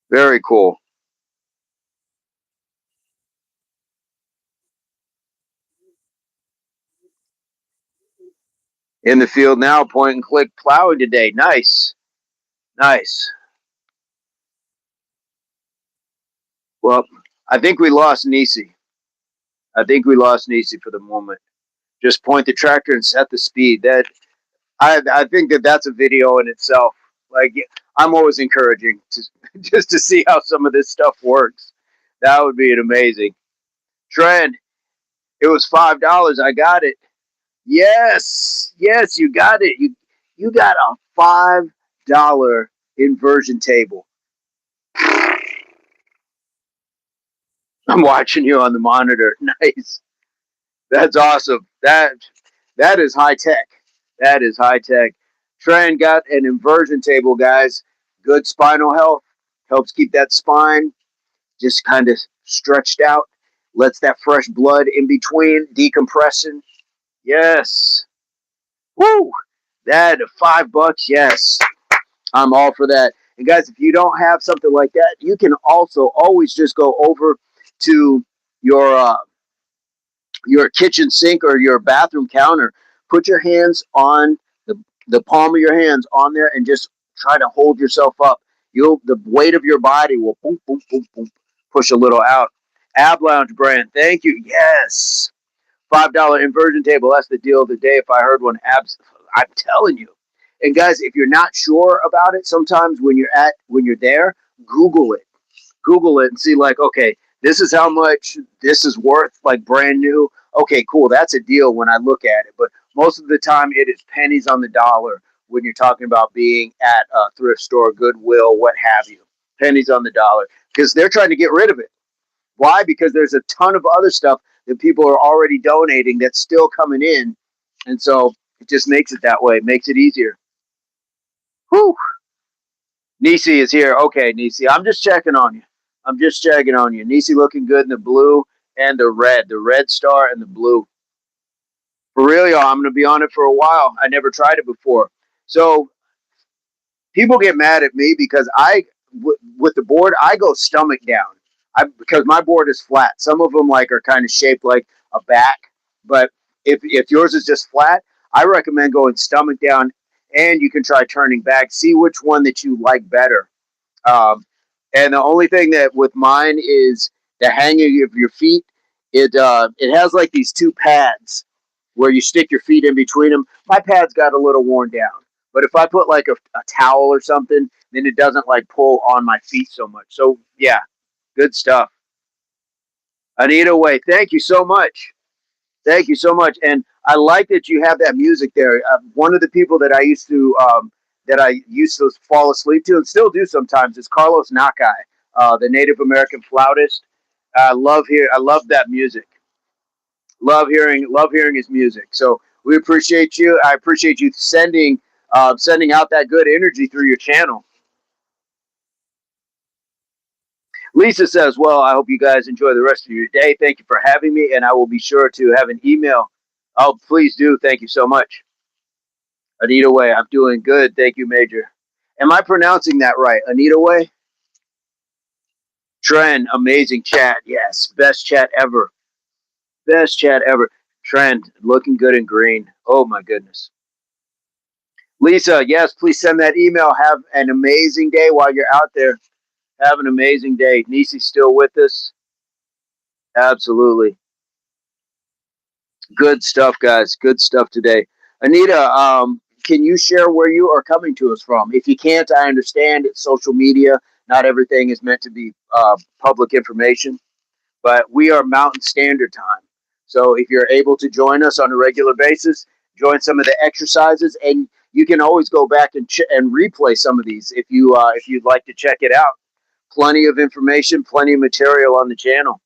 Very cool. In the field now, point and click plowing today. Nice. Nice. Well, I think we lost Nisi. I think we lost Nisi for the moment. Just point the tractor and set the speed. That I think that that's a video in itself. Like I'm always encouraging to just to see how some of this stuff works. That would be an amazing trend. It was $5. I got it. Yes, yes, you got it. You got a $5 inversion table. I'm watching you on the monitor. Nice. That's awesome. That is high tech. That is high tech. Trent got an inversion table, guys. Good spinal health. Helps keep that spine just kind of stretched out. Lets that fresh blood in between decompressing. Yes. Woo! That $5. Yes. I'm all for that. And guys, if you don't have something like that, you can also always just go over to your your kitchen sink or your bathroom counter. Put your hands on the palm of your hands on there and just try to hold yourself up. You'll the weight of your body will boom, boom, boom, boom, push a little out. Ab Lounge brand, thank you. Yes. $5 inversion table. That's the deal of the day. If I heard one, I'm telling you. And guys, if you're not sure about it, sometimes when you're there, Google it. Google it and see like, okay, this is how much this is worth, like brand new. Okay, cool. That's a deal when I look at it. But most of the time, it is pennies on the dollar when you're talking about being at a thrift store, Goodwill, what have you. Pennies on the dollar because they're trying to get rid of it. Why? Because there's a ton of other stuff that people are already donating that's still coming in. And so it just makes it that way. It makes it easier. Whew. Nisi is here. Okay, Nisi. I'm just checking on you. I'm just checking on you. Nisi looking good in the blue and the red star and the blue. For real, y'all, I'm going to be on it for a while. I never tried it before. So people get mad at me because with the board, I go stomach down. Because my board is flat. Some of them like are kind of shaped like a back, but if yours is just flat, I recommend going stomach down, and you can try turning back. See which one that you like better. And the only thing that with mine is the hanging of your feet. It has like these two pads where you stick your feet in between them. My pads got a little worn down, but if I put like a towel or something, then it doesn't like pull on my feet so much. So yeah, good stuff. Anita Way, thank you so much. Thank you so much. And I like that you have that music there. One of the people that I used to fall asleep to and still do sometimes is Carlos Nakai, the Native American flautist. I love that music. Love hearing his music. So we appreciate you. I appreciate you sending out that good energy through your channel. Lisa says, well, I hope you guys enjoy the rest of your day. Thank you for having me, and I will be sure to have an email. Oh, please do. Thank you so much. Anita Way, I'm doing good. Thank you, Major. Am I pronouncing that right? Anita Way? Trend, amazing chat. Yes, best chat ever. Best chat ever. Trend, looking good in green. Oh, my goodness. Lisa, yes, please send that email. Have an amazing day while you're out there. Have an amazing day. Nisi's still with us. Absolutely. Good stuff, guys. Good stuff today. Anita, can you share where you are coming to us from? If you can't, I understand it's social media. Not everything is meant to be public information, but we are Mountain Standard Time. So if you're able to join us on a regular basis, join some of the exercises, and you can always go back and replay some of these if you'd like to check it out. Plenty of information, plenty of material on the channel.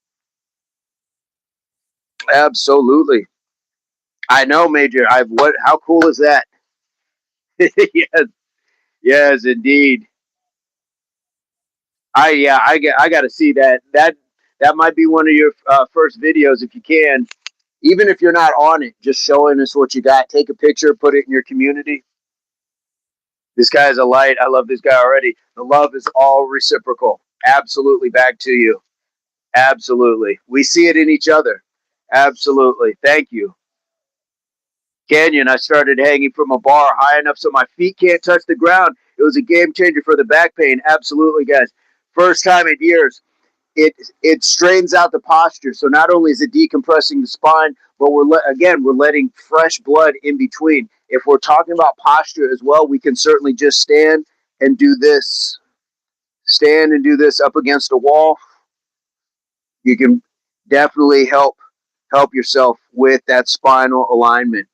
Absolutely. I know, Major. How cool is that? Yes, yes, indeed. I got to see that. That might be one of your first videos if you can. Even if you're not on it, just showing us what you got. Take a picture, put it in your community. This guy is a light. I love this guy already. The love is all reciprocal. Absolutely back to you. Absolutely. We see it in each other. Absolutely. Thank you. Canyon, I started hanging from a bar high enough so my feet can't touch the ground. It was a game changer for the back pain. Absolutely, guys. First time in years. It straightens out the posture. So not only is it decompressing the spine, but we're letting fresh blood in between. If we're talking about posture as well, we can certainly just stand and do this. Stand and do this up against a wall. You can definitely help yourself with that spinal alignment.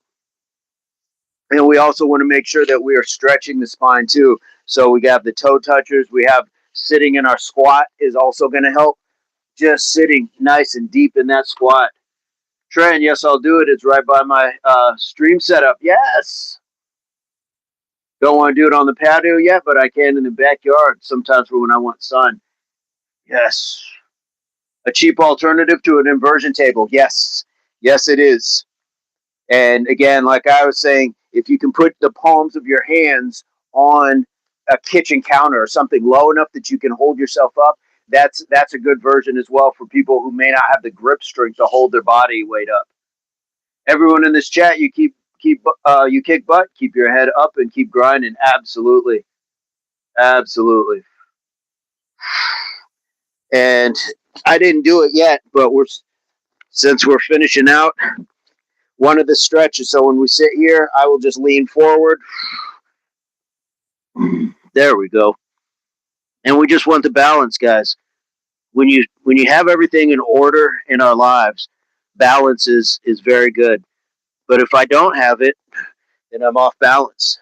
And we also want to make sure that we are stretching the spine too. So we have the toe touchers. We have sitting in our squat is also going to help. Just sitting nice and deep in that squat. Trent, yes, I'll do it. It's right by my stream setup. Yes. Don't want to do it on the patio yet, but I can in the backyard sometimes for when I want sun. Yes. A cheap alternative to an inversion table. Yes. Yes, it is. And again, like I was saying, if you can put the palms of your hands on a kitchen counter or something low enough that you can hold yourself up, that's a good version as well for people who may not have the grip strength to hold their body weight up. Everyone in this chat, you you kick butt, keep your head up, and keep grinding. Absolutely, absolutely. And I didn't do it yet, but since we're finishing out one of the stretches. So when we sit here, I will just lean forward. There we go. And we just want the balance, guys. When you have everything in order in our lives, balance is very good. But if I don't have it, then I'm off balance.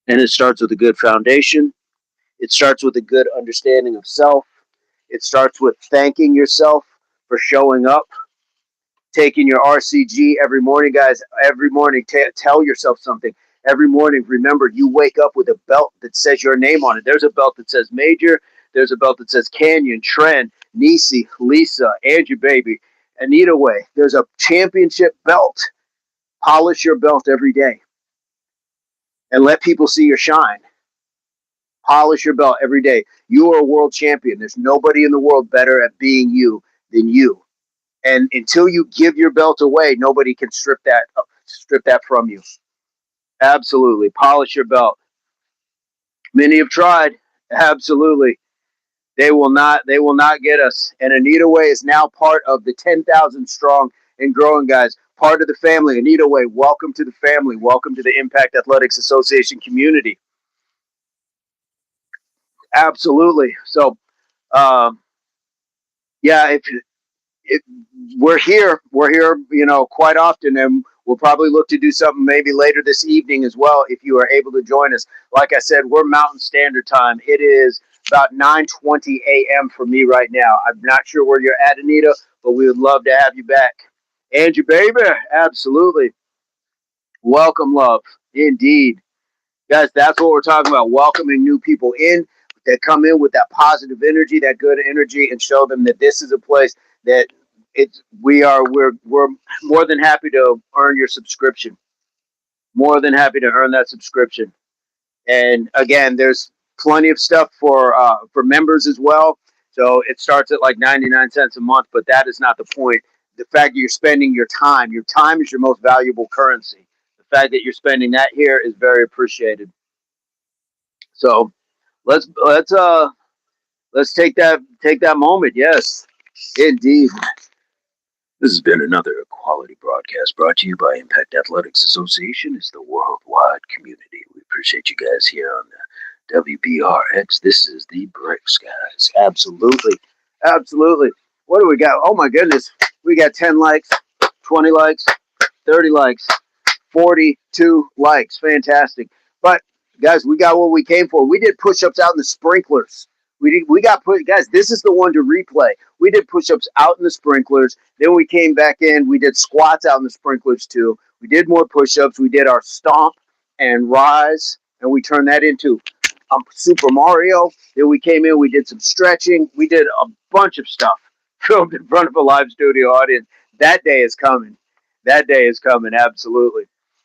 And it starts with a good foundation. It starts with a good understanding of self. It starts with thanking yourself for showing up, taking your RCG every morning, guys. Every morning, tell yourself something. Every morning, remember, you wake up with a belt that says your name on it. There's a belt that says Major. There's a belt that says Canyon, Trent, Nisi, Lisa, Andrew Baby, Anita Way. There's a championship belt. Polish your belt every day and let people see your shine. Polish your belt every day. You are a world champion. There's nobody in the world better at being you than you. And until you give your belt away, nobody can strip that from you. Absolutely. Polish your belt. Many have tried. Absolutely. They will not get us. And Anita Way is now part of the 10,000 strong and growing, guys. Part of the family. Anita Way, welcome to the family. Welcome to the Impact Athletics Association community. Absolutely. So, yeah, if we're here, quite often, and we'll probably look to do something maybe later this evening as well if you are able to join us. Like I said, we're Mountain Standard Time. It is about 9:20 a.m. for me right now. I'm not sure where you're at, Anita, but we would love to have you back. Andrew, baby, absolutely. Welcome, love. Indeed. Guys, that's what we're talking about. Welcoming new people in that come in with that positive energy, that good energy, and show them that this is a place that we're more than happy to earn your subscription. More than happy to earn that subscription. And again, there's plenty of stuff for members as well. So it starts at like 99 cents a month, but that is not the point. The fact that you're spending your time is your most valuable currency. The fact that you're spending that here is very appreciated. So let's take that moment. Yes, indeed. This has been another quality broadcast brought to you by Impact Athletics Association. It's the worldwide community. We appreciate you guys here on the WBRX. This is the Bricks, guys. Absolutely. Absolutely. What do we got? Oh my goodness. We got 10 likes, 20 likes, 30 likes, 42 likes. Fantastic. But guys, we got what we came for. We did push-ups out in the sprinklers. Guys, this is the one to replay. We did push-ups out in the sprinklers. Then we came back in. We did squats out in the sprinklers too. We did more push-ups. We did our stomp and rise, and we turned that into Super Mario. Then we came in. We did some stretching. We did a bunch of stuff filmed in front of a live studio audience. That day is coming. That day is coming. Absolutely.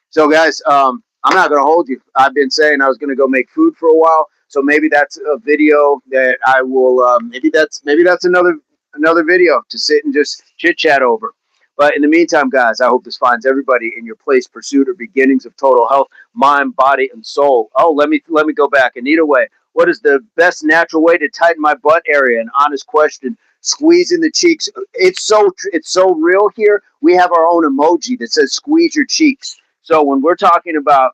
So, guys, I'm not going to hold you. I've been saying I was going to go make food for a while. So maybe that's a video that I will. Maybe that's another video to sit and just chit chat over. But in the meantime, guys, I hope this finds everybody in your place, pursuit, or beginnings of total health, mind, body, and soul. Oh, let me go back. Anita Way, what is the best natural way to tighten my butt area? An honest question. Squeezing the cheeks. It's so real here. We have our own emoji that says "squeeze your cheeks." So when we're talking about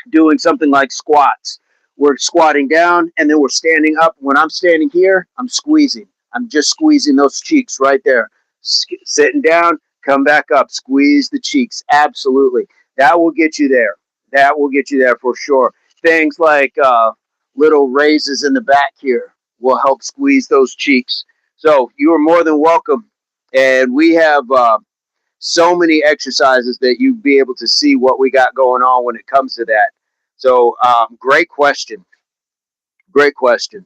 doing something like squats. We're squatting down and then we're standing up. When I'm standing here, I'm squeezing. I'm just squeezing those cheeks right there. Sitting down, come back up, squeeze the cheeks. Absolutely. That will get you there. That will get you there for sure. Things like little raises in the back here will help squeeze those cheeks. So you are more than welcome. And we have so many exercises that you'd be able to see what we got going on when it comes to that. So great question. Great question.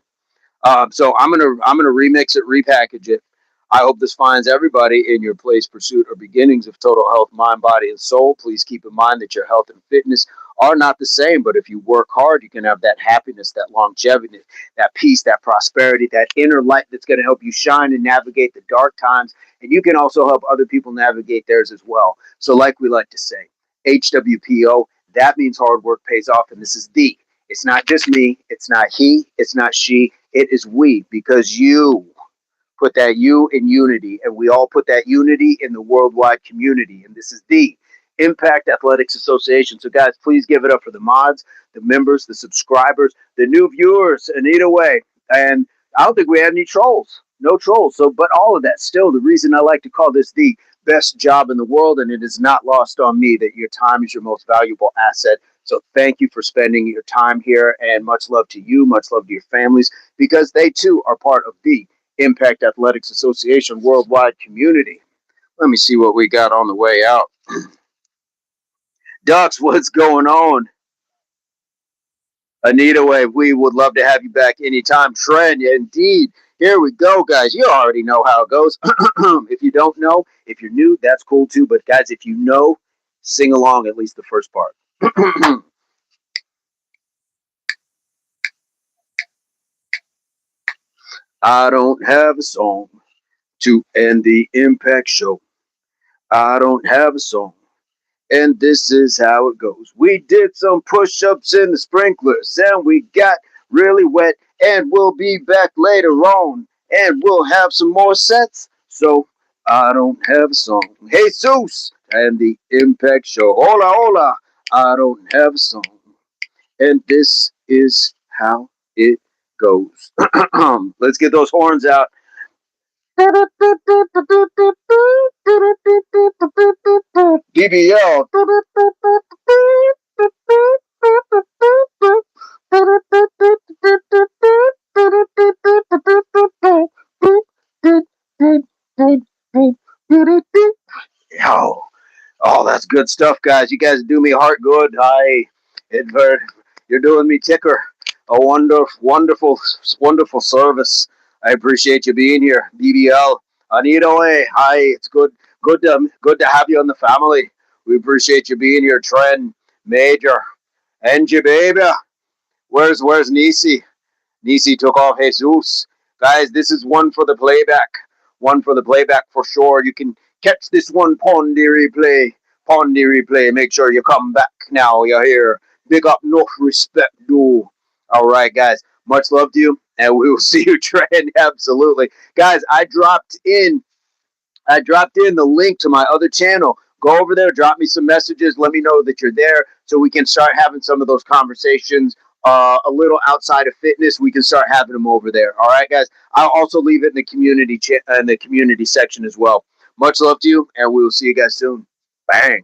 So I'm gonna remix it, repackage it. I hope this finds everybody in your place, pursuit, or beginnings of total health, mind, body, and soul. Please keep in mind that your health and fitness are not the same, but if you work hard, you can have that happiness, that longevity, that peace, that prosperity, that inner light that's going to help you shine and navigate the dark times. And you can also help other people navigate theirs as well. So, like we like to say, HWPO, that means hard work pays off. And this is the it's not just me. It's not he. It's not she. It is we, because you put that you in unity, and we all put that unity in the worldwide community. And this is the Impact Athletics Association. So, guys, please give it up for the mods, the members, the subscribers, the new viewers, Anita Way. And I don't think we have any trolls. No trolls. So, but all of that, still, the reason I like to call this the best job in the world, and it is not lost on me that your time is your most valuable asset. So thank you for spending your time here, and much love to you, much love to your families, because they too are part of the Impact Athletics Association worldwide community. Let me see what we got on the way out. Ducks, what's going on? Anita Way, we would love to have you back anytime. Trend, indeed. Here we go, guys. You already know how it goes. If you don't know, if you're new, that's cool too. But guys, if you know, sing along at least the first part. I don't have a song to end the Impact Show. I don't have a song. And this is how it goes. We did some push ups in the sprinklers and we got really wet. And we'll be back later on and we'll have some more sets. So I don't have a song. Jesus and the Impact Show. Hola, hola. I don't have a song. And this is how it goes. Let's get those horns out. BBL. Yo, oh, that's good stuff, guys. You guys do me heart good. Edward, you're doing me ticker. A wonderful, wonderful service. I appreciate you being here, BBL. Anita, hi. It's good to have you in the family. We appreciate you being here, Trent, Major, Angie, baby. Where's Nisi? Nisi took off Jesus. Guys, this is one for the playback. One for the playback for sure. You can catch this one Pondy replay. Pondy replay. Make sure you come back now. You're here. Big up, no respect, do. All right, guys. Much love to you, and we will see you, Trent. Absolutely, guys. I dropped in the link to my other channel. Go over there, drop me some messages, let me know that you're there so we can start having some of those conversations a little outside of fitness. We can start having them over there. All right, guys. I'll also leave it in the community section as well. Much love to you, and we will see you guys soon. Bang.